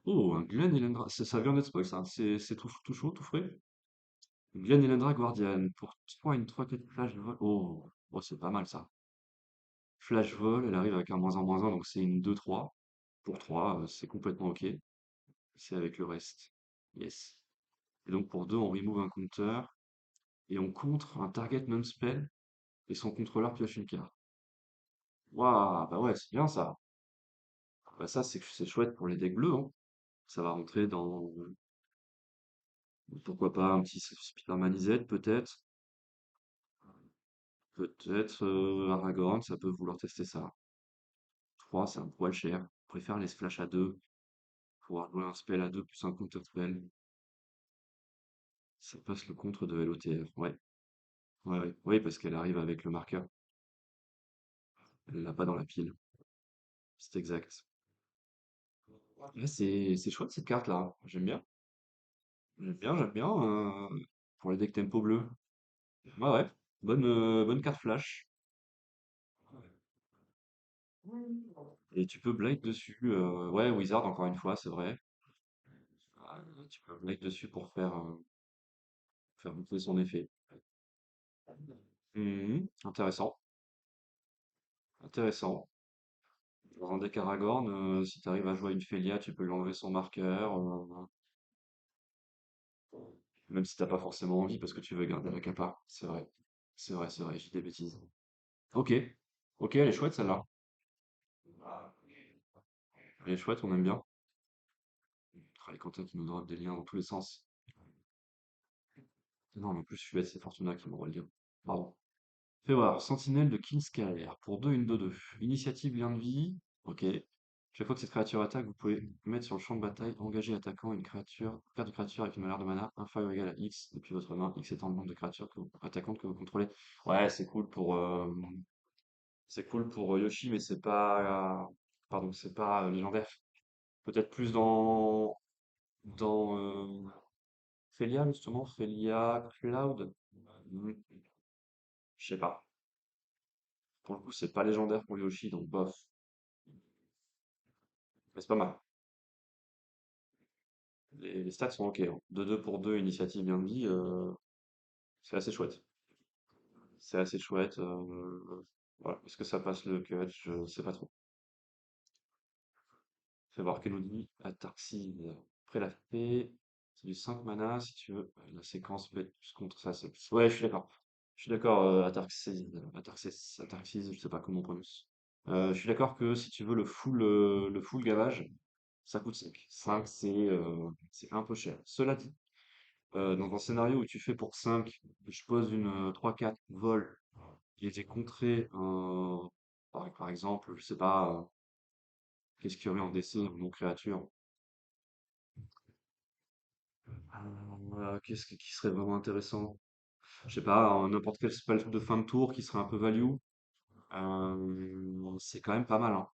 Oh, un Glen Elendra. Ça vient d'être spoil ça. C'est tout chaud, tout frais. Glen Elendra Guardian. Pour 3 une 3/4 flash vol. Oh, oh c'est pas mal ça. Flash vol, elle arrive avec un -1/-1, donc c'est une 2/3. Pour 3, c'est complètement ok. C'est avec le reste. Yes. Et donc pour 2, on remove un counter. Et on contre un target non-spell. Et son contrôleur pioche une carte. Waouh, bah ouais, c'est bien ça. Bah ça, c'est chouette pour les decks bleus, hein. Ça va rentrer dans, pourquoi pas, un petit Spider-Man Z, peut-être. Peut-être Aragorn, ça peut vouloir tester ça. 3, c'est un poil cher. Je préfère les splash à 2. Pouvoir jouer un spell à 2 plus un counter spell. Ça passe le contre de LOTR. Ouais, ouais, ouais. Oui, parce qu'elle arrive avec le marqueur. Elle l'a pas dans la pile. C'est exact. Ouais, c'est chouette cette carte-là. J'aime bien. J'aime bien, j'aime bien. Pour les decks tempo bleu. Ouais, ouais. Bonne carte flash. Et tu peux Blight dessus. Ouais, Wizard, encore une fois, c'est vrai. Tu peux Blight dessus pour faire boucler son effet. Intéressant. Intéressant. Dans un deck Aragorn, si tu arrives à jouer à une Félia, tu peux lui enlever son marqueur. Même si t'as pas forcément envie parce que tu veux garder la capa. C'est vrai. C'est vrai, j'ai des bêtises. Ok. Ok, elle est chouette celle-là. Elle est chouette, on aime bien. Ah, les Quentin qui nous drop des liens dans tous les sens. Non, mais en plus, je suis bête, c'est Fortuna qui m'envoie le lien. Pardon. Fais voir, Sentinelle de Kinscaer. Pour 2 une 2/2. Initiative, lien de vie. Ok. Chaque fois que cette créature attaque, vous pouvez mettre sur le champ de bataille, engager attaquant une créature, carte de créature avec une valeur de mana inférieure ou égale à X depuis votre main, X étant le nombre de créatures attaquantes que vous contrôlez. Ouais, c'est cool pour Yoshi, mais c'est pas, pardon, c'est pas légendaire. Peut-être plus dans Felia, justement, Felia Cloud. Hmm, je sais pas. Pour le coup, c'est pas légendaire pour Yoshi, donc bof. Mais c'est pas mal. Les stats sont ok, hein. De 2 pour 2, initiative bien de vie, c'est assez chouette. C'est assez chouette. Voilà. Est-ce que ça passe le cut? Je sais pas trop. Fais voir qu'elle nous dit Atarxide. Après la fée, c'est du 5 mana si tu veux. La séquence peut être plus contre ça. Ouais, je suis d'accord. Je suis d'accord, Atarxide, je sais pas comment on prononce. Je suis d'accord que si tu veux le full gavage, ça coûte 5. 5, c'est un peu cher. Cela dit, dans un scénario où tu fais pour 5, je pose une 3-4 vol qui était contré, par exemple, je sais pas, qu'est-ce qu'il y aurait en DC ou non créature? Qui serait vraiment intéressant? Je sais pas, n'importe quel spell de fin de tour qui serait un peu value. C'est quand même pas mal, hein.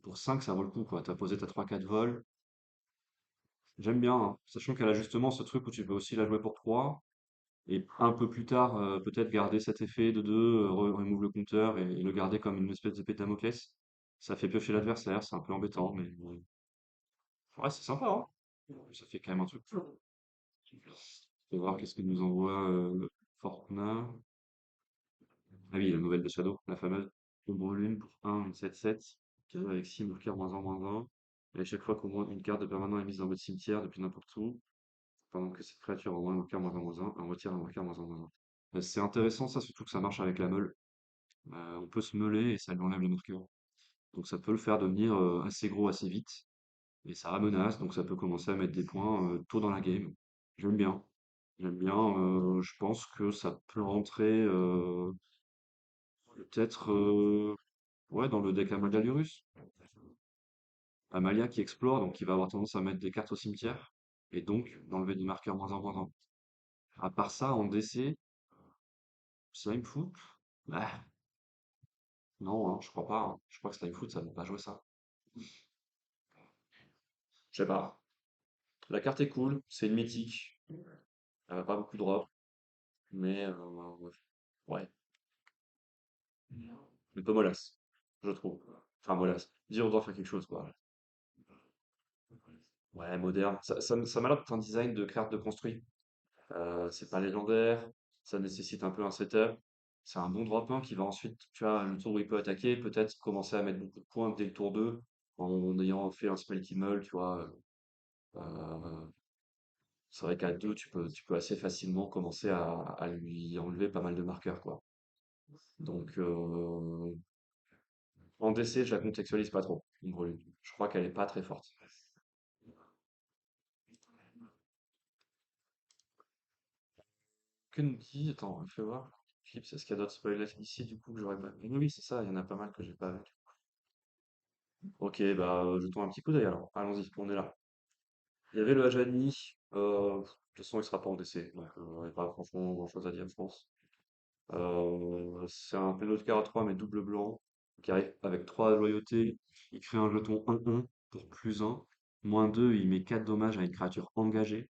Pour 5, ça vaut le coup, quoi. T'as posé ta 3-4 vols. J'aime bien, hein. Sachant qu'elle a justement ce truc où tu peux aussi la jouer pour 3. Et un peu plus tard, peut-être garder cet effet de 2, remove le compteur et le garder comme une espèce d'épée de Damoclès. Ça fait piocher l'adversaire, c'est un peu embêtant, mais ouais, c'est sympa, hein. Ça fait quand même un truc. On va voir qu'est-ce que nous envoie Fortuna. Ah oui, la nouvelle de Shadow, la fameuse. Ombre Lune pour 1, une 7-7, avec 6 marqueurs -1/-1. Et à chaque fois qu'au moins une carte de permanent est mise en mode cimetière depuis n'importe où, pendant que cette créature envoie un marqueur -1/-1, on retire un marqueur -1/-1. C'est intéressant ça, surtout que ça marche avec la meule. On peut se meuler et ça lui enlève le marqueur. Donc ça peut le faire devenir assez gros assez vite. Et ça menace, donc ça peut commencer à mettre des points tôt dans la game. J'aime bien. J'aime bien. Je pense que ça peut rentrer peut-être ouais, dans le deck Amalgalurus. Amalia qui explore, donc qui va avoir tendance à mettre des cartes au cimetière. Et donc d'enlever des marqueurs -1/-1. À part ça, en DC, Slimefoot, bah, non, hein, je crois pas, hein. Je crois que Slimefoot, ça ne va pas jouer ça. Je sais pas. La carte est cool, c'est une mythique. Elle a pas beaucoup de drop, mais ouais, un peu mollasse, je trouve. Enfin, mollasse. Dire on doit faire quelque chose, quoi. Ouais, moderne. Ça m'a l'air d'être un design de carte de construit. C'est pas légendaire, ça nécessite un peu un setup. C'est un bon drop 1 qui va ensuite, tu vois, le tour où il peut attaquer, peut-être commencer à mettre beaucoup de points dès le tour 2 en ayant fait un spell qui meule, tu vois. Euh, c'est vrai qu'à 2, tu peux assez facilement commencer à lui enlever pas mal de marqueurs, quoi. Donc, en DC, je la contextualise pas trop, Ombre Lune. Je crois qu'elle est pas très forte. Que nous dit? Attends, fais voir. Philippe, est-ce qu'il y a d'autres spoilers ici, du coup, que j'aurais pas vu? Oui, c'est ça, il y en a pas mal que j'ai pas vu. Ok, bah, jetons un petit coup d'œil alors. Allons-y, on est là. Il y avait le Ajani. De toute façon, il sera pas en DC, donc il n'y a pas franchement grand-chose à dire, je pense. C'est un péno de carreau 3, mais double blanc, qui arrive avec 3 loyautés. Il crée un jeton 1-1 pour +1. -2, il met 4 dommages à une créature engagée.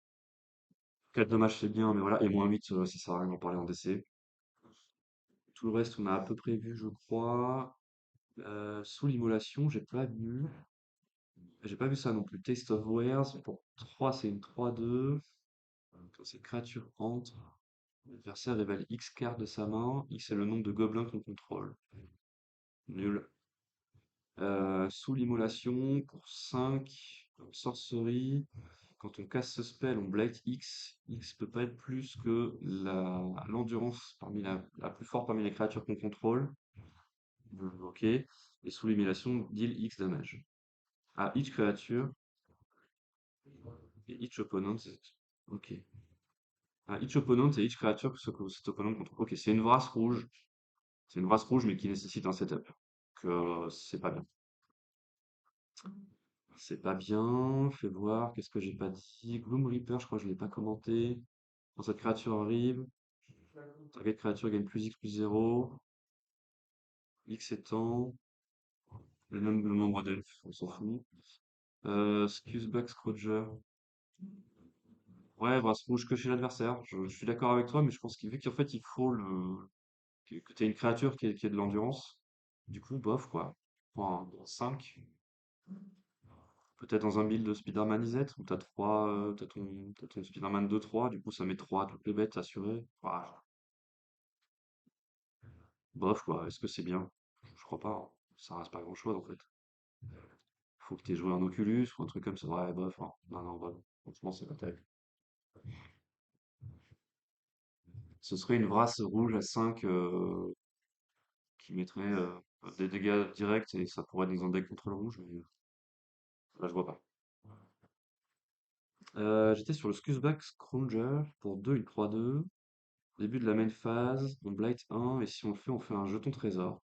4 dommages, c'est bien, mais voilà. Et -8, ça sert à rien d'en parler en DC. Tout le reste, on a à peu près vu, je crois. Sous l'immolation, j'ai pas vu ça non plus. Taste of Wares, pour 3, c'est une 3-2. Quand cette créature entre, l'adversaire révèle X cartes de sa main. X est le nombre de gobelins qu'on contrôle. Nul. Sous l'immolation, pour 5, sorcerie. Quand on casse ce spell, on blight X. X peut pas être plus que l'endurance la plus forte parmi les créatures qu'on contrôle. Ok. Et sous l'immolation, deal X damage. À each créature et each opponent. Ok. Each opponent et each creature que cet opponent contrôle. Ok, c'est une vrasse rouge. C'est une vrasse rouge, mais qui nécessite un setup. Que c'est pas bien. C'est pas bien. Fais voir. Qu'est-ce que j'ai pas dit? Gloom Reaper, je crois que je l'ai pas commenté. Quand cette créature arrive, target créature gagne plus X plus 0. X étant le nombre d'elfes, on s'en fout. Scuzzbug Scrouger. Ouais, bah, rouge que chez l'adversaire. Je suis d'accord avec toi, mais je pense qu'il vu qu'en fait il faut que tu aies une créature qui ait de l'endurance. Du coup, bof quoi. Point 5. Peut-être dans un build de Spider-Man IZ où t'as ton Spider-Man 2-3, du coup ça met 3 à toutes les bêtes assurées. Ouah, bof quoi, est-ce que c'est bien? Je crois pas, hein. Ça reste pas grand-chose en fait. Faut que t'aies joué un Oculus ou un truc comme ça. Ouais, bof, hein. Non, non, bof. Franchement, c'est pas terrible. Ce serait une Vrasse rouge à 5 qui mettrait des dégâts directs et ça pourrait être dans un deck contre le rouge, mais là je vois pas. J'étais sur le Scuzzback Scrounger pour 2 une 3-2. Début de la main phase, on blight 1, et si on le fait, on fait un jeton trésor.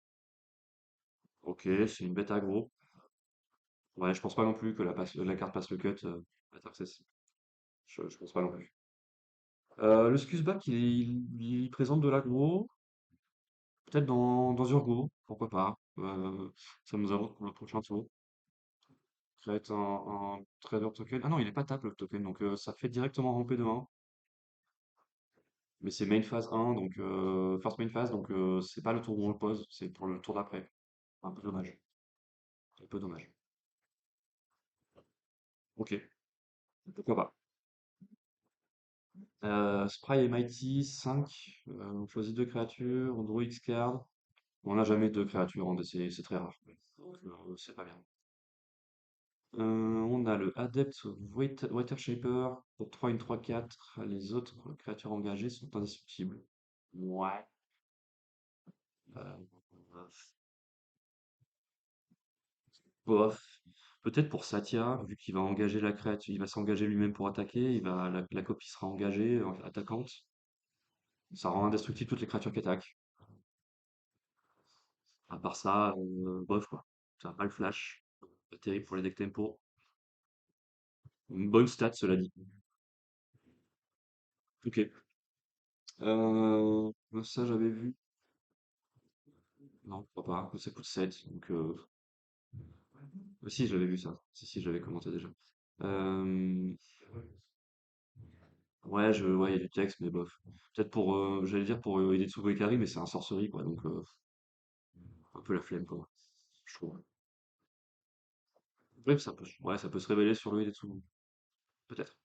Ok, c'est une bête aggro. Ouais, je pense pas non plus que la carte passe le cut à Tarxes. Je pense pas non plus. Le Scuzzback, il présente de l'aggro, peut-être dans Urgo, pourquoi pas. Ça nous avance pour le prochain tour. Ça va être un trader token. Ah non, il est pas tap le token, donc ça fait directement ramper de 1. Mais c'est main phase 1, donc first main phase, donc c'est pas le tour où on le pose, c'est pour le tour d'après. Un peu dommage. Un peu dommage. Ok, pourquoi pas. Spry et Mighty, 5. On choisit deux créatures, on draw X card. On n'a jamais deux créatures en DC, c'est très rare. Donc c'est pas bien. On a le Adept Water Shaper pour 3 une 3-4. Les autres créatures engagées sont indestructibles. Ouais. Euh, Bof. Peut-être pour Satya, vu qu'il va engager la créature, il va s'engager lui-même pour attaquer, la copie sera engagée, attaquante. Ça rend indestructible toutes les créatures qui attaquent. À part ça, bof quoi. Ça a pas le flash. Pas terrible pour les decks tempo. Une bonne stat, cela dit. Ok. Ça j'avais vu. Non, je crois pas. Ça coûte 7. Donc, si, j'avais vu ça. Si, si, j'avais commenté déjà. Euh, ouais, ouais, il y a du texte, mais bof. Peut-être pour, j'allais dire pour Hidetsugu Hikari, mais c'est un sorcery, quoi. Donc, un peu la flemme, quoi. Je trouve. Ouais, ça peut se révéler sur le Hidetsugu. Peut-être.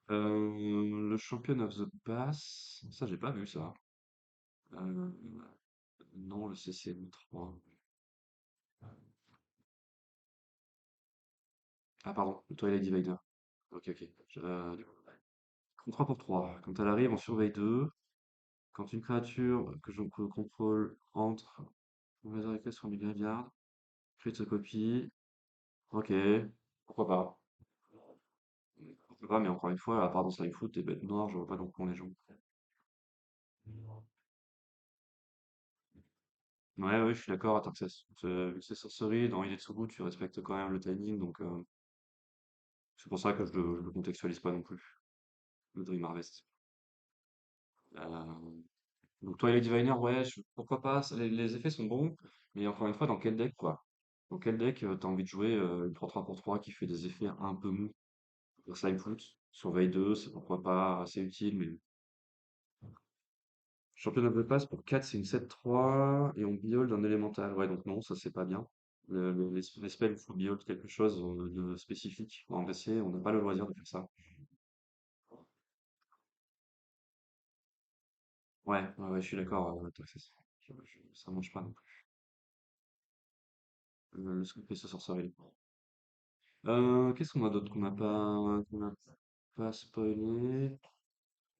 Le Champion of the Pass. Ça, j'ai pas vu ça. Euh, non, le CCM3. Ah, pardon, le Twilight Divider. Ok, ok. Du coup, 3 pour 3. Quand elle arrive, on surveille 2. Quand une créature que je contrôle entre, on va directement sur mes graveyard, crée sa copie. Ok, pourquoi pas. Pourquoi pas, mais encore une fois, à part dans Slime Foot et bêtes noires, je vois pas dans quoi on les joue. Ouais, ouais, je suis d'accord, attends que vu que c'est sorcerie, dans Hidetsugu, tu respectes quand même le timing, donc c'est pour ça que je le contextualise pas non plus, le Dream Harvest. Euh, donc Twilight Diviner, ouais, pourquoi pas, les effets sont bons, mais encore une fois, dans quel deck, quoi? Dans quel deck t'as envie de jouer une 3-3 pour 3 qui fait des effets un peu mous? Pour Slime Foot, Surveille 2, c'est pourquoi pas assez utile, mais Champion of the Pass pour 4, c'est une 7-3, et on build un élémental. Ouais, donc non, ça c'est pas bien. Les spells, il faut build quelque chose de spécifique. En DC, on n'a pas le loisir de faire ça. Ouais, ouais, ouais, je suis d'accord, Toxis. Ça mange pas non plus. Le scoop et ce sorcerer. Qu'est-ce qu'on a d'autre qu'on n'a pas spoilé?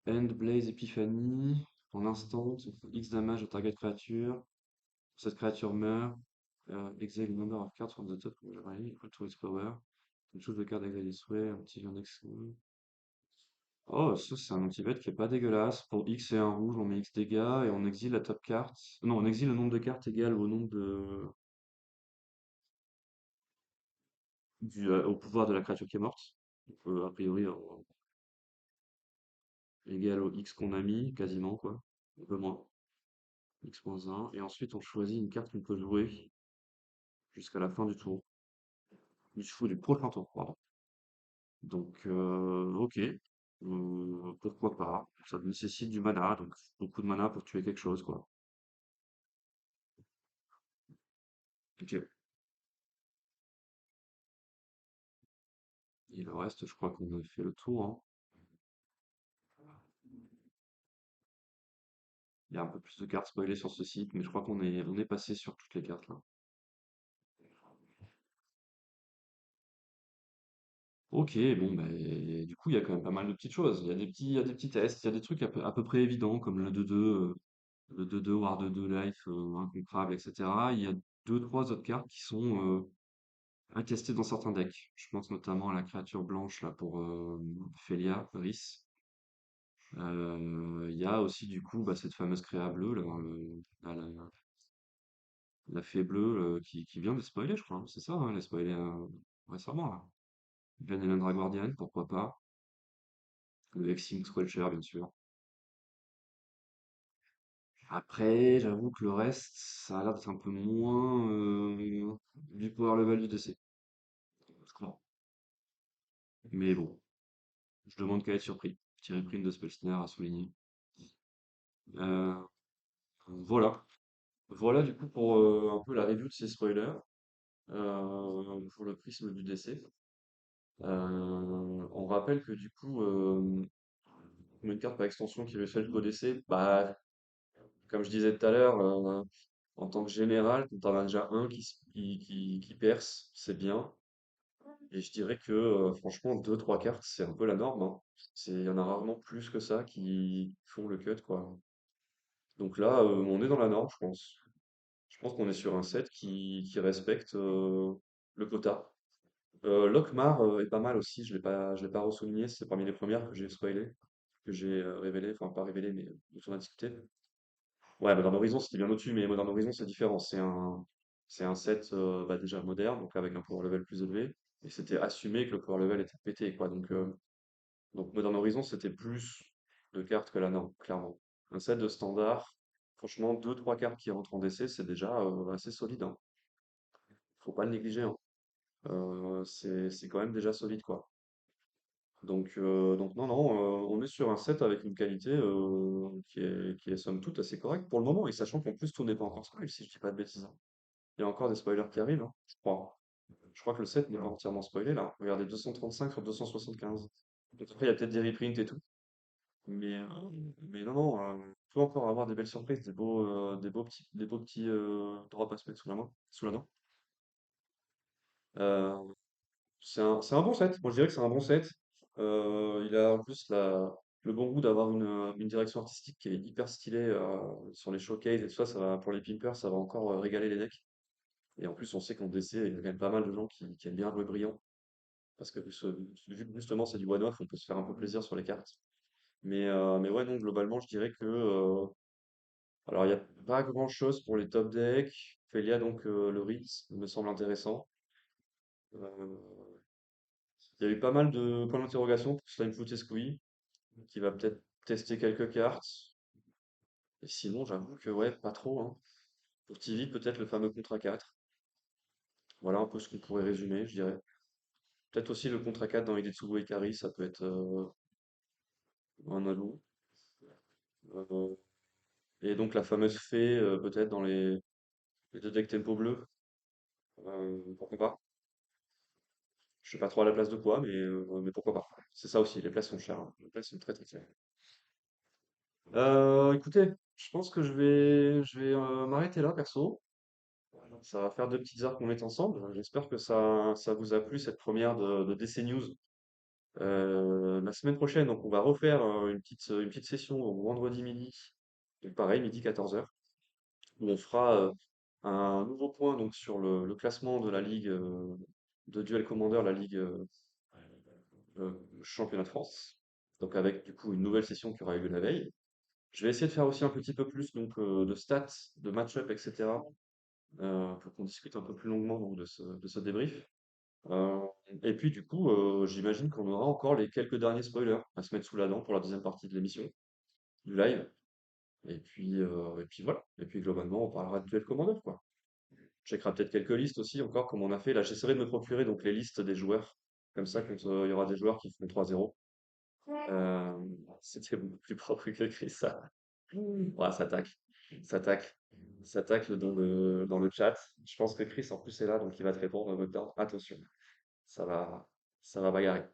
End Blaze Epiphany. En instant, ça fait X damage à target créature. Cette créature meurt. Exile the number of cards from the top of the pile equal to its power. You choose the card exile this way until your next one. Oh, ça c'est un anti-bête qui est pas dégueulasse. Pour X et un rouge, on met X dégâts et on exile la top carte. Non, on exile le nombre de cartes égal au nombre de. au pouvoir de la créature qui est morte. Donc, a priori, égal au X qu'on a mis, quasiment, quoi. Un peu moins. X-1. Et ensuite, on choisit une carte qu'on peut jouer jusqu'à la fin du tour. Du prochain tour, pardon. Donc, ok. Pourquoi pas. Ça nécessite du mana, donc beaucoup de mana pour tuer quelque chose, quoi. Ok. Et le reste, je crois qu'on a fait le tour, hein. Il y a un peu plus de cartes spoilées sur ce site, mais je crois qu'on est passé sur toutes les cartes là. Ok, bon, bah, et du coup, il y a quand même pas mal de petites choses. Il y a des petits tests, il y a des trucs à peu près évidents, comme le 2-2, le 2-2 War 2-2 Life, Incomparable, etc. Il y a deux, trois autres cartes qui sont à tester dans certains decks. Je pense notamment à la créature blanche là pour Felia, Rhys. Il y a aussi du coup bah, cette fameuse créa bleue, là, la fée bleue qui vient de spoiler, je crois, hein. C'est ça, hein, elle a spoilé récemment là. Vanilla Guardian, pourquoi pas. Le Hexing Squelcher, bien sûr. Après, j'avoue que le reste, ça a l'air d'être un peu moins du power level du DC. Je crois. Mais bon, je demande qu'à être surpris. Petit reprint de Spellsnare à souligner. Euh, voilà. Voilà du coup pour un peu la review de ces spoilers. Pour le prisme du DC. On rappelle que du coup, une carte par extension qui réussit le DC, bah, comme je disais tout à l'heure, en tant que général, quand on en as déjà un qui perce, c'est bien. Et je dirais que franchement, deux, trois cartes, c'est un peu la norme, hein. Il y en a rarement plus que ça qui font le cut, quoi. Donc là, on est dans la norme, je pense. Je pense qu'on est sur un set qui respecte le quota. Lokmar est pas mal aussi, je l'ai pas ressouligné, c'est parmi les premières que j'ai spoilé, que j'ai révélé, enfin pas révélé, mais dont on a discuté. Ouais, Modern Horizon c'était bien au-dessus, mais Modern Horizon c'est différent. C'est un set bah, déjà moderne, donc avec un power level plus élevé. Et c'était assumé que le power level était pété, quoi. Donc Modern Horizon c'était plus de cartes que la norme, clairement. Un set de standard, franchement, deux, trois cartes qui rentrent en DC, c'est déjà assez solide, hein. Faut pas le négliger, hein. C'est quand même déjà solide, quoi. Donc non, non, on est sur un set avec une qualité qui est somme toute assez correcte pour le moment, et sachant qu'en plus tout n'est pas encore spoil, si je dis pas de bêtises, hein. Il y a encore des spoilers qui arrivent, hein, je crois. Je crois que le set n'est pas entièrement spoilé là. Regardez, 235 sur 275. Donc après, il y a peut-être des reprints et tout. Mais non, non, on peut encore avoir des belles surprises, des beaux petits drops à se mettre sous la dent. Euh, c'est un bon set. Moi, je dirais que c'est un bon set. Il a en plus le bon goût d'avoir une direction artistique qui est hyper stylée sur les showcases et tout ça. Pour les pimpers, ça va encore régaler les decks. Et en plus, on sait qu'en DC, il y a quand même pas mal de gens qui aiment bien jouer brillant. Parce que vu que justement c'est du one-off, on peut se faire un peu plaisir sur les cartes. Mais ouais, non, globalement, je dirais que. Alors, il n'y a pas grand-chose pour les top decks. Felia, donc le Ritz, me semble intéressant. Euh, Il y a eu pas mal de points d'interrogation pour Slimefoot et Squee, qui va peut-être tester quelques cartes. Et sinon, j'avoue que ouais, pas trop, hein. Pour TV, peut-être le fameux contrat 4. Voilà un peu ce qu'on pourrait résumer, je dirais. Peut-être aussi le contrat 4 dans Hidetsugu Ikari, ça peut être un ajout. Euh, et donc la fameuse fée, peut-être dans les deux decks tempo bleu. Pourquoi pas? Je sais pas trop à la place de quoi, mais pourquoi pas? C'est ça aussi, les places sont chères, hein. Les places sont très très chères. Écoutez, je pense que je vais m'arrêter là, perso. Ça va faire deux petites heures qu'on est ensemble. J'espère que ça vous a plu cette première de DC News. La semaine prochaine, donc on va refaire une petite session au vendredi midi. Donc pareil, midi 14h, où on fera un nouveau point donc sur le classement de la ligue de Duel Commander, la ligue euh, championnat de France. Donc avec du coup une nouvelle session qui aura eu lieu la veille. Je vais essayer de faire aussi un petit peu plus donc de stats, de match-up, etc. Pour qu'on discute un peu plus longuement donc, de ce débrief. Euh, et puis du coup, j'imagine qu'on aura encore les quelques derniers spoilers à se mettre sous la dent pour la deuxième partie de l'émission, du live. Et puis voilà. Et puis globalement, on parlera de Duel Commander, quoi. On checkera peut-être quelques listes aussi, encore comme on a fait. Là, j'essaierai de me procurer donc les listes des joueurs. Comme ça, quand il y aura des joueurs qui font 3-0. Euh, C'était beaucoup plus propre que Chris, ça. Ouais, ça tacle. Ça tacle. Ça tacle dans le chat. Je pense que Chris, en plus, est là, donc il va te répondre en mode d'ordre. Attention, ça va, ça va bagarrer.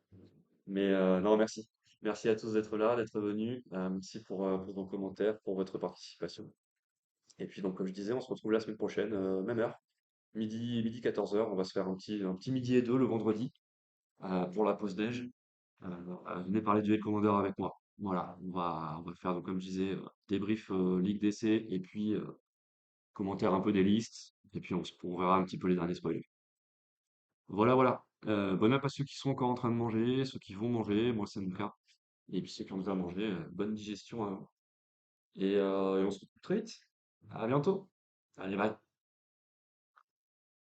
Mais non, merci. Merci à tous d'être là, d'être venus. Merci pour vos commentaires, pour votre participation. Et puis, donc, comme je disais, on se retrouve la semaine prochaine, même heure, midi 14h. On va se faire un petit midi et deux le vendredi pour la pause déj. Euh, Venez parler du Commander avec moi. Voilà, on va faire, donc, comme je disais, débrief Ligue d'essai et puis commentaire un peu des listes. Et puis on verra un petit peu les derniers spoilers. Voilà, voilà. Bon app à ceux qui sont encore en train de manger, ceux qui vont manger, moi c'est mon cas. Et puis ceux qui ont déjà mangé, bonne digestion à vous. Et on se retrouve très vite. À bientôt. Allez, bye.